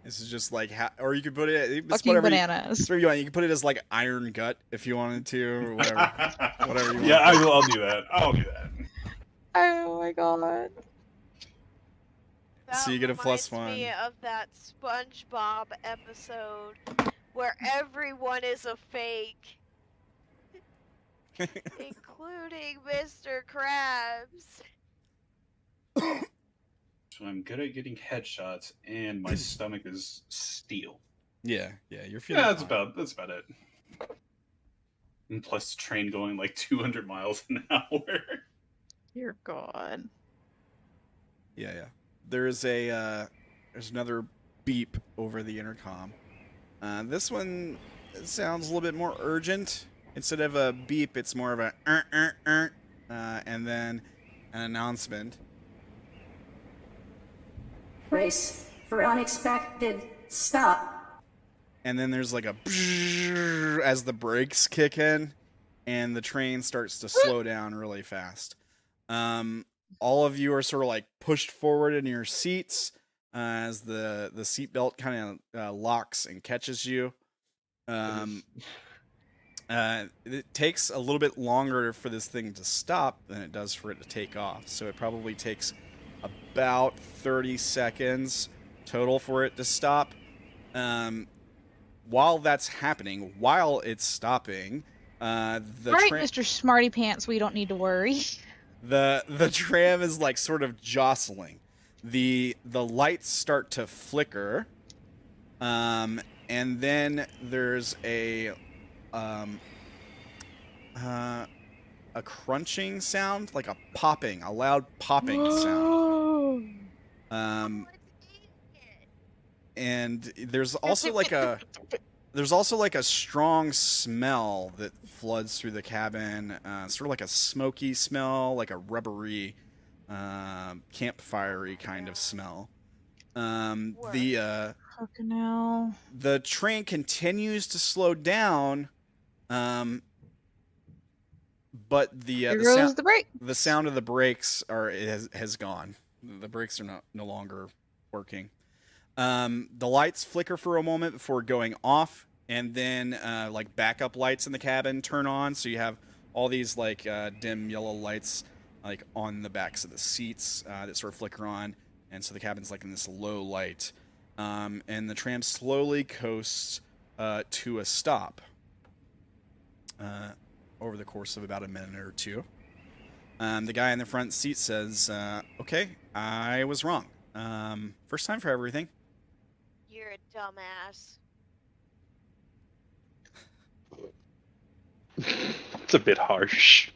This is just like, or you could put it. It's Fucking whatever bananas. Whatever you want. You can put it as like iron gut if you wanted to, or whatever. Whatever you want. Yeah, I'll do that. I'll do that. Oh my god. So you get a plus Reminds me of that SpongeBob episode where everyone is a fake, including Mr. Krabs. So I'm good at getting headshots, and my stomach is steel. Yeah, you're feeling. Yeah, fine. that's about it. And plus, the train going like 200 miles an hour. Dear God. Yeah. There's another beep over the intercom. This one sounds a little bit more urgent. Instead of a beep, it's more of a and then an announcement. Brace for unexpected stop. And then there's like a as the brakes kick in, and the train starts to slow down really fast. All of you are sort of like pushed forward in your seats as the seatbelt kind of locks and catches you. It takes a little bit longer for this thing to stop than it does for it to take off. So it probably takes about 30 seconds total for it to stop. While that's happening, while it's stopping, Right, Mr. Smarty Pants, we don't need to worry. The tram is like sort of jostling. The lights start to flicker, and then there's a crunching sound, like a loud popping sound. And there's also like a strong smell that floods through the cabin, sort of like a smoky smell, like a rubbery, campfirey kind of smell. The Fucking hell. The train continues to slow down, but the sound of the brakes has gone. The brakes are no longer working. The lights flicker for a moment before going off, and then like backup lights in the cabin turn on, so you have all these like dim yellow lights like on the backs of the seats that sort of flicker on, and so the cabin's like in this low light. And the tram slowly coasts to a stop over the course of about a minute or two. The guy in the front seat says, okay, I was wrong. First time for everything. You're a dumbass. It's a bit harsh.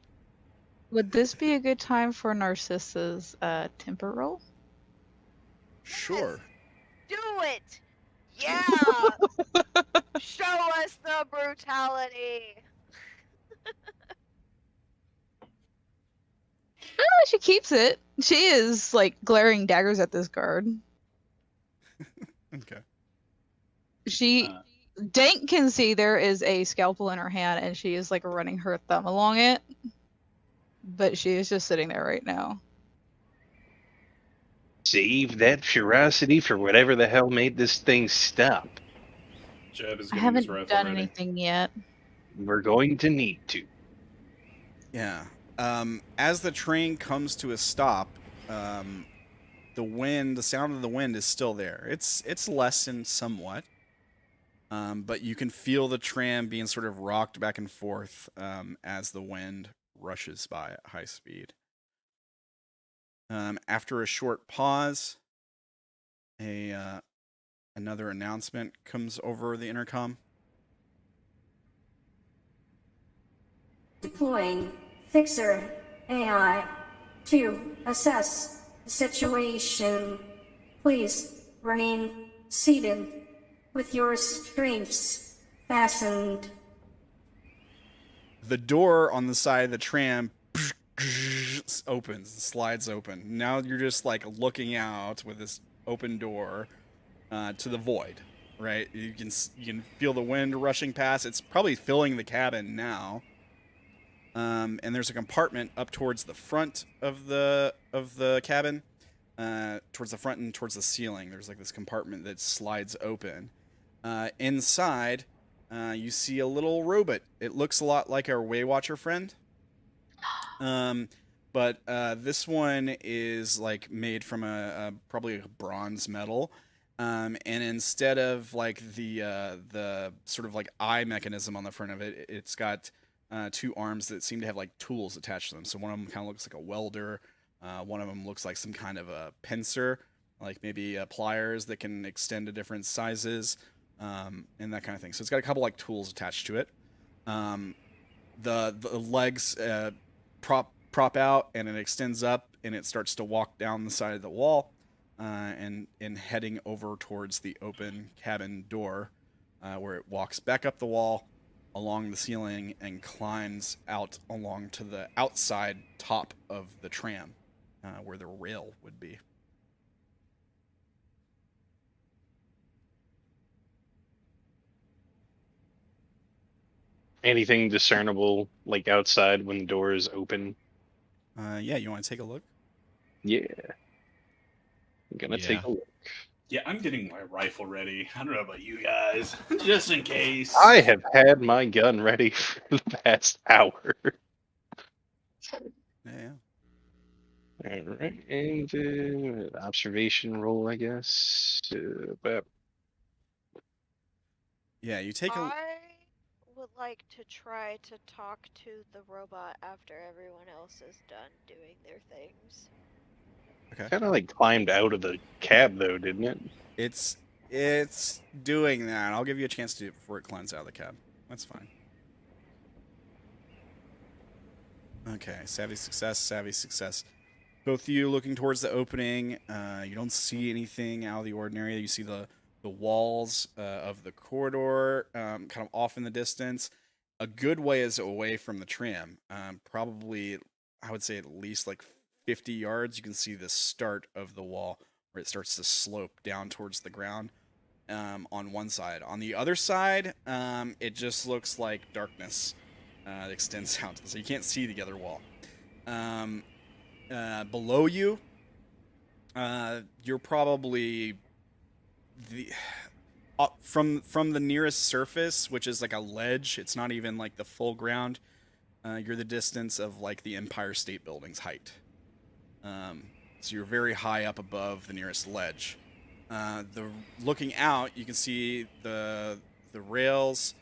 Would this be a good time for Narcissa's temper roll? Sure. Do it! Yeah! Show us the brutality! She keeps it. She is like glaring daggers at this guard. Okay. Dank can see there is a scalpel in her hand, and she is like running her thumb along it. But she is just sitting there right now. Save that ferocity for whatever the hell made this thing stop. Jeb is I getting his haven't rifle done ready. anything yet. We're going to need to. Yeah. As the train comes to a stop, the sound of the wind is still there. It's lessened somewhat, but you can feel the tram being sort of rocked back and forth as the wind rushes by at high speed. After a short pause, another announcement comes over the intercom. Deploying Fixer AI to assess the situation. Please remain seated with your restraints fastened. The door on the side of the tram opens, slides open. Now you're just like looking out with this open door to the void, right? You can feel the wind rushing past. It's probably filling the cabin now. And there's a compartment up towards the front of the cabin, towards the front and towards the ceiling. There's like this compartment that slides open. Inside, you see a little robot. It looks a lot like our Waywatcher friend. But this one is like made from probably a bronze metal. And instead of like the sort of like eye mechanism on the front of it, it's got two arms that seem to have like tools attached to them. So one of them kind of looks like a welder. One of them looks like some kind of a pincer, like maybe pliers that can extend to different sizes, and that kind of thing. So it's got a couple like tools attached to it. The legs prop out, and it extends up, and it starts to walk down the side of the wall, and heading over towards the open cabin door, where it walks back up the wall, along the ceiling, and climbs out along to the outside top of the tram, where the rail would be. Anything discernible, like outside when the door is open? Yeah, you want to take a look? Yeah. I'm gonna take a look. Yeah, I'm getting my rifle ready. I don't know about you guys, just in case. I have had my gun ready for the past hour. Yeah. Alright, and observation roll, I guess. Yeah, you take a... I would like to try to talk to the robot after everyone else is done doing their things. Okay. Kind of like climbed out of the cab, though, didn't it? It's doing that. I'll give you a chance to do it before it climbs out of the cab. That's fine. Okay, savvy success. Both of you looking towards the opening. You don't see anything out of the ordinary. You see the walls of the corridor kind of off in the distance. A good ways away from the tram. Probably, I would say at least like 50 yards, you can see the start of the wall where it starts to slope down towards the ground on one side. On the other side, it just looks like darkness that extends out. So you can't see the other wall. Below you, you're probably from the nearest surface, which is like a ledge. It's not even like the full ground. you're the distance of like the Empire State Building's height. So you're very high up above the nearest ledge. Looking out, you can see the rails.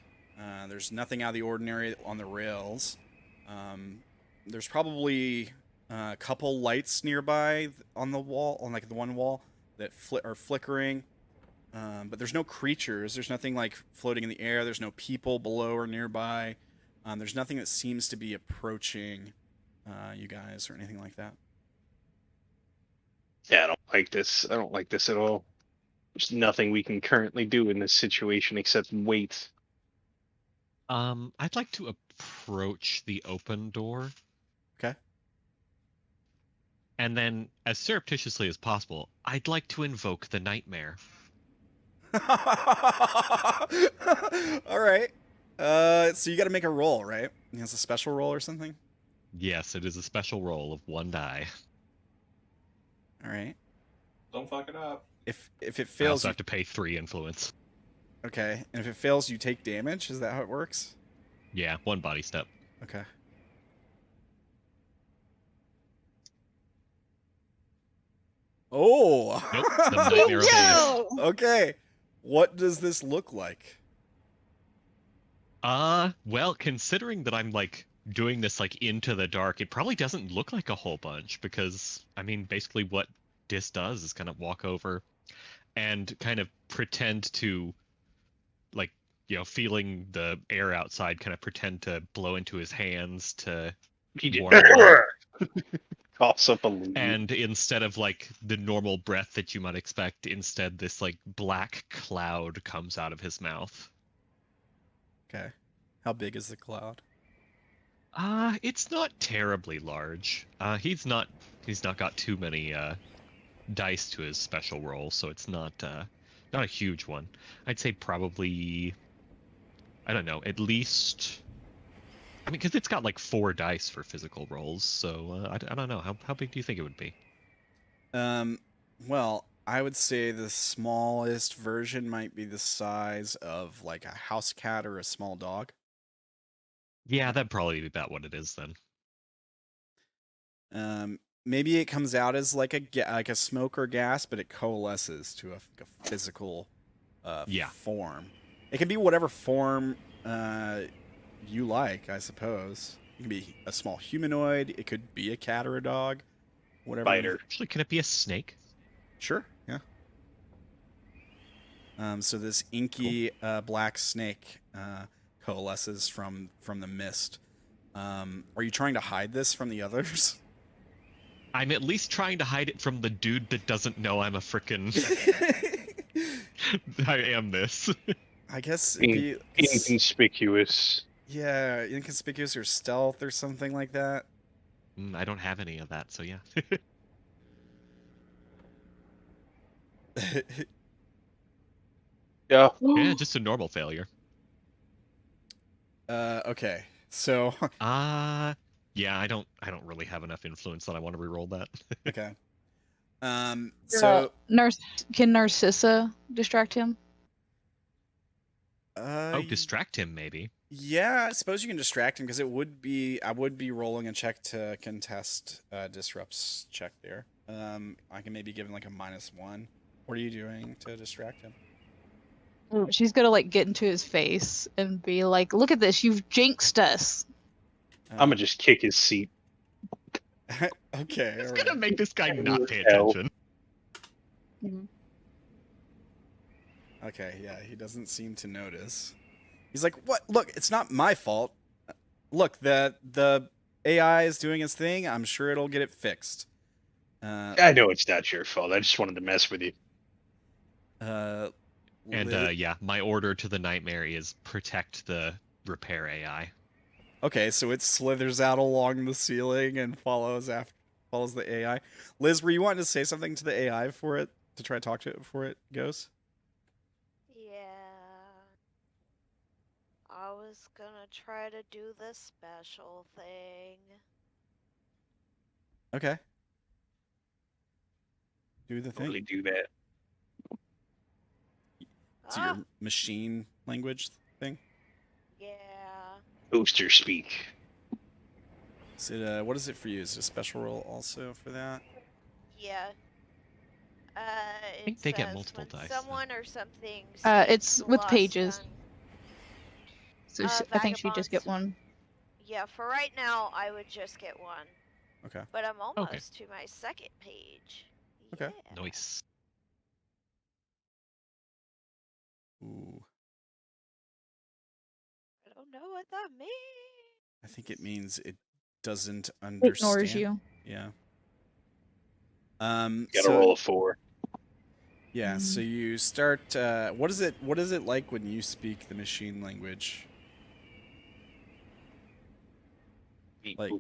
There's nothing out of the ordinary on the rails. There's probably a couple lights nearby on the wall, on like the one wall that are flickering. But there's no creatures. There's nothing like floating in the air. There's no people below or nearby. There's nothing that seems to be approaching you guys or anything like that. Yeah, I don't like this. I don't like this at all. There's nothing we can currently do in this situation except wait. I'd like to approach the open door. Okay. And then, as surreptitiously as possible, I'd like to invoke the nightmare. All right. So you got to make a roll, right? It's a special roll or something? Yes, it is a special roll of 1 die. All right. Don't fuck it up. If it I fails, also have to pay 3 influence. okay. And if it fails, you take damage. Is that how it works? Yeah, 1 body step. Okay. Oh. Nope. The nightmare obeys. Okay. What does this look like? Well, considering that I'm like doing this like into the dark, it probably doesn't look like a whole bunch because I mean basically what Dis does is kind of walk over and kind of pretend to like, you know, feeling the air outside, kind of pretend to blow into his hands to warm him up. Coughs up a leaf. And instead of like the normal breath that you might expect, instead this like black cloud comes out of his mouth. Okay. How big is the cloud? It's not terribly large. He's not got too many dice to his special roll, so it's not a huge one. I'd say probably, I don't know, at least, I mean, because it's got like 4 dice for physical rolls, so I don't know. How big do you think it would be? Well, I would say the smallest version might be the size of like a house cat or a small dog. Yeah, that'd probably be about what it is then. Maybe it comes out as like a smoke or gas, but it coalesces to a physical form. It can be whatever form you like, I suppose. It can be a small humanoid. It could be a cat or a dog. Whatever. Spider. Actually, can it be a snake? Sure. Yeah. So this inky black snake coalesces from the mist. Are you trying to hide this from the others? I'm at least trying to hide it from the dude that doesn't know I'm a frickin' I am this. I guess it'd be Inconspicuous. yeah, inconspicuous or stealth or something like that. I don't have any of that, so yeah. Yeah. Yeah, just a normal failure. Okay. So yeah, I don't really have enough influence that I want to reroll that. okay. So Can Narcissa distract him? Distract him maybe. Yeah, I suppose you can distract him because I would be rolling a check to contest disrupts check there. I can maybe give him like a -1. What are you doing to distract him? She's gonna like get into his face and be like, "Look at this! You've jinxed us." I'm gonna just kick his seat. Okay. It's all gonna right. make this guy not pay Hell. attention. Okay, yeah, he doesn't seem to notice. He's like, "What? Look, it's not my fault. Look, the AI is doing its thing. I'm sure it'll get it fixed." I know it's not your fault. I just wanted to mess with you. And yeah, my order to the nightmare is protect the repair AI. Okay, so it slithers out along the ceiling and follows the AI. Liz, were you wanting to say something to the AI before it to try to talk to it before it goes? Yeah. I was gonna try to do the special thing. Okay. Do the thing. Totally do that. It's your machine language thing. Yeah. Booster speak. Is it what is it for you? Is it a special roll also for that? Yeah. I think they get multiple dice. Someone or something. It's with pages. So I think she just get one. Yeah, for right now, I would just get one. Okay. But I'm almost to my second page. Okay. Yeah. Nice. Ooh. I don't know what that means. I think it means it doesn't understand. Ignores you. Yeah. Gotta roll a 4. Yeah, so you start what is it like when you speak the machine language? Like,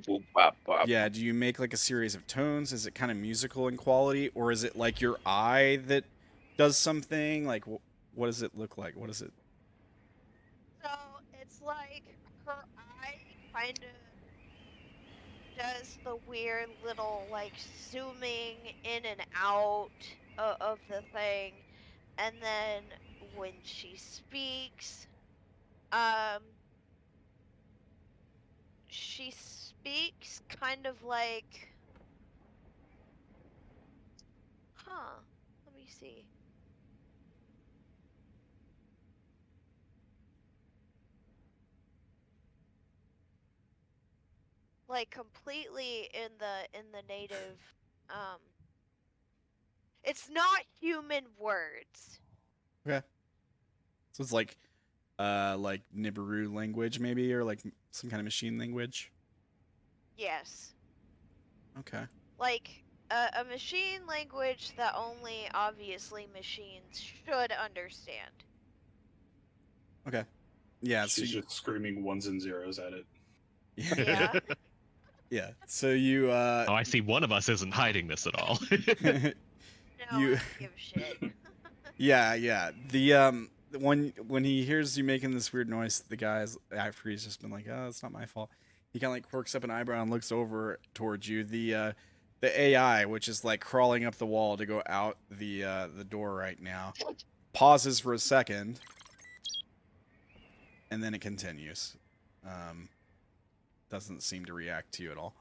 yeah, do you make like a series of tones? Is it kind of musical in quality, or is it like your eye that does something? Like, what does it look like? What is it? So it's like her eye kind of does the weird little like zooming in and out of the thing, and then when she speaks, she speaks kind of like, let me see. Like completely in the native, it's not human words. Okay. So it's like Nibiru language maybe, or like some kind of machine language? Yes. Okay. Like a machine language that only obviously machines should understand. Okay. Yeah, She's just screaming ones and zeros at it. Yeah. Yeah. So you Oh, I see one of us isn't hiding this at all. No, I don't give a shit. Yeah. The when he hears you making this weird noise, the guy's after he's just been like, "Oh, it's not my fault." He kind of like quirks up an eyebrow and looks over towards you. The AI, which is like crawling up the wall to go out the door right now, pauses for a second, and then it continues. Doesn't seem to react to you at all.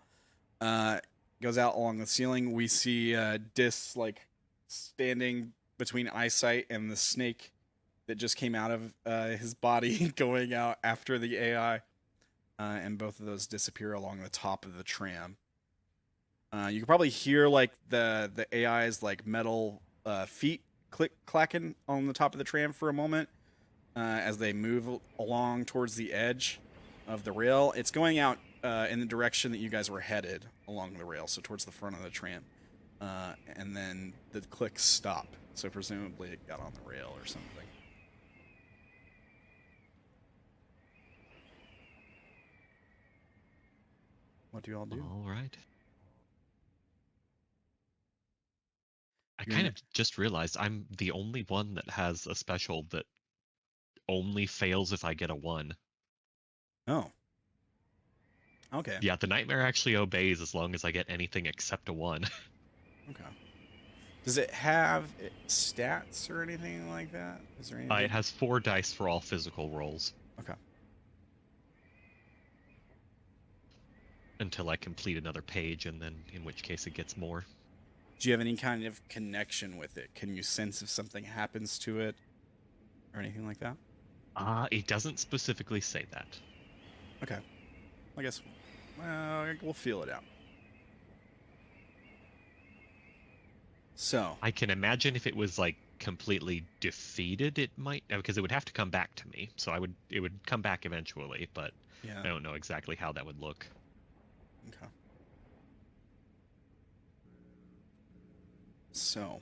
Goes out along the ceiling. We see Dis like standing between eyesight and the snake that just came out of his body going out after the AI. And both of those disappear along the top of the tram. You can probably hear like the AI's like metal feet clacking on the top of the tram for a moment as they move along towards the edge of the rail. It's going out in the direction that you guys were headed along the rail, so towards the front of the tram. And then the clicks stop, so presumably it got on the rail or something. What do you all do? All right. I kind of just realized I'm the only one that has a special that only fails if I get a 1. Oh. Okay. Yeah, the nightmare actually obeys as long as I get anything except a 1. Okay. Does it have stats or anything like that? Is there anything? It has 4 dice for all physical rolls. Okay. Until I complete another page, and then in which case it gets more. Do you have any kind of connection with it? Can you sense if something happens to it or anything like that? It doesn't specifically say that. Okay. I guess we'll feel it out. So I can imagine if it was like completely defeated, it might, because it would have to come back to me. So it would come back eventually, but yeah. I don't know exactly how that would look. Okay. So,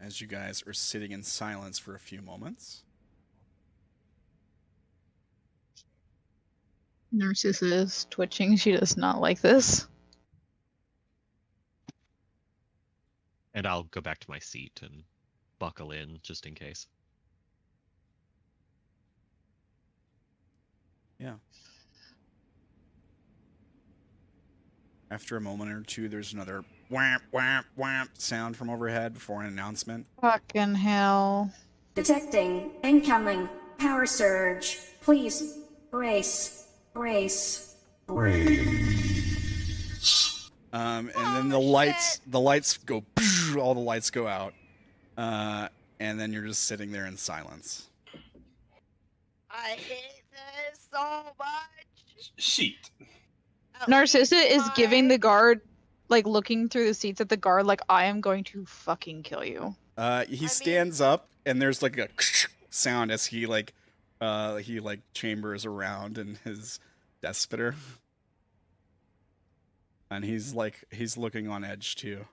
as you guys are sitting in silence for a few moments, Narcissa is twitching. She does not like this. And I'll go back to my seat and buckle in just in case. Yeah. After a moment or two, there's another whamp, whamp, whamp sound from overhead before an announcement. Fucking hell. Detecting incoming power surge. Please brace. And then Oh, the lights go, all the lights go out, and then you're just sitting there in silence. I hate this so much. Sheet. At Narcissa least is giving my- the guard, like looking through the seats at the guard, like, I am going to fucking kill you. He stands up, and there's like a sound as he chambers around in his death spitter, and he's looking on edge too.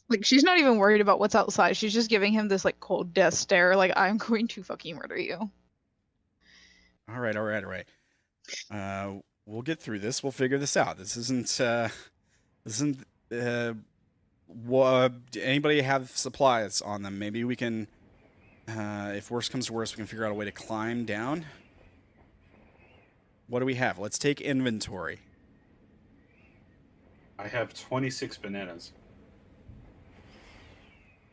Like, she's not even worried about what's outside. She's just giving him this, like, cold death stare, like, I'm going to fucking murder you. All right. We'll get through this. We'll figure this out. This isn't. Anybody have supplies on them? Maybe we can. If worse comes to worse, we can figure out a way to climb down. What do we have? Let's take inventory. I have 26 bananas.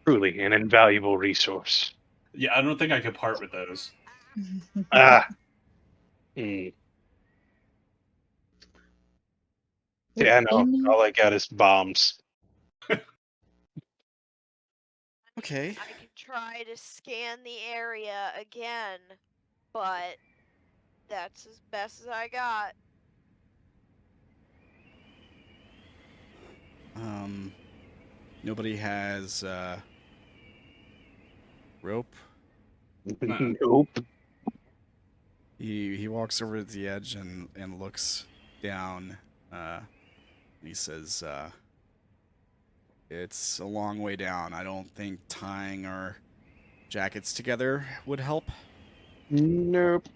Truly an invaluable resource. Yeah, I don't think I could part with those. Ah. Mm. Yeah, no. All I got is bombs. Okay. I could try to scan the area again, but that's as best as I got. Nobody has rope. Nope. He walks over to the edge and looks down. And he says, "It's a long way down. I don't think tying our jackets together would help." Nope.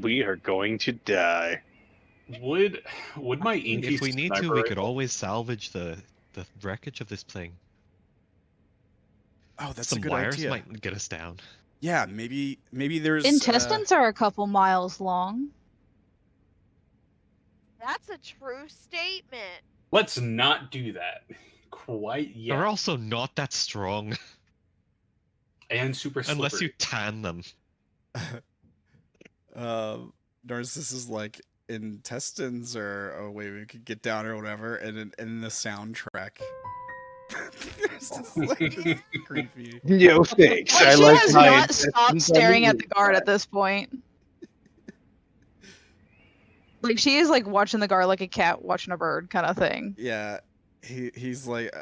We are going to die. Would my Enki If we need to, sniper we could rifle- always salvage the wreckage of this plane. Oh, that's Some a good wires idea. might get us down. Yeah, maybe there's Intestines are a couple miles long. That's a true statement. Let's not do that. Quite yet. They're also not that strong And super slippery. unless you tan them. Narcissus like intestines or a way we could get down or whatever, and in the soundtrack. There's just like this creepy. Yo, thanks. Like, I she like has my not stopped intestines on staring the at the guard at this point. Like, she is like watching the guard like a cat watching a bird kind of thing. Yeah, he's like,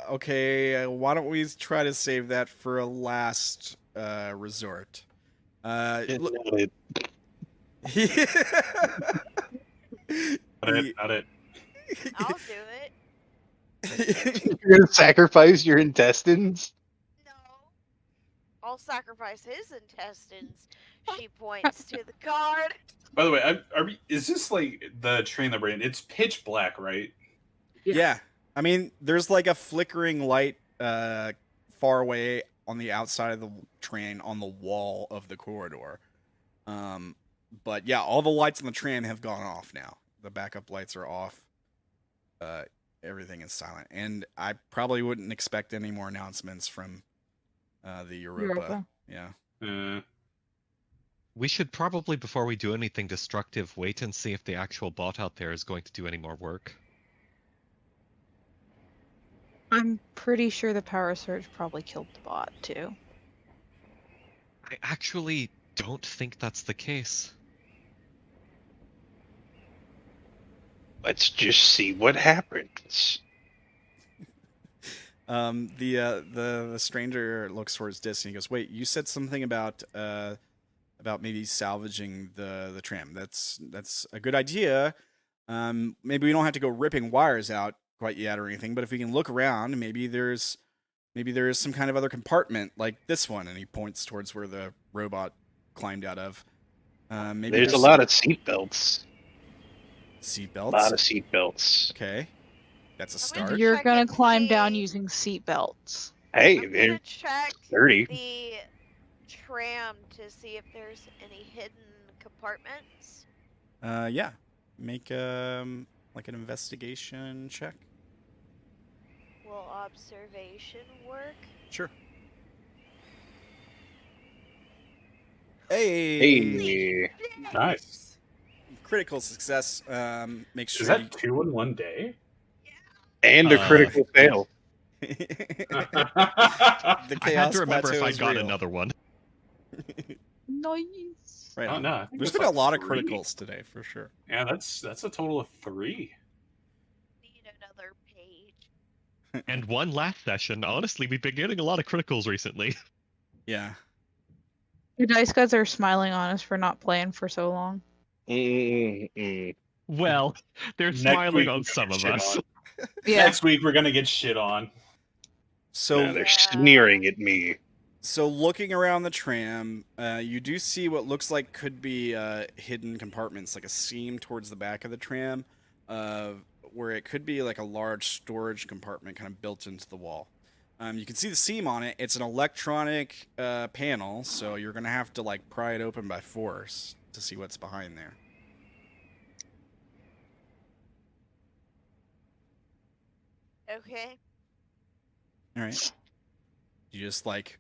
okay, why don't we try to save that for a last resort? Look- Noted. Not it. I'll do it. You're gonna sacrifice your intestines? No. I'll sacrifice his intestines. She points to the guard. By the way, is this like the train that we're in? It's pitch black, right? Yeah, I mean, there's like a flickering light far away on the outside of the train on the wall of the corridor. But yeah, all the lights on the train have gone off now. The backup lights are off. Everything is silent, and I probably wouldn't expect any more announcements from the Europa. Yeah. We should probably, before we do anything destructive, wait and see if the actual bot out there is going to do any more work. I'm pretty sure the power surge probably killed the bot too. I actually don't think that's the case. Let's just see what happens. The stranger looks towards Dis and he goes, "Wait, you said something about maybe salvaging the tram. That's a good idea. Maybe we don't have to go ripping wires out quite yet or anything, but if we can look around, maybe there is some kind of other compartment like this one." And he points towards where the robot climbed out of. Maybe There's a lot of seatbelts. seatbelts. A lot of seatbelts. Okay, that's a I'm start. gonna You're check gonna and climb down see- using seatbelts. Hey, I'm they're gonna check 30. the tram to see if there's any hidden compartments. Yeah, make like an investigation check. Will observation work? Sure. Hey. Hey. Nice. critical success. Make sure Is that 2 in one day? And a critical fail. the I had chaos to remember if plateau I is got real. another one. Nice. Right Oh, on. no, I think There's it's been a like lot of 3. criticals today, for sure. Yeah, that's a total of 3. Need another page. And one last session. Honestly, we've been getting a lot of criticals recently. Yeah. The dice gods are smiling on us for not playing for so long. Well, they're Next smiling week, on we're some gonna of get us. shit on. Yeah. Next week we're gonna get shit on. So No, they're sneering at me. So looking around the tram, you do see what looks like could be hidden compartments, like a seam towards the back of the tram, where it could be like a large storage compartment kind of built into the wall. You can see the seam on it. It's an electronic panel, so you're going to have to like pry it open by force to see what's behind there. Okay. All right. You just like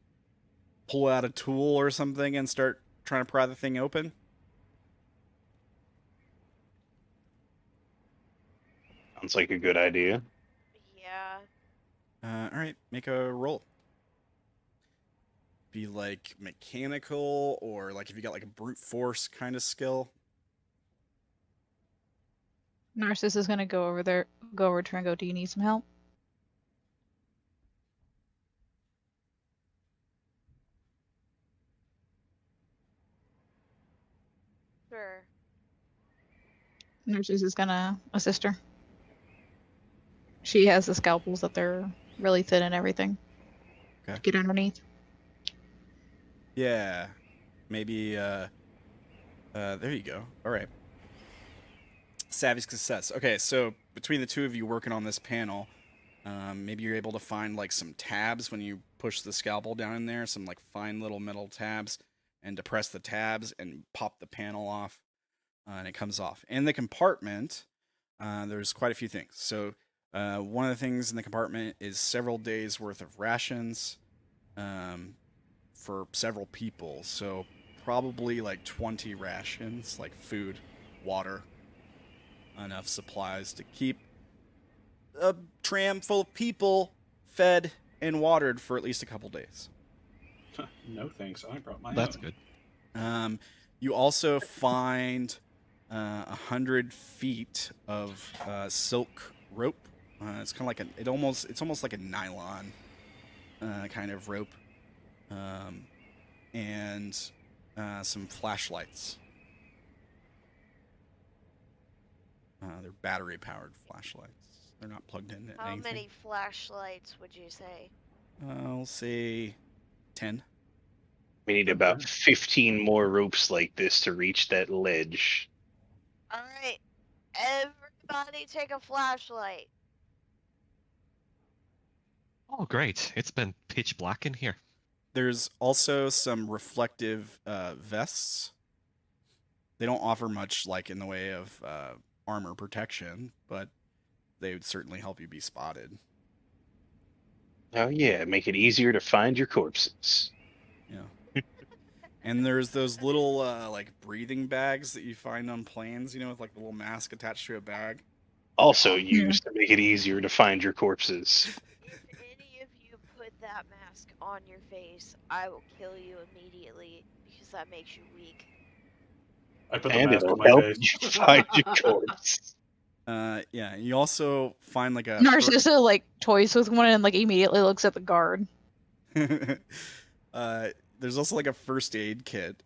pull out a tool or something and start trying to pry the thing open? Sounds like a good idea. Yeah. All right, make a roll. Be like mechanical or like if you got like a brute force kind of skill. Narcissus is gonna go over to her and go, do you need some help? Sure. Narcissus is gonna assist her. She has the scalpels that they're really thin and everything. Okay. Get underneath. Yeah. Maybe there you go. All right. Savvy success. Okay, so between the two of you working on this panel, maybe you're able to find like some tabs when you push the scalpel down in there, some like fine little metal tabs, and depress the tabs and pop the panel off, and it comes off. In the compartment, there's quite a few things. So one of the things in the compartment is several days worth of rations for several people. So probably like 20 rations, like food, water, enough supplies to keep a tram full of people fed and watered for at least a couple days. No thanks, I brought my That's own. good. You also find 100 feet of silk rope. It's kind of like it's almost like a nylon kind of rope, and some flashlights. They're battery-powered flashlights. They're not plugged into How anything. many flashlights would you say? I'll say 10. We need about 15 more ropes like this to reach that ledge. Alright. Everybody take a flashlight. Oh, great. It's been pitch black in here. There's also some reflective vests. They don't offer much like in the way of armor protection, but they would certainly help you be spotted. Oh yeah, make it easier to find your corpses. Yeah. And there's those little like breathing bags that you find on planes, you know, with like a little mask attached to a bag. Also used to make it easier to find your corpses. If any of you put that mask on your face, I will kill you immediately because that makes you weak. I put the And mask it'll on my help face. you find your corpse. Yeah, you also find like a Narcissus like toys with one and like immediately looks at the guard. there's also like a first aid kit.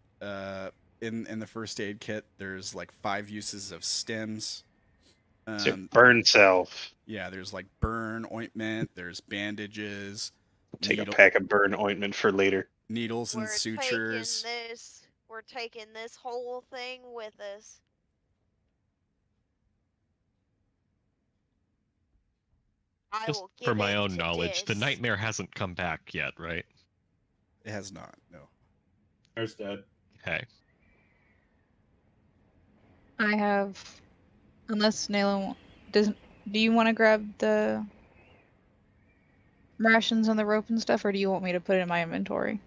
In the first aid kit, there's like 5 uses of stems. So burn self. Yeah, there's like burn ointment. There's bandages. Take a pack of burn ointment for later. Needles and sutures. We're taking this whole thing with us. I Just will give for my in own to knowledge, the Dis. nightmare hasn't come back yet, right? It has not. No. There's dead. Okay. I have, unless Nayla doesn't. Do you want to grab the rations and the rope and stuff, or do you want me to put it in my inventory?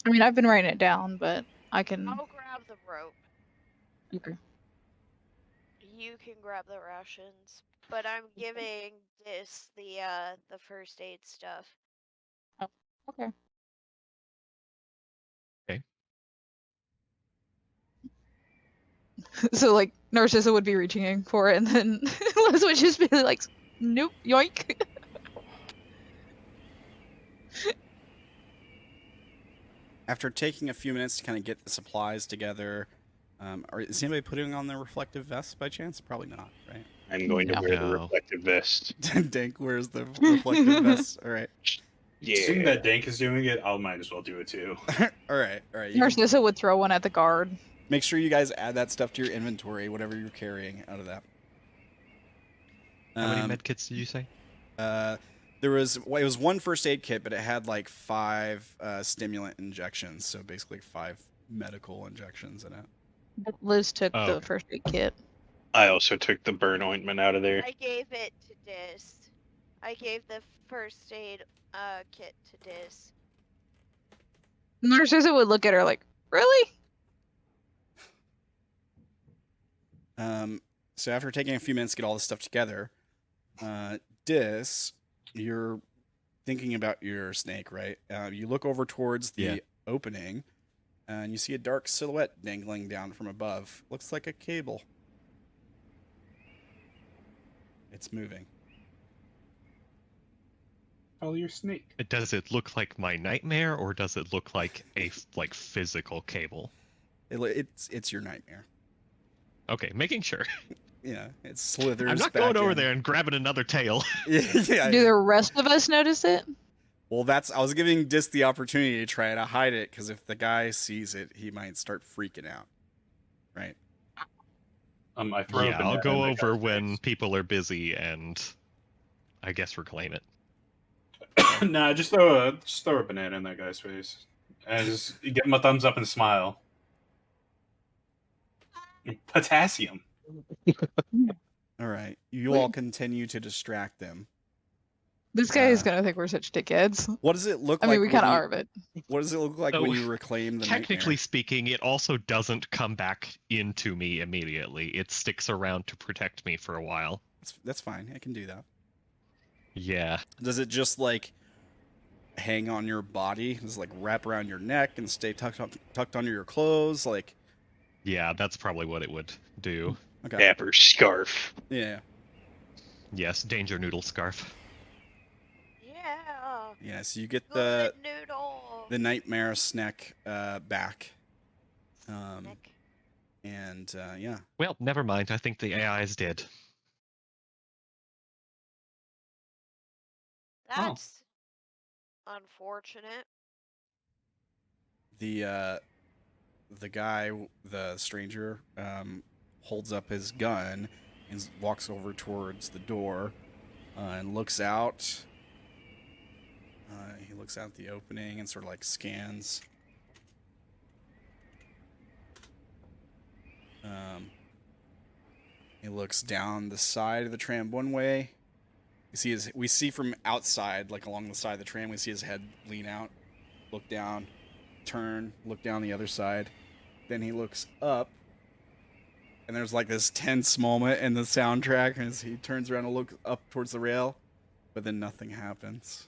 I mean, I've been writing it down, but I can. I'll grab the rope. Okay. You can grab the rations, but I'm giving this the first aid stuff. Oh, okay. Okay. So like Narcissa would be reaching for it, and then Liz would just be like, "Nope, yoink." After taking a few minutes to kind of get the supplies together, is anybody putting on their reflective vest by chance? Probably not, right? I'm going to wear the No. reflective vest. Dank wears the reflective vest. All right. Seeing Yeah. that Dank is doing it, I might as well do it too. All right. You can Narcissa would throw one at the guard. make sure you guys add that stuff to your inventory, whatever you're carrying out of that. How many medkits did you say? It was one first aid kit, but it had like 5 stimulant injections, so basically 5 medical injections in it. Liz took Oh, the okay. first aid kit. I also took the burn ointment out of there. I gave it to Dis. I gave the first aid kit to Dis. Narcissa would look at her like, "Really?" So after taking a few minutes to get all this stuff together, you're thinking about your snake, right? You look over towards the opening, and you see a dark silhouette dangling down from above. Looks like a cable. It's moving. Follow your snake. Does it look like my nightmare, or does it look like a physical cable? It's your nightmare. Okay, making sure. Yeah, it slithers. I'm not back going over in. there and grabbing another tail. Yeah. Do the rest of us notice it? Well, I was giving Dis the opportunity to try to hide it, because if the guy sees it, he might start freaking out. Right? I throw Yeah, a I'll banana go in the over guy's when face. people are busy and I guess reclaim it. Nah, just throw a banana in that guy's face, and just give him a thumbs up and smile. Potassium. All right. You all continue to distract them. This guy is gonna think we're such dickheads. What does it look I like? mean, we kind of are, but What does it look like So, when you reclaim the Technically nightmare? speaking, it also doesn't come back into me immediately. It sticks around to protect me for a while. That's fine. I can do that. Yeah. Does it just like hang on your body? Does it like wrap around your neck and stay tucked under your clothes? Like, Yeah, that's probably what it would do. okay. Dapper scarf. Yeah. Yes, danger noodle scarf. Yeah. Yeah. So you get Good noodle. the nightmare snack back. Nick. And yeah. Well, never mind. I think the AI is dead. That's unfortunate. The guy, the stranger, holds up his gun and walks over towards the door and looks out. He looks out the opening and sort of like scans. He looks down the side of the tram one way. We see from outside, like along the side of the tram, we see his head lean out, look down, turn, look down the other side. Then he looks up, and there's like this tense moment in the soundtrack as he turns around and looks up towards the rail, but then nothing happens.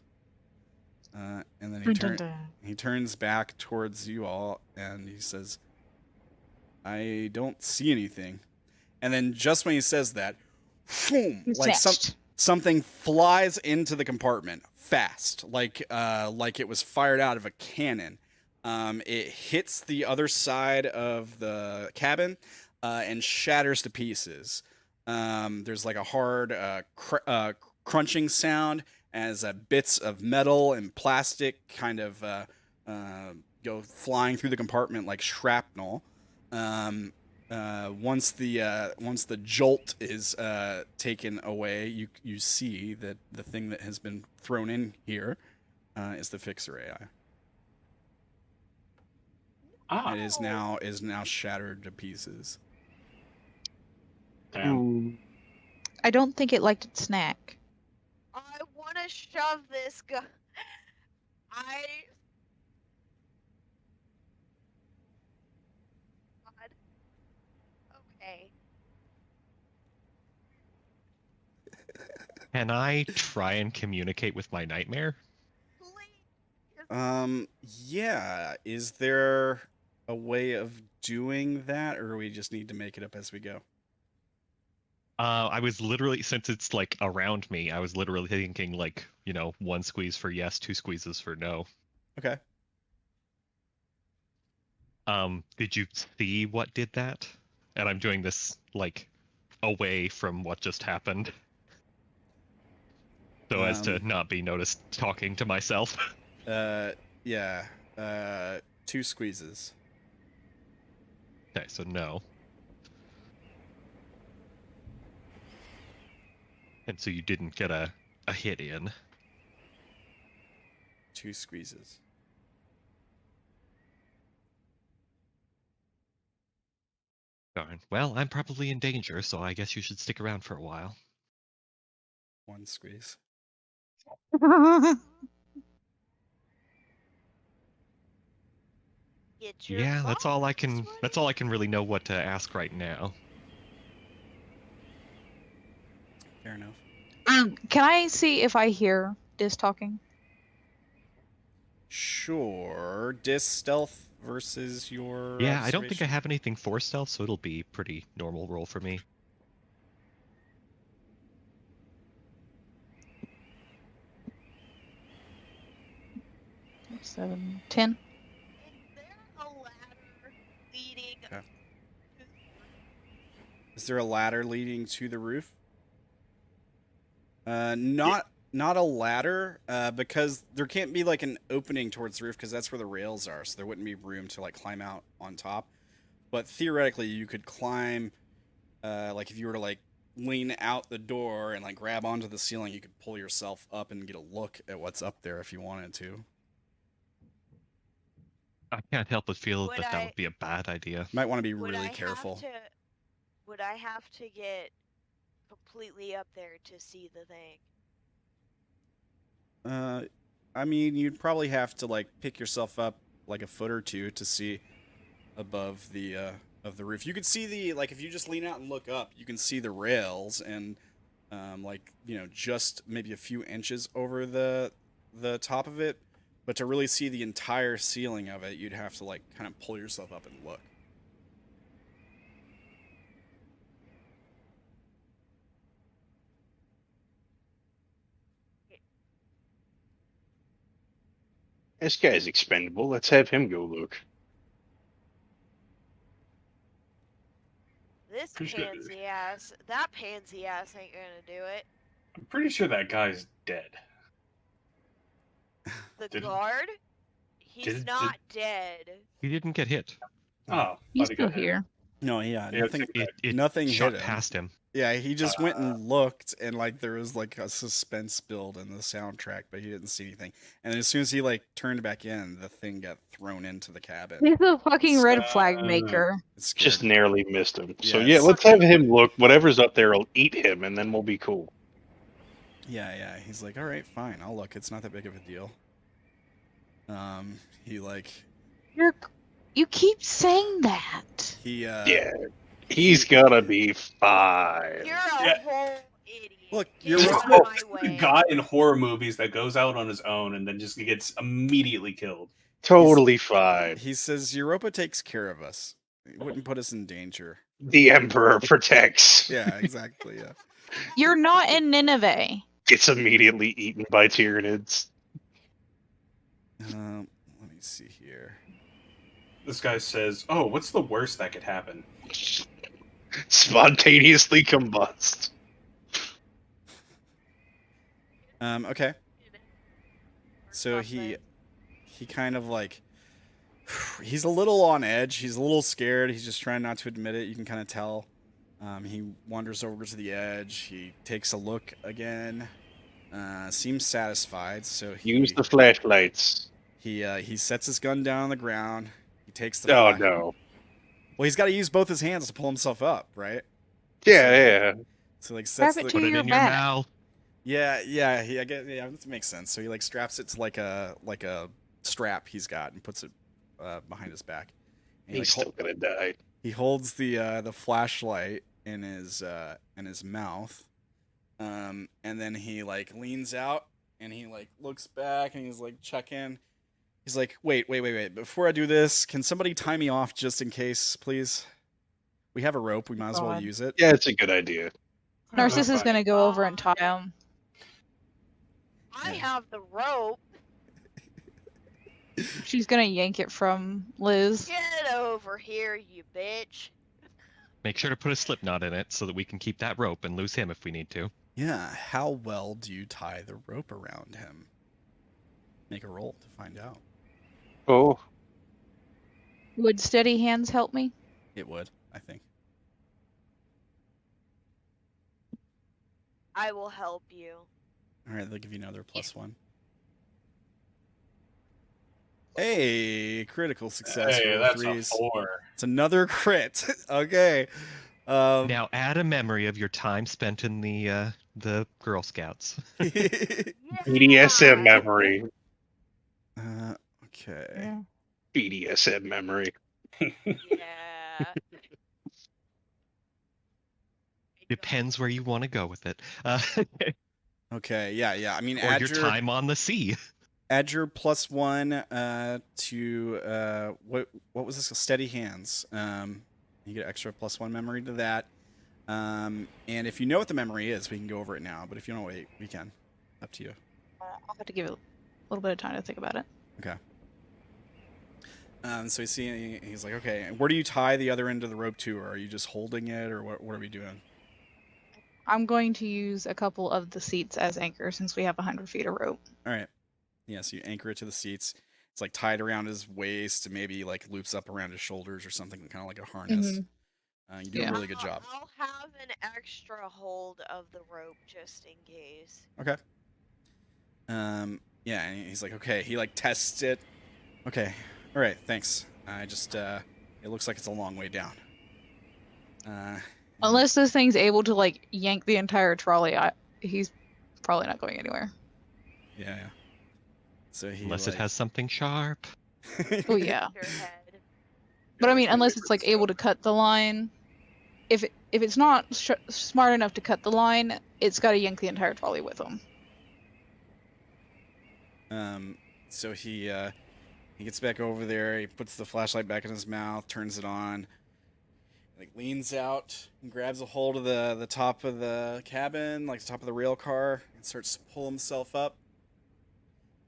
And then he turns back towards you all, and he says, "I don't see anything." And then just when he says that, boom, like something flies into the compartment fast, like it was fired out of a cannon. It hits the other side of the cabin and shatters to pieces. There's like a hard crunching sound as bits of metal and plastic kind of go flying through the compartment like shrapnel. Once the jolt is taken away, you see that the thing that has been thrown in here is the fixer AI. It is now shattered to pieces. Damn. I don't think it liked its snack. I want to shove this guy. Okay. Can I try and communicate with my nightmare? Please. Yeah. Is there a way of doing that, or we just need to make it up as we go? I was literally, since it's like around me, I was literally thinking like, you know, 1 squeeze for yes, 2 squeezes for no. Okay. Did you see what did that? And I'm doing this like away from what just happened, so as to not be noticed talking to myself. Yeah. 2 squeezes. Okay, so no. And so you didn't get a hit in. 2 squeezes. Darn. Well, I'm probably in danger, so I guess you should stick around for a while. 1 squeeze. Get your Yeah, that's all I bombs can. That's all I can really know what to ask right now. Fair enough. Can I see if I hear Dis talking? Sure. Dis stealth versus your Yeah, I don't think I observation? have anything for stealth, so it'll be pretty normal roll for me. 7, 10. Is there a ladder leading Okay. to Is there a ladder leading to the roof? Not a ladder, because there can't be like an opening towards the roof because that's where the rails are, so there wouldn't be room to like climb out on top. But theoretically, you could climb, like if you were to like lean out the door and like grab onto the ceiling, you could pull yourself up and get a look at what's up there if you wanted to. I can't help but feel Would that that I- would be a bad idea. Might want to be would really I careful. would I have to get completely up there to see the thing? I mean, you'd probably have to like pick yourself up like a foot or two to see above the of the roof. You could see the like if you just lean out and look up, you can see the rails and like you know just maybe a few inches over the top of it. But to really see the entire ceiling of it, you'd have to like kind of pull yourself up and look. This guy's expendable. Let's have him go look. This Pretty sure- that pansy ass ain't gonna do it. I'm pretty sure that guy's dead. The Did- guard? He's did- not dead. He didn't get hit. Oh, He's thought he still got hit. here. No, yeah, Yeah, nothing. It Nothing shot hit him. past him. Yeah, he just went and looked, and like there was like a suspense build in the soundtrack, but he didn't see anything. And as soon as he like turned back in, the thing got thrown into the cabin. He's a fucking red flag maker. It scared Just him. narrowly missed him. So Yes. yeah, let's have him look. Whatever's up there will eat him, and then we'll be cool. Yeah. He's like, all right, fine, I'll look. It's not that big of a deal. He like You keep saying that. he Yeah, he's gonna be fine. You're a Yeah. whole idiot. Look, Get you're out right. of my The way. guy in horror movies that goes out on his own and then just gets immediately killed. Totally fine. He says Europa takes care of us. He wouldn't put us in danger. The Emperor protects. Yeah, exactly. Yeah. You're not in Nineveh. Gets immediately eaten by Tyranids. Let me see here. This guy says, "Oh, what's the worst that could happen?" Spontaneously combust. Okay. So he kind of like he's a little on edge. He's a little scared. He's just trying not to admit it. You can kind of tell. He wanders over to the edge. He takes a look again. Seems satisfied. So Use the flashlights. he sets his gun down on the ground. He takes the Oh flash- no. Well, he's got to use both his hands to pull himself up, right? Yeah. So like Strap sets it the to Put it your in your back. mouth. Yeah, I get that makes sense. So he like straps it to like a strap he's got and puts it behind his back. And he, He's like, still gonna die. He holds the flashlight in his mouth, and then he like leans out and he like looks back and he's like checking. He's like, wait. Before I do this, can somebody tie me off just in case, please? We have a rope. We might as well use it. Yeah, it's a good idea. Narcissa's gonna go over and tie him. I have the rope. She's gonna yank it from Liz. Get over here, you bitch. Make sure to put a slip knot in it so that we can keep that rope and lose him if we need to. Yeah, how well do you tie the rope around him? Make a roll to find out. Oh, Would steady hands help me? It would, I think. I will help you. All right, they'll give you another +1. Hey, critical success Hey, for that's threes. a 4. It's another crit. Okay. Now add a memory of your time spent in the Girl Scouts. BDSM memory. Okay. Yeah. BDSM memory. Yeah. Depends where you want to go with it. Okay. Yeah. I mean, Or your time on the sea. Add your +1 to what was this? Steady hands. You get extra +1 memory to that. And if you know what the memory is, we can go over it now. But if you don't wait, we can. Up to you. I'll have to give it a little bit of time to think about it. Okay. So he's like, okay, where do you tie the other end of the rope to? Or are you just holding it, or what are we doing? I'm going to use a couple of the seats as anchor since we have 100 feet of rope. All right. Yeah, so you anchor it to the seats. It's like tied around his waist and maybe like loops up around his shoulders or something, kind of like a harness. You do a really good job. I'll have an extra hold of the rope just in case. Okay. Yeah, and he's like, okay. He like tests it. Okay. All right. Thanks. I just it looks like it's a long way down. Unless this thing's able to like yank the entire trolley, he's probably not going anywhere. Yeah. So he Unless it has something sharp. Oh yeah. Your head. But I mean, unless it's like able to cut the line. If it's not smart enough to cut the line, it's got to yank the entire trolley with him. So he gets back over there. He puts the flashlight back in his mouth, turns it on, like leans out and grabs a hold of the top of the cabin, like the top of the rail car, and starts to pull himself up.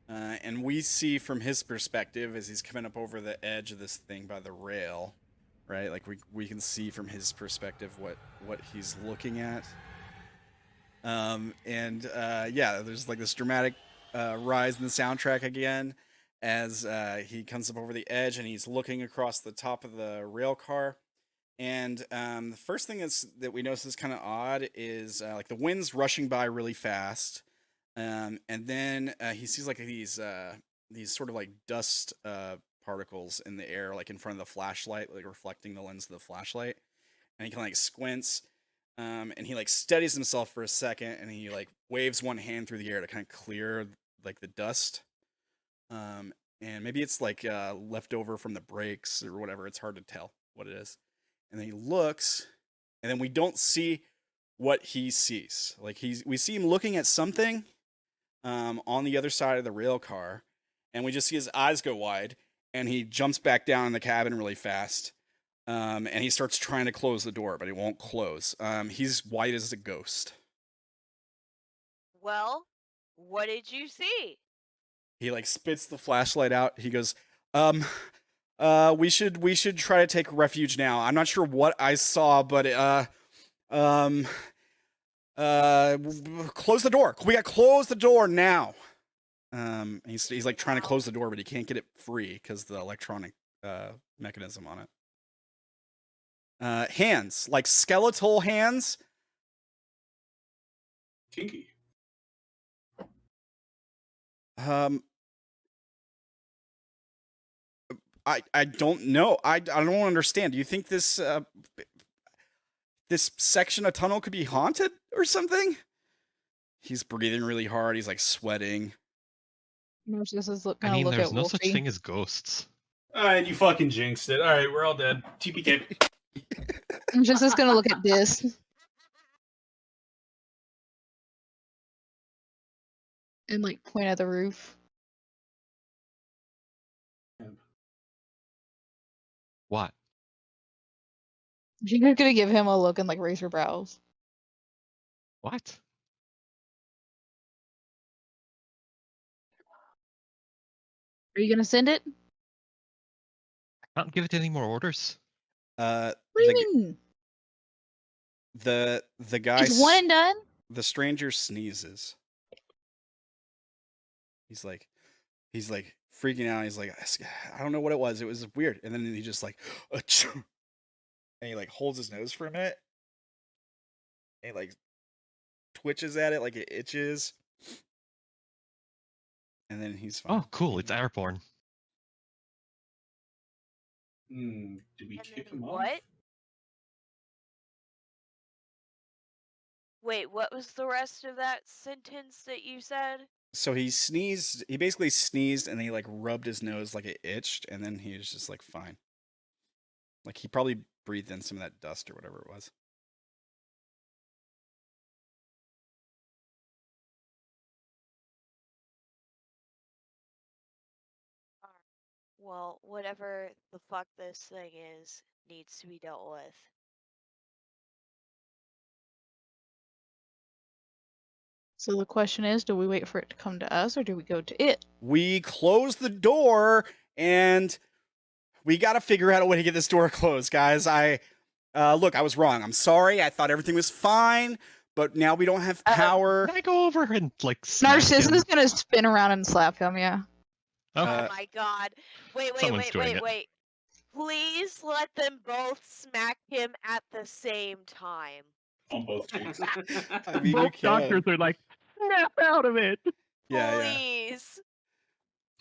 And we see from his perspective as he's coming up over the edge of this thing by the rail, right? Like we can see from his perspective what he's looking at. Yeah, there's like this dramatic rise in the soundtrack again as he comes up over the edge and he's looking across the top of the rail car. And the first thing that we notice is kind of odd is like the wind's rushing by really fast. And then he sees like these sort of like dust particles in the air, like in front of the flashlight, like reflecting the lens of the flashlight. And he can like squints, and he like steadies himself for a second, and he like waves one hand through the air to kind of clear like the dust. And maybe it's like left over from the brakes or whatever. It's hard to tell what it is. And then he looks, and then we don't see what he sees. Like we see him looking at something on the other side of the rail car, and we just see his eyes go wide, and he jumps back down in the cabin really fast, and he starts trying to close the door, but it won't close. He's white as a ghost. Well, what did you see? He like spits the flashlight out. He goes, we should try to take refuge now. I'm not sure what I saw, but close the door. We got to close the door now. He's like trying to close the door, but he can't get it free because the electronic mechanism on it. Hands, like skeletal hands. Kinky. I don't know. I don't understand. Do you think this this section of tunnel could be haunted or something? He's breathing really hard. He's like sweating. Narcissa's I mean, look there's at no Wolfy. such thing as ghosts. Alright, you fucking jinxed it. Alright, we're all dead. TPK. Narcissa's gonna look at this. And like point at the roof. What? She's gonna give him a look and like raise her brows. What? Are you gonna send it? I can't give it any more orders. What do you mean? The guy. It's one and done? The stranger sneezes. He's like freaking out. He's like, I don't know what it was. It was weird. And then he just like, and he like holds his nose for a minute. And he like twitches at it like it itches. And then he's fine. Oh, cool. It's airborne. Did we kick him off? What? Wait, what was the rest of that sentence that you said? So he sneezed. He basically sneezed and he like rubbed his nose like it itched. And then he was just like, fine. Like he probably breathed in some of that dust or whatever it was. Well, whatever the fuck this thing is, needs to be dealt with. So the question is, do we wait for it to come to us or do we go to it? We close the door and we got to figure out a way to get this door closed, guys. Look, I was wrong. I'm sorry. I thought everything was fine, but now we don't have power. Can I go over and like smack Narcissa's him? gonna spin around and slap him, yeah. Oh, Oh my god. Wait, Someone's doing it. wait. Please let them both smack him at the same time. On both cheeks. I mean, you both can. doctors are like, snap out of it. Yeah. Please.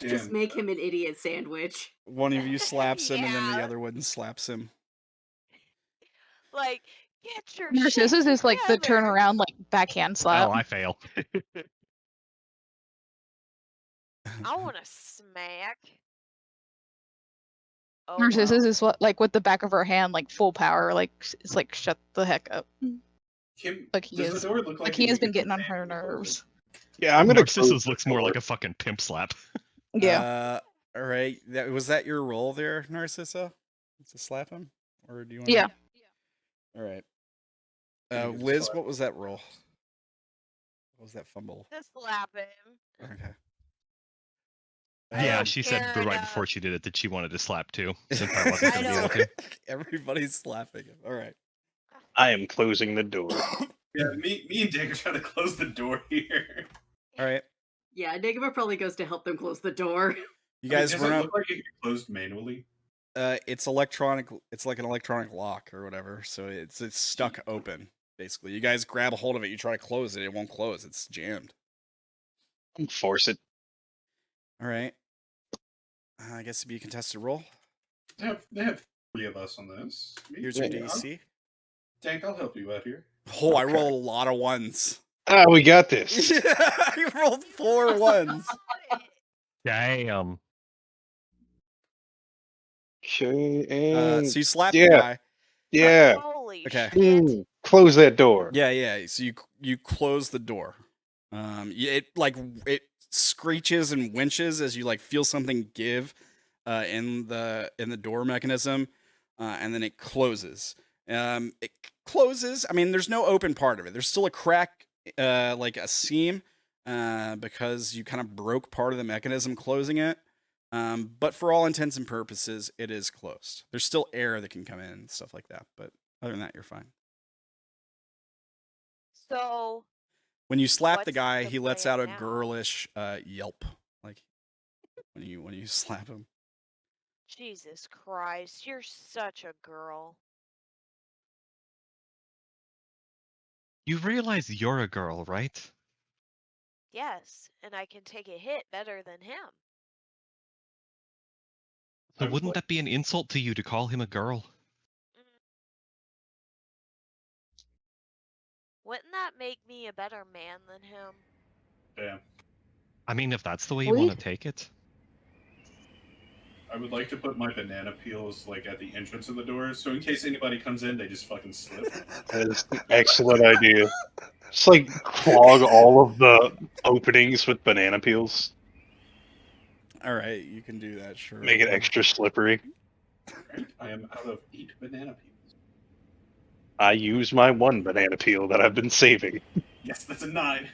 Just make him an idiot sandwich. One of you slaps him and then the Yeah. other one slaps him. Like, get your Narcissa's shit is like the together. turnaround, like backhand slap. Oh, I fail. I want to smack. Oh, Narcissa's well. is what, like with the back of her hand, like full power, like it's like shut the heck up. Kim, Like he does is, the door look like he has we been can getting on open her it before we- nerves. Yeah, I'm gonna. Narcissus looks more like a fucking pimp slap. Yeah, All right. Was that your role there, Narcissa? To slap him, or do you want? yeah. All right. Yeah, you can Liz, slap what was that roll? What was that fumble? Just slap him. Okay. Yeah, don't she said care right enough. before she did it that she wanted to slap too, since I wasn't I going to be able don't- to. Everybody's slapping him. All right. I am closing the door. Yeah, me and Dick are trying to close the door here. All right. Yeah, Nigma probably goes to help them close the door. You guys does run it up. look like it can be closed manually? It's electronic. It's like an electronic lock or whatever. So it's stuck open. Basically, you guys grab a hold of it. You try to close it. It won't close. It's jammed. Force it. All right. I guess it'd be a contested roll. They have 3 of us on this. Here's your Yeah. DC. Dank, I'll help you out here. Oh, I Okay. rolled a lot of ones. Ah, we got this. I rolled 4 ones. Damn. Okay, and So you slap the yeah. guy. yeah. Holy Okay. shit. Close that door. Yeah. So you close the door. It screeches and winches as you like feel something give in the door mechanism, and then it closes. It closes. I mean, there's no open part of it. There's still a crack, like a seam, because you kind of broke part of the mechanism closing it. But for all intents and purposes, it is closed. There's still air that can come in and stuff like that. But other than that, you're fine. So, When you slap the What's guy, the he lets out plan a now? girlish yelp, like when you slap him. Jesus Christ, you're such a girl. You realize you're a girl, right? Yes, and I can take a hit better than him. So I would wouldn't like- that be an insult to you to call him a girl? Wouldn't that make me a better man than him? Yeah. I mean, if that's the way you want to Wait. take it. I would like to put my banana peels like at the entrance of the doors, so in case anybody comes in, they just fucking slip. That's an excellent idea. Just like clog all of the openings with banana peels. All right, you can do that. Sure. Make it extra slippery. Right? I am out of 8 banana peels. I use my 1 banana peel that I've been saving. Yes, that's a 9.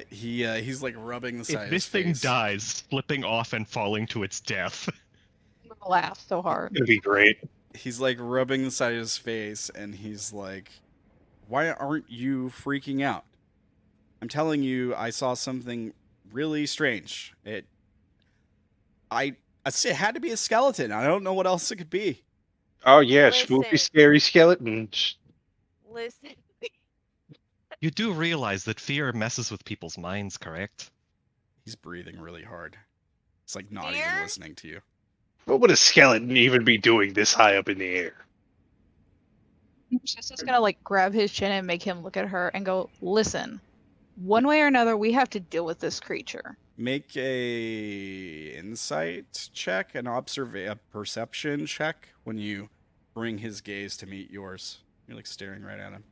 He's like rubbing the side If of this his thing face. dies, flipping off and falling to its death. I'm gonna laugh so hard. It'd be great. He's like rubbing the side of his face, and he's like, "Why aren't you freaking out? I'm telling you, I saw something really strange. It had to be a skeleton. I don't know what else it could be." Oh yeah, Listen. spooky, scary skeletons. Listen. You do realize that fear messes with people's minds, correct? He's breathing really hard. It's like not Fear? even listening to you. What would a skeleton even be doing this high up in the air? She's just gonna like grab his chin and make him look at her and go, "Listen, one way or another, we have to deal with this creature." Make a insight check, a perception check when you bring his gaze to meet yours. You're like staring right at him.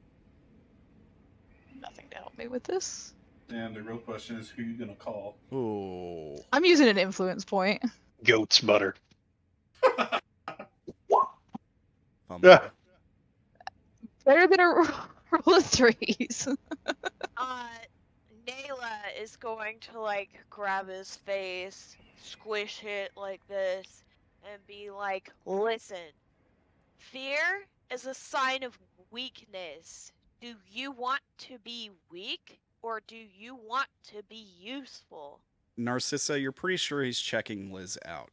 Nothing to help me with this. And the real question is, who you gonna call? Oh. I'm using an influence point. Goat's butter. Yeah. Better than a roll of 3s. Nayla is going to like grab his face, squish it like this, and be like, "Listen, fear is a sign of weakness. Do you want to be weak, or do you want to be useful?" Narcissa, you're pretty sure he's checking Liz out.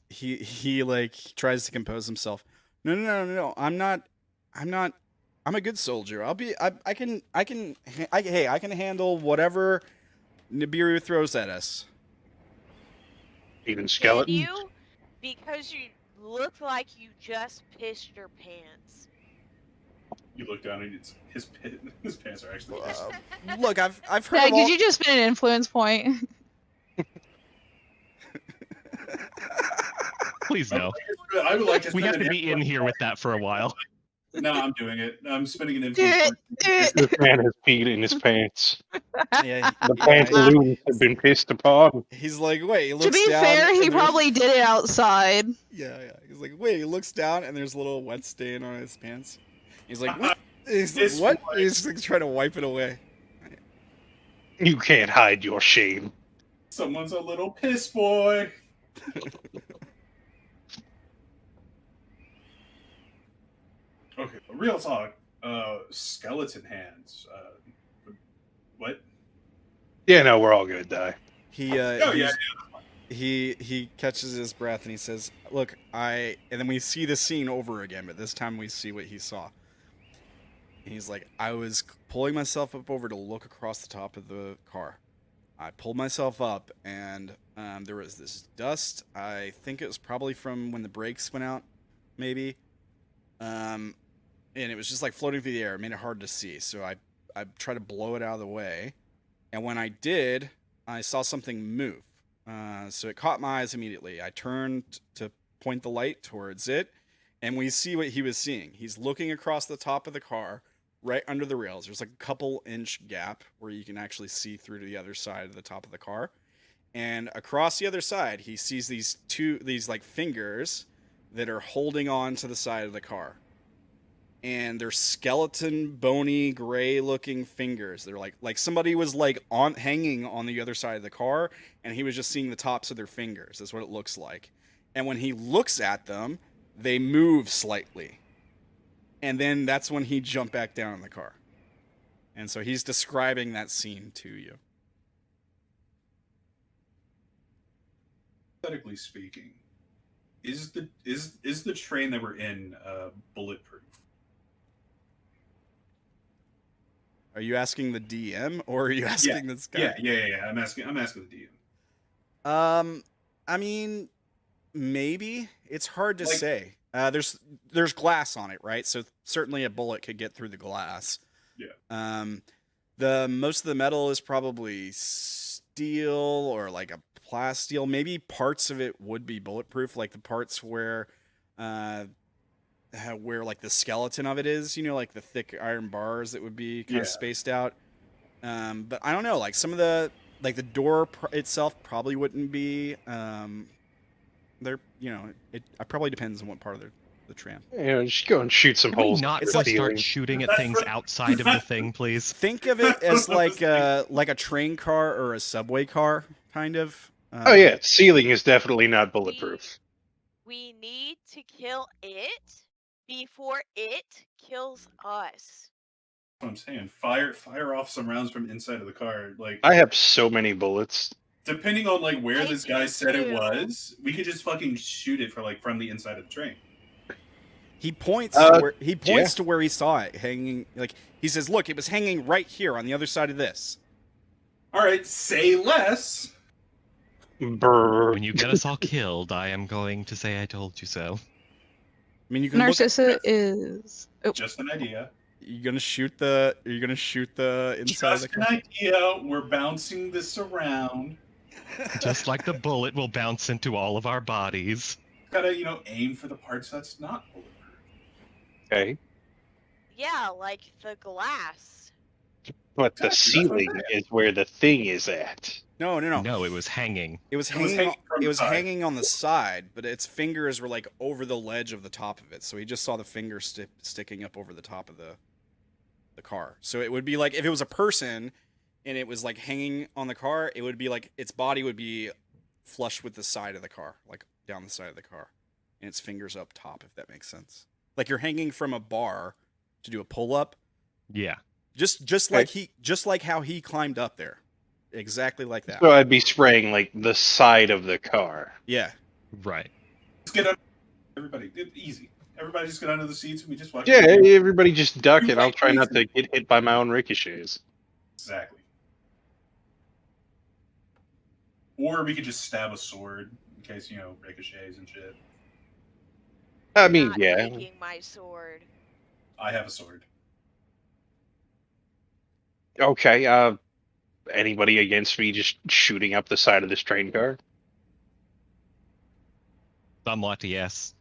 He like tries to compose himself. No. I'm not. I'm a good soldier. I can handle whatever Nibiru throws at us. Even Can skeleton. you? Because you look like you just pissed your pants. You look down and his pants are actually pissed. Look, I've heard Doug, of all... did you just spend an influence point? Please no. I would like to We spend have to an be in here with that for a while. No, I'm doing it. I'm spending an Do influence. it. This man has peed in his pants. Yeah, The pantaloons have been pissed upon. he's like, wait, he To looks be down. fair, and he there's- probably did it outside. Yeah. He's like, wait, he looks down and there's a little wet stain on his pants. He's like, what? He's like, Piss what? boy. He's like trying to wipe it away. You can't hide your shame. Someone's a little piss boy. Okay, real talk. Skeleton hands. What? Yeah, no, we're all gonna die. He Oh yeah. he catches his breath and he says, "Look, and then we see the scene over again, but this time we see what he saw. And he's like, I was pulling myself up over to look across the top of the car. I pulled myself up, and there was this dust. I think it was probably from when the brakes went out, maybe. And it was just like floating through the air. It made it hard to see. So I tried to blow it out of the way. And when I did, I saw something move. So it caught my eyes immediately. I turned to point the light towards it, and we see what he was seeing. He's looking across the top of the car, right under the rails. There's like a couple inch gap where you can actually see through to the other side of the top of the car. And across the other side, he sees these like fingers that are holding on to the side of the car. And they're skeleton, bony, gray-looking fingers. They're like somebody was like hanging on the other side of the car, and he was just seeing the tops of their fingers. That's what it looks like. And when he looks at them, they move slightly. And then that's when he jumped back down in the car. And so he's describing that scene to you. Hypothetically speaking, is the train that we're in bulletproof? Are you asking the DM or are you asking this guy? Yeah. I'm asking the DM. I mean, maybe. It's hard to say. There's glass on it, right? So certainly a bullet could get through the glass. Yeah. Most of the metal is probably steel or like a plasteel. Maybe parts of it would be bulletproof, like the parts where like the skeleton of it is, like the thick iron bars that would be kind of spaced out. But I don't know, like some of the door itself probably wouldn't be. It probably depends on what part of the tram. Just go and shoot some Can we holes. not It's go like- start shooting at things outside of the thing, please? Think of it as like a train car or a subway car, kind of. Oh yeah, ceiling is definitely not bulletproof. We need to kill it before it kills us. That's what I'm saying. Fire off some rounds from inside of the car. Like, I have so many bullets. depending on like where I this guy do said it too. was, we could just fucking shoot it from the inside of the train. He points to where he saw it hanging. Like he says, "Look, it was hanging right here on the other side of this." All right, say less. Brr. When you get us all killed, I am going to say I told you so. I mean, you can Narcissa is. Oh, Just an idea. You're gonna shoot the inside of the Just an car. idea. We're bouncing this around. Just like the bullet will bounce into all of our bodies. Gotta, aim for the parts that's not bulletproof. Okay, Yeah, like the glass. but the Exactly, that's what I'm ceiling is where the thing is at. No. No, it was hanging. It was It was hanging. hanging from It the was side. hanging on the side, but its fingers were like over the ledge of the top of it. So he just saw the finger sticking up over the top of the car. So it would be like if it was a person and it was like hanging on the car, it would be like its body would be flush with the side of the car, like down the side of the car, and its fingers up top. If that makes sense. Like you're hanging from a bar to do a pull up. Yeah. Just like how he climbed up there. Exactly like that. So I'd be spraying like the side of the car. Yeah. Right. Let's get under. Everybody, easy. Everybody just get under the seats and we just watch. Yeah, everybody just duck and I'll try not to get hit by my own ricochets. Exactly. Or we could just stab a sword in case, ricochets and shit. I mean, Not yeah. taking my sword. I have a sword. Okay, anybody against me just shooting up the side of this train car? Somewhat, yes.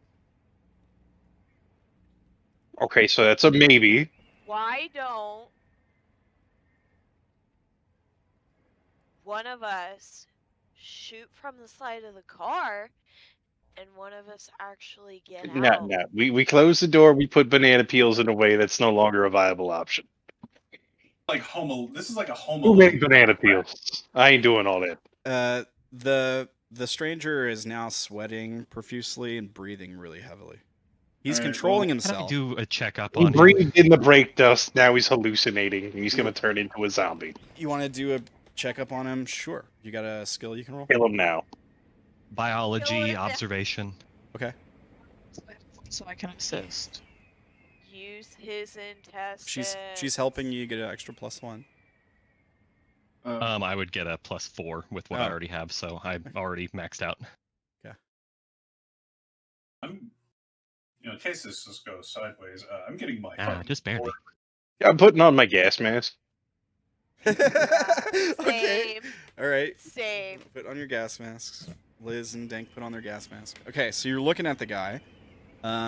Okay, so that's a maybe. Why don't one of us shoot from the side of the car and one of us actually get No, out? no. We close the door, we put banana peels in a way that's no longer a viable option. This is like a Home Who Alone. made banana peels? I ain't doing all that. The stranger is now sweating profusely and breathing really heavily. He's All right, controlling Can I himself. do a checkup He on him? breathed in the brake dust, now he's hallucinating, and he's gonna turn into a zombie. You want to do a checkup on him? Sure. You got a skill you can roll? Kill him now. Biology, Kill it. observation. Okay. so I can assist. Use his intestines. She's helping you get an extra +1. I would get a +4 with what I Oh. already have, so I've already maxed out. I'm, in case this just goes sideways, I'm getting my. Ah, fucking just barely. sword. I'm putting on my gas mask. Okay. Same. All right. Same. Put on your gas masks. Liz and Dank put on their gas mask. Okay, so you're looking at the guy.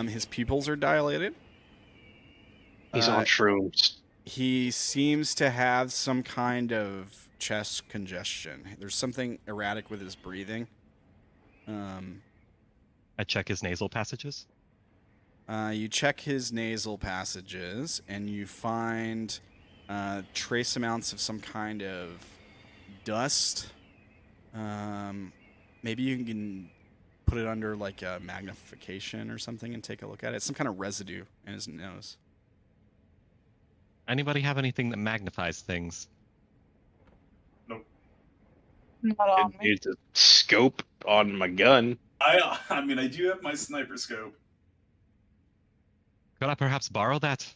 His pupils are dilated. He's on shrooms. He seems to have some kind of chest congestion. There's something erratic with his breathing. I check his nasal passages. You check his nasal passages, and you find trace amounts of some kind of dust. Maybe you can put it under like a magnification or something and take a look at it. Some kind of residue in his nose. Anybody have anything that magnifies things? Not on me. It's a scope on my gun. I mean, I do have my sniper scope. Could I perhaps borrow that?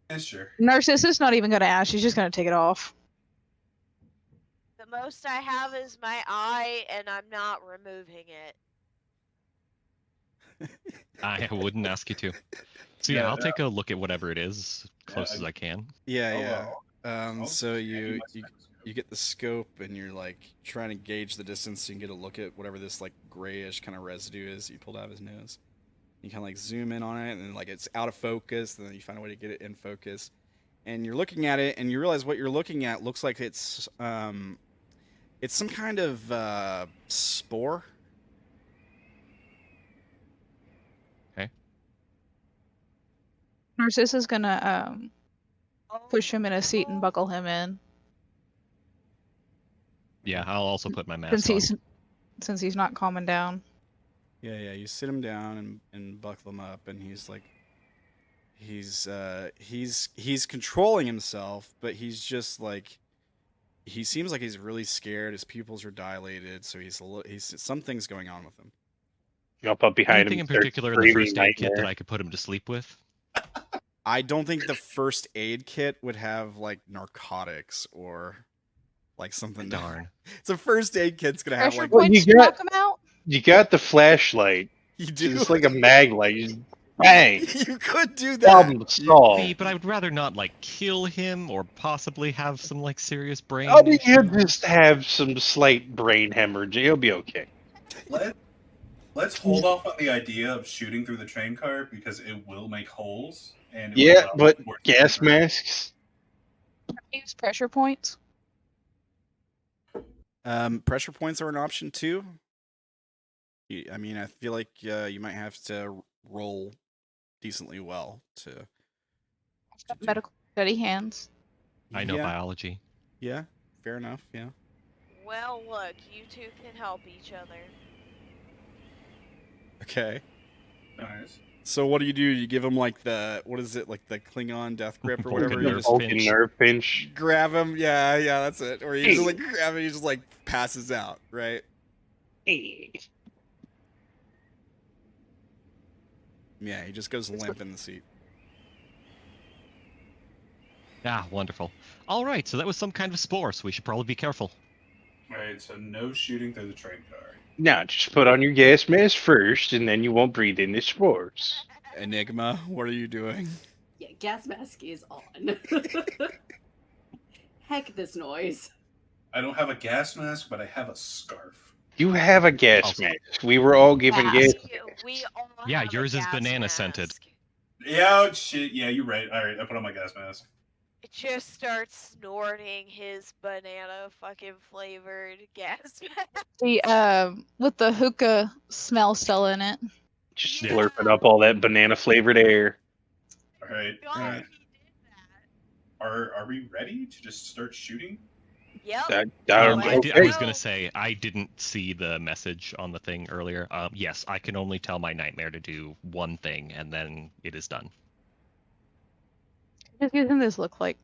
Yeah, sure. Narcissa's not even gonna ask. She's just gonna take it off. The most I have is my eye, and I'm not removing it. I wouldn't ask you to. So yeah, Yeah. I'll take a look at whatever it is, close Yeah, as I can. Yeah, Oh, yeah. well. So you get the scope and you're like trying to gauge the distance so you can get a look at whatever this like grayish kind of residue is you pulled out of his nose. You kind of like zoom in on it and then like it's out of focus, and then you find a way to get it in focus. And you're looking at it and you realize what you're looking at looks like it's some kind of spore. Okay. Narcissa's gonna push him in a seat and buckle him in. Yeah, I'll also put my mask on. Since he's not calming down. Yeah. You sit him down and buckle him up, and he's like, he's controlling himself, but he's just like, he seems like he's really scared. His pupils are dilated, so he's something's going on with him. Jump up behind Anything him. in particular in the first aid kit that I could put him to sleep with? I don't think the first aid kit would have like narcotics or like something. Darn. It's a first aid kit's gonna have Pressure like. points to knock him out? You got the flashlight. You do. It's like a mag light. You just bang. You could do that. Problem solved. See, but I would rather not like kill him or possibly have some like serious brain. I mean, he'll issues. just have some slight brain hemorrhage. He'll be okay. Let's hold off on the idea of shooting through the train car because it will make holes. And Yeah, but gas masks. Use pressure points. Pressure points are an option too. I mean, I feel like you might have to roll decently well to Medical steady hands. I know Yeah. biology. Yeah, fair enough. Yeah. Well, look, you two can help each other. Okay. Nice. So what do? You give him like what is it, like the Klingon death grip or whatever? Vulcan You nerve just Vulcan pinch. nerve pinch. grab him. Yeah, that's it. Or you just like grab him, he just like passes out, right? Yeah, he just goes limp in the seat. Ah, wonderful. All right, so that was some kind of spore, so we should probably be careful. Alright, so no shooting through the train car. Now, just put on your gas mask first, and then you won't breathe in the spores. Enigma, what are you doing? Yeah, gas mask is on. Heck, this noise. I don't have a gas mask, but I have a scarf. You have a gas Also- mask. We were all given gas. We all Yeah, have a yours is gas banana scented. mask. Yeah, shit. Yeah, you're right. Alright, I put on my gas mask. It just starts snorting his banana fucking flavored gas mask. The with the hookah smell still in it. Just Yeah. slurping up all that banana flavored air. Alright. God, Alright. he did that. Are we ready to just start shooting? Yep. I Um, I okay. was gonna say I didn't see the message on the thing earlier. Yes, I can only tell my nightmare to do one thing, and then it is done. Just gives him this look like.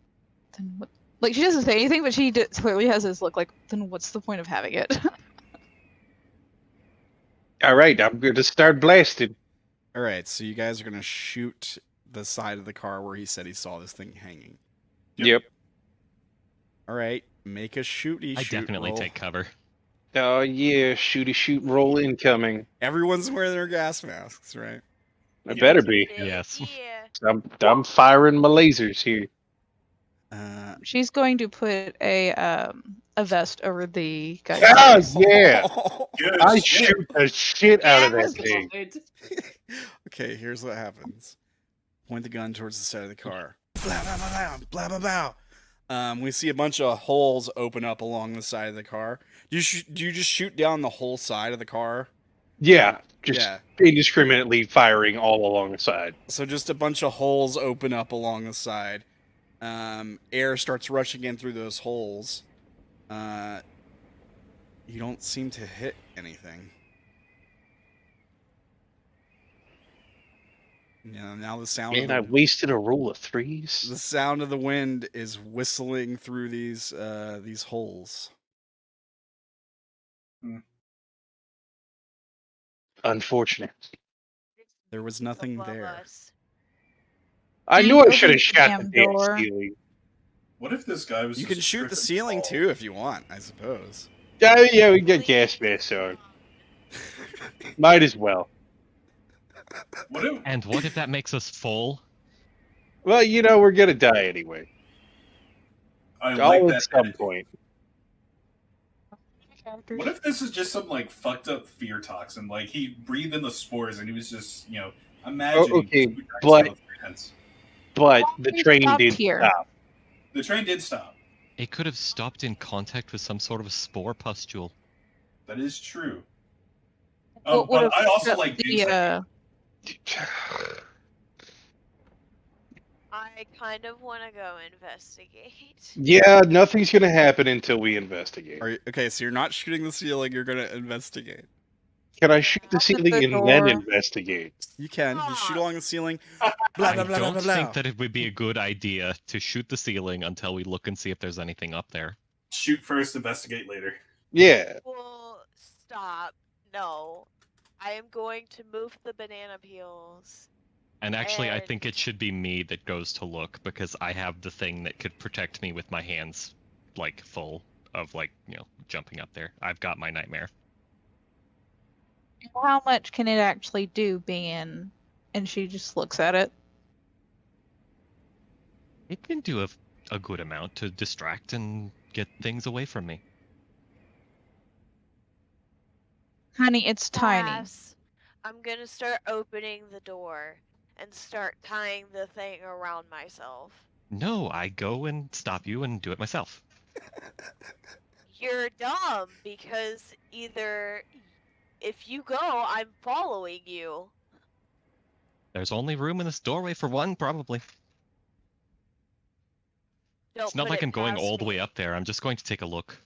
Then what? Like she doesn't say anything, but she clearly has this look like. Then what's the point of having it? All right, I'm going to start blasting. All right, so you guys are gonna shoot the side of the car where he said he saw this thing hanging. Yep. All right, make a shooty I shoot definitely roll. take cover. Oh yeah, shooty shoot roll incoming. Everyone's wearing their gas masks, right? It Yeah. better be. Yes. Yeah. I'm firing my lasers here. She's going to put a vest over the guy's Oh face. yeah, Good I shit. shoot the shit out of that Gas thing. load. Okay, here's what happens. Point the gun towards the side of the car. Blah, blah, blah, blah, blah, blah, blah. We see a bunch of holes open up along the side of the car. Do you just shoot down the whole side of the car? Yeah, just Yeah. indiscriminately firing all along the side. So just a bunch of holes open up along the side. Air starts rushing in through those holes. You don't seem to hit anything. Yeah, now the sound Man, of I the, wasted a roll of threes. the sound of the wind is whistling through these holes. Unfortunate. There was nothing Above there. us. I Dang, knew I open should the have shot the damn damn door. ceiling. What if this guy was You just can shoot the freaking ceiling tall? too if you want, I suppose. Yeah, we got gas masks on. Might as well. What if And what if that makes us full? Well, you know, we're gonna die anyway. I like At that. some point. What if this is just some like fucked up fear toxin? Like he breathed in the spores and he was just, imagining. Okay, two giant but skeleton hands. the train stopped did here. stop. The train did stop. It could have stopped in contact with some sort of a spore pustule. That is true. What would But have I also fucked like up Duke's idea. I kind of want to go investigate. Yeah, nothing's gonna happen until we investigate. Okay, so you're not shooting the ceiling, you're gonna investigate. Can I shoot the Knock at ceiling the and door. then investigate? You can. You shoot Stop. along the ceiling. Blah, I blah, blah, don't blah, blah, think blah. that it would be a good idea to shoot the ceiling until we look and see if there's anything up there. Shoot first, investigate later. Yeah. Well, stop. No. I am going to move the banana peels. And actually, I And- think it should be me that goes to look because I have the thing that could protect me with my hands, like, full of, like, jumping up there. I've got my nightmare. How much can it actually do, being? And she just looks at it. It can do a good amount to distract and get things away from me. Honey, it's tiny. Pass. I'm gonna start opening the door and start tying the thing around myself. No, I go and stop you and do it myself. You're dumb because either if you go, I'm following you. There's only room in this doorway for one, probably. Don't It's not put like it I'm going past all the way me. up there. I'm just going to take a look.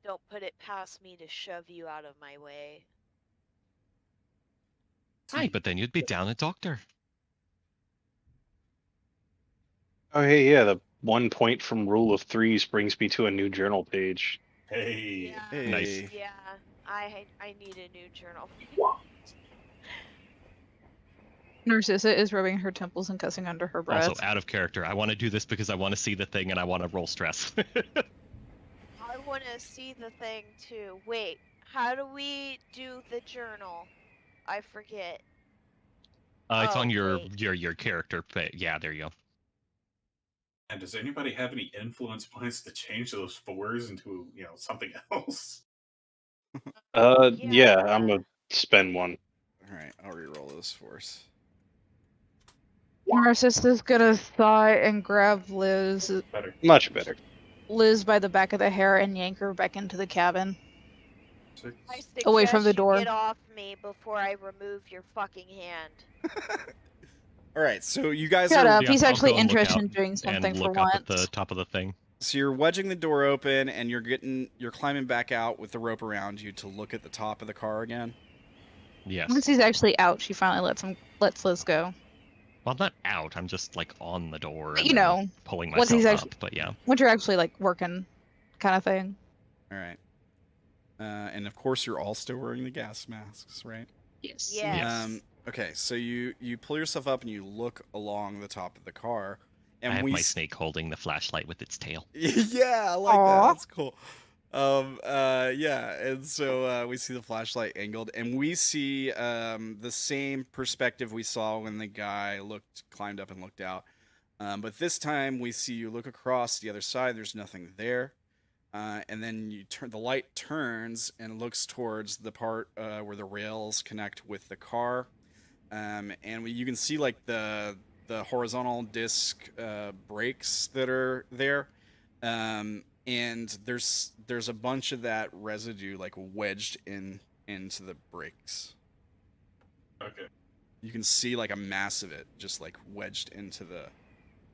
Don't put it past me to shove you out of my way. Hi, but then you'd be down a doctor. Oh, hey, yeah. The 1 point from Rule of Threes brings me to a new journal page. Hey. Yeah. Hey. Nice. Yeah. I need a new journal. Narcissa is rubbing her temples and cussing under her breath. Also, out of character. I want to do this because I want to see the thing and I want to roll stress. I want to see the thing too. Wait, how do we do the journal? I forget. It's on your wait. character. Yeah, there you go. And does anybody have any influence points to change those fours into, something else? Yeah, I'm gonna spend one. Alright, I'll re-roll those fours. Narcissa's gonna sigh and grab Liz Much better. by the back of the hair and yank her back into the cabin. I Away from the suggest you door. Get off me before I remove your fucking hand. Alright, so you guys Shut are... up. He's I'll actually go and look interested out in doing something and for look up once. at the top of the thing. So you're wedging the door open and you're climbing back out with the rope around you to look at the top of the car again. Yes. Once he's actually out, she finally lets Liz go. Well, I'm not out. I'm just like on the door. But, And then pulling once myself he's up. actually- But yeah. Once you're actually like working, kind of thing. Alright. And of course you're all still wearing the gas masks, right? Yes. Yes. Okay, so you pull yourself up and you look along the top of the car. And I have we my snake holding the flashlight with its tail. Yeah, I like that. Aw. That's cool. Yeah, and so we see the flashlight angled, and we see the same perspective we saw when the guy climbed up and looked out. But this time we see you look across the other side. There's nothing there, and then the light turns and looks towards the part where the rails connect with the car, and you can see like the horizontal disc brakes that are there. And there's a bunch of that residue like wedged into the brakes. Okay. You can see like a mass of it just like wedged into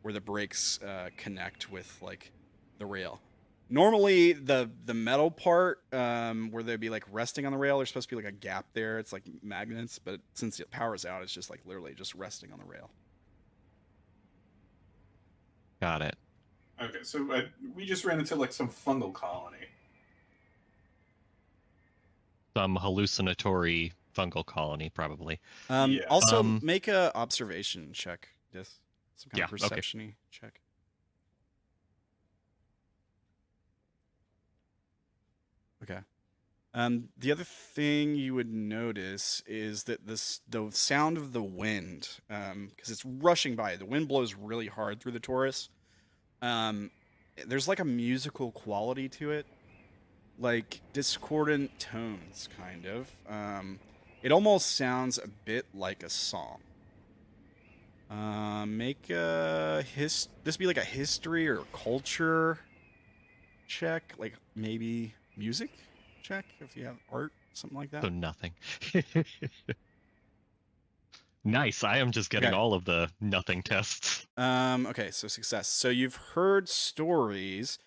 where the brakes connect with like the rail. Normally the metal part where they'd be like resting on the rail, there's supposed to be like a gap there. It's like magnets, but since the power's out, it's just like literally just resting on the rail. Got it. Okay, so we just ran into like some fungal colony. Some hallucinatory fungal colony, probably. Yeah. Also, make a observation check. Yes, some kind of Yeah, okay. perception-y check. Okay. The other thing you would notice is that the sound of the wind, because it's rushing by. The wind blows really hard through the Taurus. there's like a musical quality to it, like discordant tones, kind of. It almost sounds a bit like a song. Make this be like a history or culture check, like maybe music check if you have art, something like that. So nothing. Nice. I am just getting Okay. all of the nothing tests. Okay, so success. So you've heard stories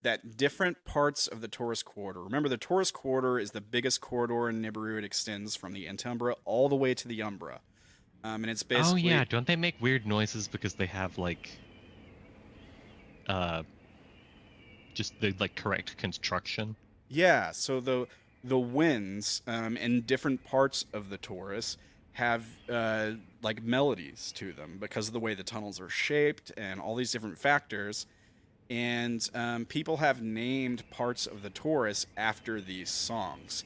that different parts of the Taurus Corridor. Remember, the Taurus Corridor is the biggest corridor in Nibiru. It extends from the Antumbra all the way to the Umbra. And it's basically... Oh yeah, don't they make weird noises because they have like just the like correct construction? Yeah, so the winds in different parts of the Taurus have like melodies to them because of the way the tunnels are shaped and all these different factors. And people have named parts of the Taurus after these songs.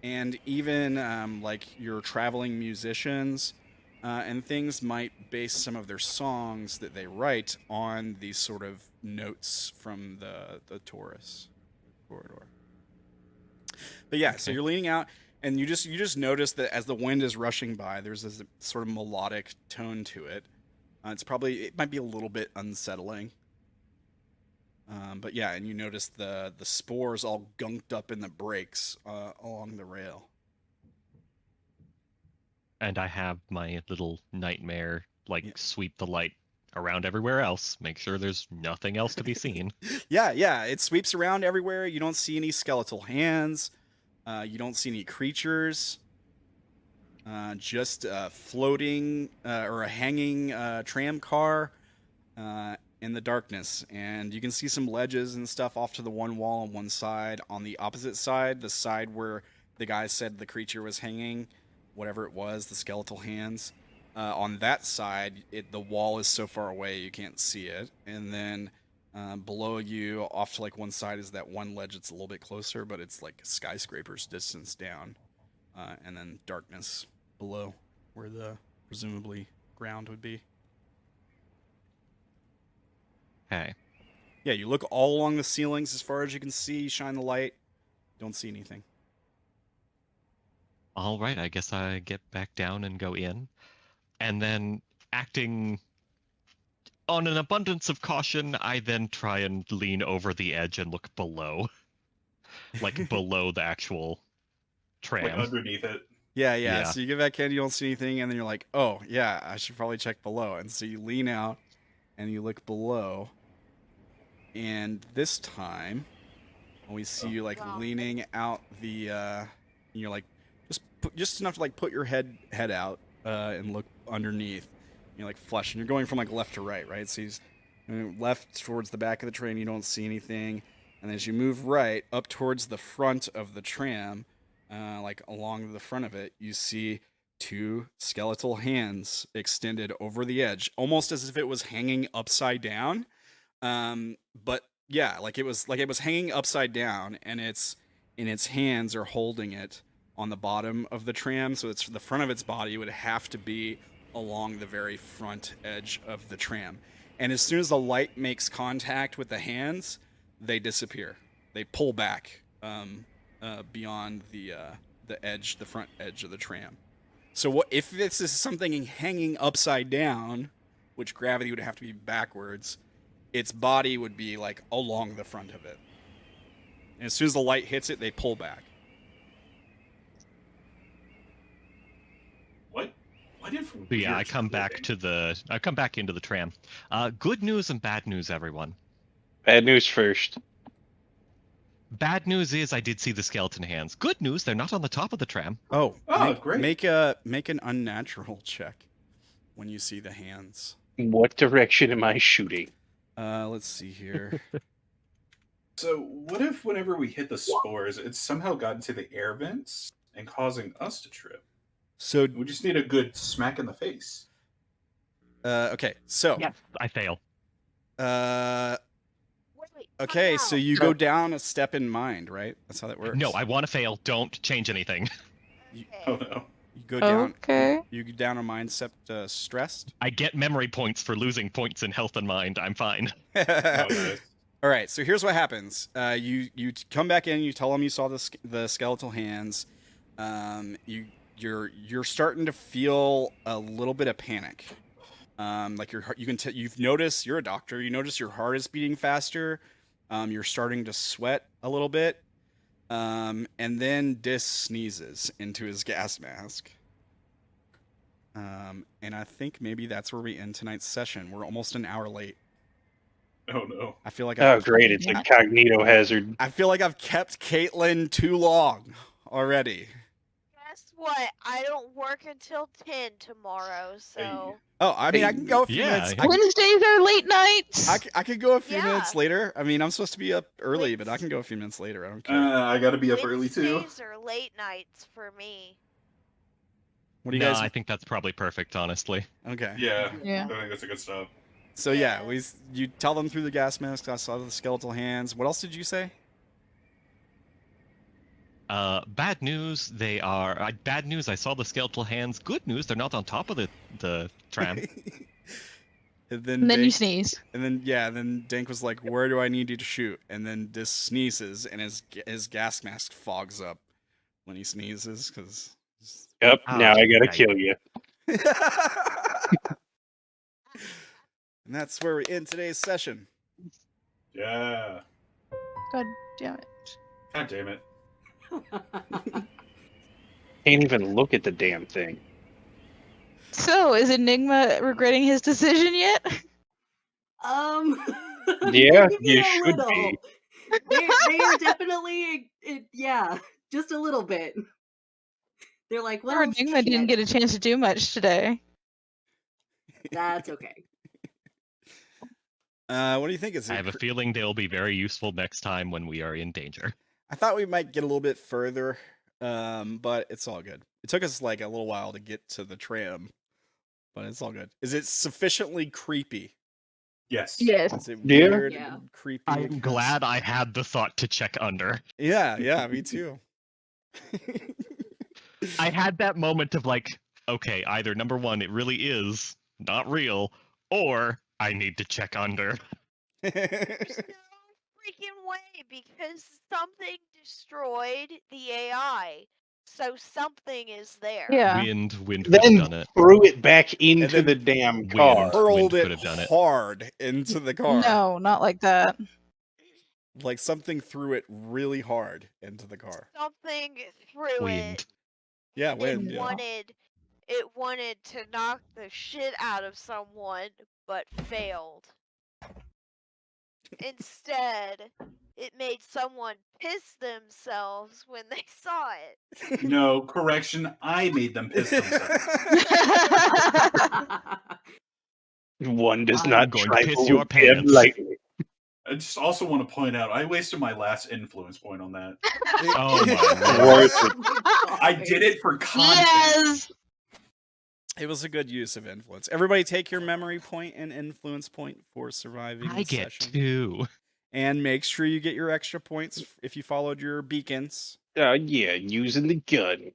And even like your traveling musicians and things might base some of their songs that they write on these sort of notes from the Taurus corridor. But yeah, so you're leaning out, and you just notice that as the wind is rushing by, there's this sort of melodic tone to it. It might be a little bit unsettling. But yeah, and you notice the spores all gunked up in the brakes along the rail. And I have my little nightmare, like sweep the light around everywhere else, make sure there's nothing else to be seen. Yeah, it sweeps around everywhere. You don't see any skeletal hands. You don't see any creatures. Just a floating or a hanging tram car in the darkness. And you can see some ledges and stuff off to the one wall on one side. On the opposite side, the side where the guy said the creature was hanging, whatever it was, the skeletal hands. On that side, the wall is so far away you can't see it. And then below you, off to like one side, is that one ledge that's a little bit closer, but it's like skyscrapers distance down. And then darkness below where the presumably ground would be. Okay. Yeah, you look all along the ceilings as far as you can see, shine the light. Don't see anything. All right, I guess I get back down and go in. And then, acting on an abundance of caution, I then try and lean over the edge and look below. Like below the actual tram. Like underneath it. Yeah. So you get back in, you don't see anything, and then you're like, oh, yeah, I should probably check below. And so you lean out, and you look below. And this time, we see you like leaning out and you're like, just enough to like put your head out and look underneath. You're like flush, and you're going from like left to right? So he's left towards the back of the train, you don't see anything. And as you move right up towards the front of the tram, like along the front of it, you see two skeletal hands extended over the edge, almost as if it was hanging upside down. But yeah, like it was hanging upside down, and its hands are holding it on the bottom of the tram, so it's the front of its body would have to be along the very front edge of the tram. And as soon as the light makes contact with the hands, they disappear. They pull back beyond the edge, the front edge of the tram. So what if this is something hanging upside down, which gravity would have to be backwards? Its body would be like along the front of it. And as soon as the light hits it, they pull back. What? What if? So yeah, I come back into the tram. Good news and bad news, everyone. Bad news first. Bad news is I did see the skeleton hands. Good news, they're not on the top of the tram. Oh, great. Make an unnatural check when you see the hands. What direction am I shooting? Let's see here. So what if whenever we hit the spores, it's somehow gotten to the air vents and causing us to trip? So We just need a good smack in the face. okay, so Yes, I fail. Okay, so you go down a step in mind, right? That's how that works. No, I want to fail. Don't change anything. Oh no. You go down. Okay. You go down a mindset stressed. I get memory points for losing points in health and mind. I'm fine. Oh, nice. All right, so here's what happens. You come back in. You tell them you saw the skeletal hands. You're starting to feel a little bit of panic. Like you've noticed, you're a doctor. You notice your heart is beating faster. You're starting to sweat a little bit. And then Dis sneezes into his gas mask. And I think maybe that's where we end tonight's session. We're almost an hour late. Oh no! I feel like Oh, great! It's a cognito hazard. I feel like I've kept Caitlin too long already. Guess what? I don't work until 10 tomorrow, so. Oh, I mean, I can go a few minutes. Wednesdays are late nights. I could go a few Yeah. minutes later. I mean, I'm supposed to be up early, but I can go a few minutes later. I don't care. I gotta be up early too. Wednesdays are late nights for me. What do you guys? I think that's probably perfect, honestly. Okay. Yeah. Yeah. I think that's a good stuff. So yeah, you tell them through the gas mask. I saw the skeletal hands. What else did you say? Bad news. They are bad news. I saw the skeletal hands. Good news. They're not on top of the tram. And then And then you Dank- sneeze. And then Dank was like, "Where do I need you to shoot?" And then Dis sneezes, and his gas mask fogs up when he sneezes because. Yep. Now I gotta yeah. kill you. And that's where we end today's session. Yeah. God damn it. God damn it. Can't even look at the damn thing. So, is Enigma regretting his decision yet? Yeah, maybe you a should little. be. They are definitely, yeah, just a little bit. They're like, Poor well, Enigma didn't shit. get a chance to do much today. That's okay. What do you think? I have a feeling they'll be very useful next time when we are in danger. I thought we might get a little bit further, but it's all good. It took us like a little while to get to the tram, but it's all good. Is it sufficiently creepy? Yes. Yes. Is it Yeah. weird Yeah. and creepy? I'm glad I had the thought to check under. Yeah, me too. I had that moment of like, okay, either number one, it really is not real, or I need to check under. There's no freaking way because something destroyed the AI. So something is there. Yeah. Wind could have Then done it. threw it back into then the damn wind. car. Hurled could it have done it. hard into the car. No, not like that. Like something threw it really hard into the car. Something threw Wind. it. Yeah, wind. It Yeah. wanted to knock the shit out of someone, but failed. Instead, it made someone piss themselves when they saw it. No, correction. I made them piss themselves. One does I'm not going to trifle piss your with him pants. lightly. I just also want to point out I wasted my last influence point on that. Oh my lord. Worth it. I did it for content. Yes! It was a good use of influence. Everybody take your memory point and influence point for surviving I the get session. 2. And make sure you get your extra points if you followed your beacons. Yeah, using the gun.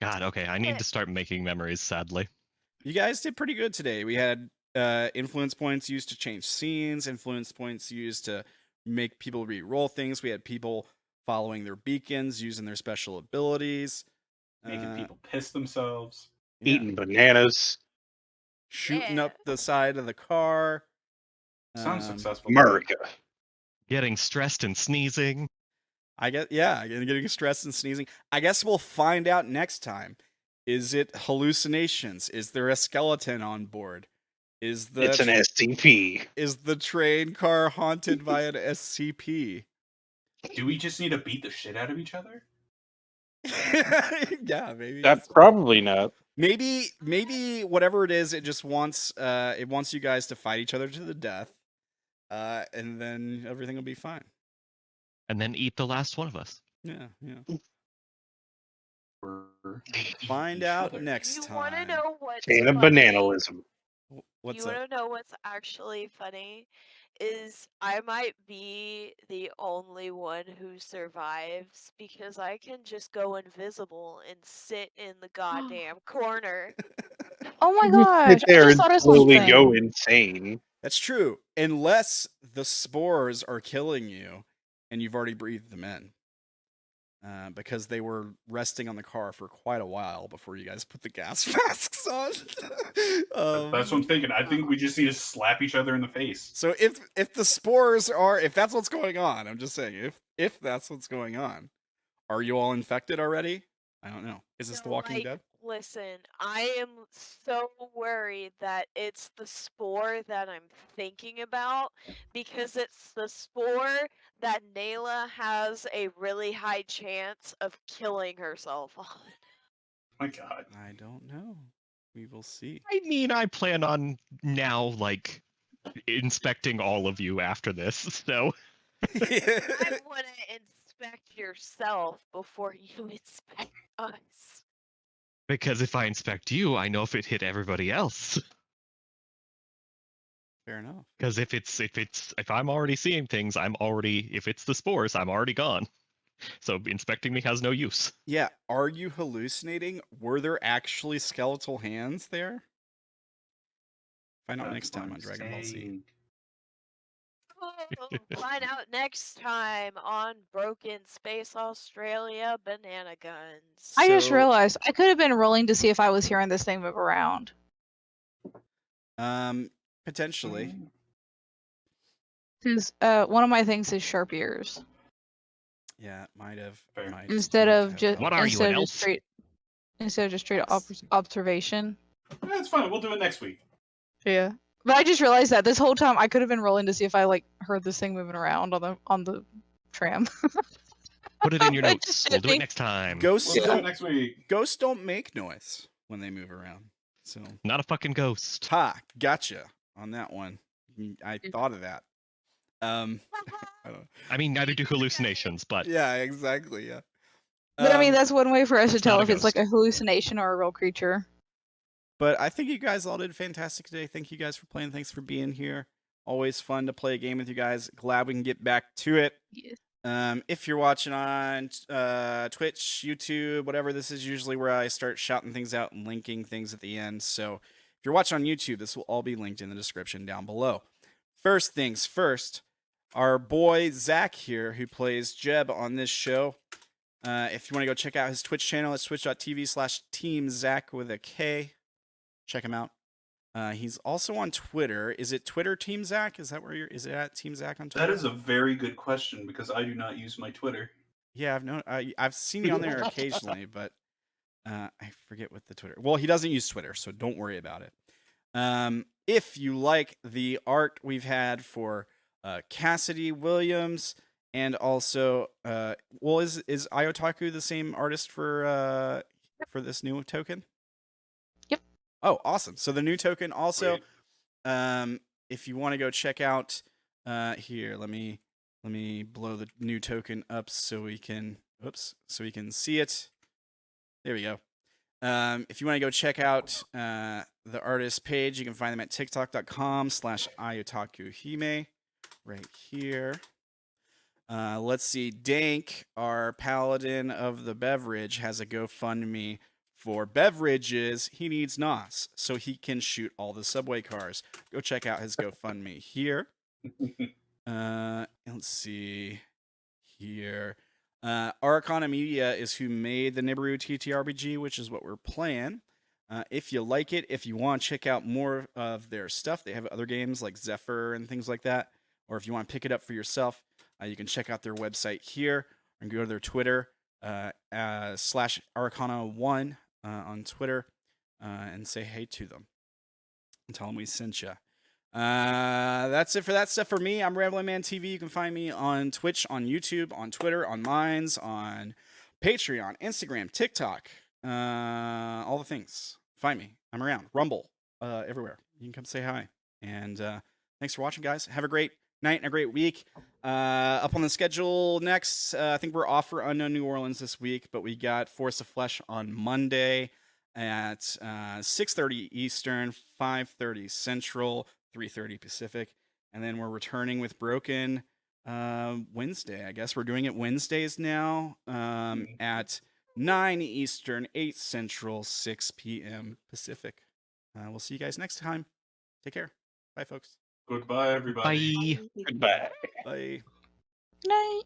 God, okay, I need to start making memories, sadly. You guys did pretty good today. We had influence points used to change scenes, influence points used to make people re-roll things. We had people following their beacons, using their special abilities. Making people piss themselves. Yeah. Eating bananas. Shooting Yeah. up the side of the car. Sounds successful. America. Getting stressed and sneezing. Getting stressed and sneezing. I guess we'll find out next time. Is it hallucinations? Is there a skeleton on board? It's an SCP. Is the train car haunted by an SCP? Do we just need to beat the shit out of each other? Yeah, maybe. That's probably not. Maybe whatever it is, it just wants you guys to fight each other to the death, and then everything will be fine. And then eat the last one of us. Yeah. Find out next You time. want to know what's And a funny? bananalism. What's You up? want to know what's actually funny? Is I might be the only one who survives because I can just go invisible and sit in the goddamn corner. Oh my You gosh! sit there I and just thought of slowly something. go insane. That's true, unless the spores are killing you and you've already breathed them in. Because they were resting on the car for quite a while before you guys put the gas masks on. That's what I'm thinking. I think we just need to slap each other in the face. So if the spores are, if that's what's going on, I'm just saying, if that's what's going on, are you all infected already? I don't know. Is this The Walking Dead? Listen, I am so worried that it's the spore that I'm thinking about, because it's the spore that Nayla has a really high chance of killing herself on. My God. I don't know. We will see. I mean, I plan on now, like, inspecting all of you after this, so. I want to inspect yourself before you inspect us. Because if I inspect you, I know if it hit everybody else. Fair enough. Because if I'm already seeing things, if it's the spores, I'm already gone. So inspecting me has no use. Yeah, are you hallucinating? Were there actually skeletal hands there? Find out next time on Dragon Ball Z. Oh, find out next time on Broken Space Australia Banana Guns. I just realized I could have been rolling to see if I was hearing this thing move around. Potentially. Because one of my things is sharp ears. Yeah, it might have. Instead of just what are you, an elf? Instead of just straight observation. That's fine. We'll do it next week. Yeah. But I just realized that this whole time I could have been rolling to see if I like heard this thing moving around on the tram. Put it in your notes. We'll do it next time. Ghosts We'll do it next week. Ghosts don't make noise when they move around. So not a fucking ghost. Ha, gotcha on that one. I thought of that. I mean, neither do hallucinations, but yeah, exactly. Yeah. But I mean, that's one way for us to tell not a if it's like a hallucination or a real creature. But I think you guys all did fantastic today. Thank you guys for playing. Thanks for being here. Always fun to play a game with you guys. Glad we can get back to it. Yeah. If you're watching on Twitch, YouTube, whatever, this is usually where I start shouting things out and linking things at the end. So if you're watching on YouTube, this will all be linked in the description down below. First things first, our boy Zach here, who plays Jeb on this show. If you want to go check out his Twitch channel, it's twitch.tv/TeamZack with a K. Check him out. He's also on Twitter. Is it Twitter TeamZack? Is that where is it at TeamZack on Twitter? That is a very good question because I do not use my Twitter. Yeah, I've seen you on there occasionally, but I forget what the Twitter. Well, he doesn't use Twitter, so don't worry about it. If you like the art we've had for Cassidy WIlliams, and also, is Iotaku the same artist for this new token? Yep. Oh, awesome! So the new token also, if you want to go check out, here, let me blow the new token up so we can, so we can see it. There we go. If you want to go check out the artist page, you can find them at tiktok.com/iotakuhime right here. Let's see. Dank, our Paladin of the Beverage, has a GoFundMe for beverages. He needs NOS so he can shoot all the subway cars. Go check out his GoFundMe here. Let's see here. Araukana Media is who made the Nibiru TTRPG, which is what we're playing. If you like it, if you want to check out more of their stuff, they have other games like Zephyr and things like that. Or if you want to pick it up for yourself, you can check out their website here and go to their Twitter, /Araukana1 on Twitter, and say hey to them and tell them we sent you. That's it for that stuff for me. I'm Ramblin Man TV. You can find me on Twitch, on YouTube, on Twitter, on Minds, on Patreon, Instagram, TikTok, all the things. Find me. I'm around. Rumble, everywhere. You can come say hi. And thanks for watching, guys. Have a great night and a great week. Up on the schedule next, I think we're off for Unknown New Orleans this week, but we got Force of Flesh on Monday at 6:30 Eastern, 5:30 Central, 3:30 Pacific, and then we're returning with Broken Wednesday. I guess we're doing it Wednesdays now at 9 Eastern, 8 Central, 6 p.m. Pacific. We'll see you guys next time. Take care. Bye, folks. Goodbye, everybody. Bye. Goodbye. Bye. Night.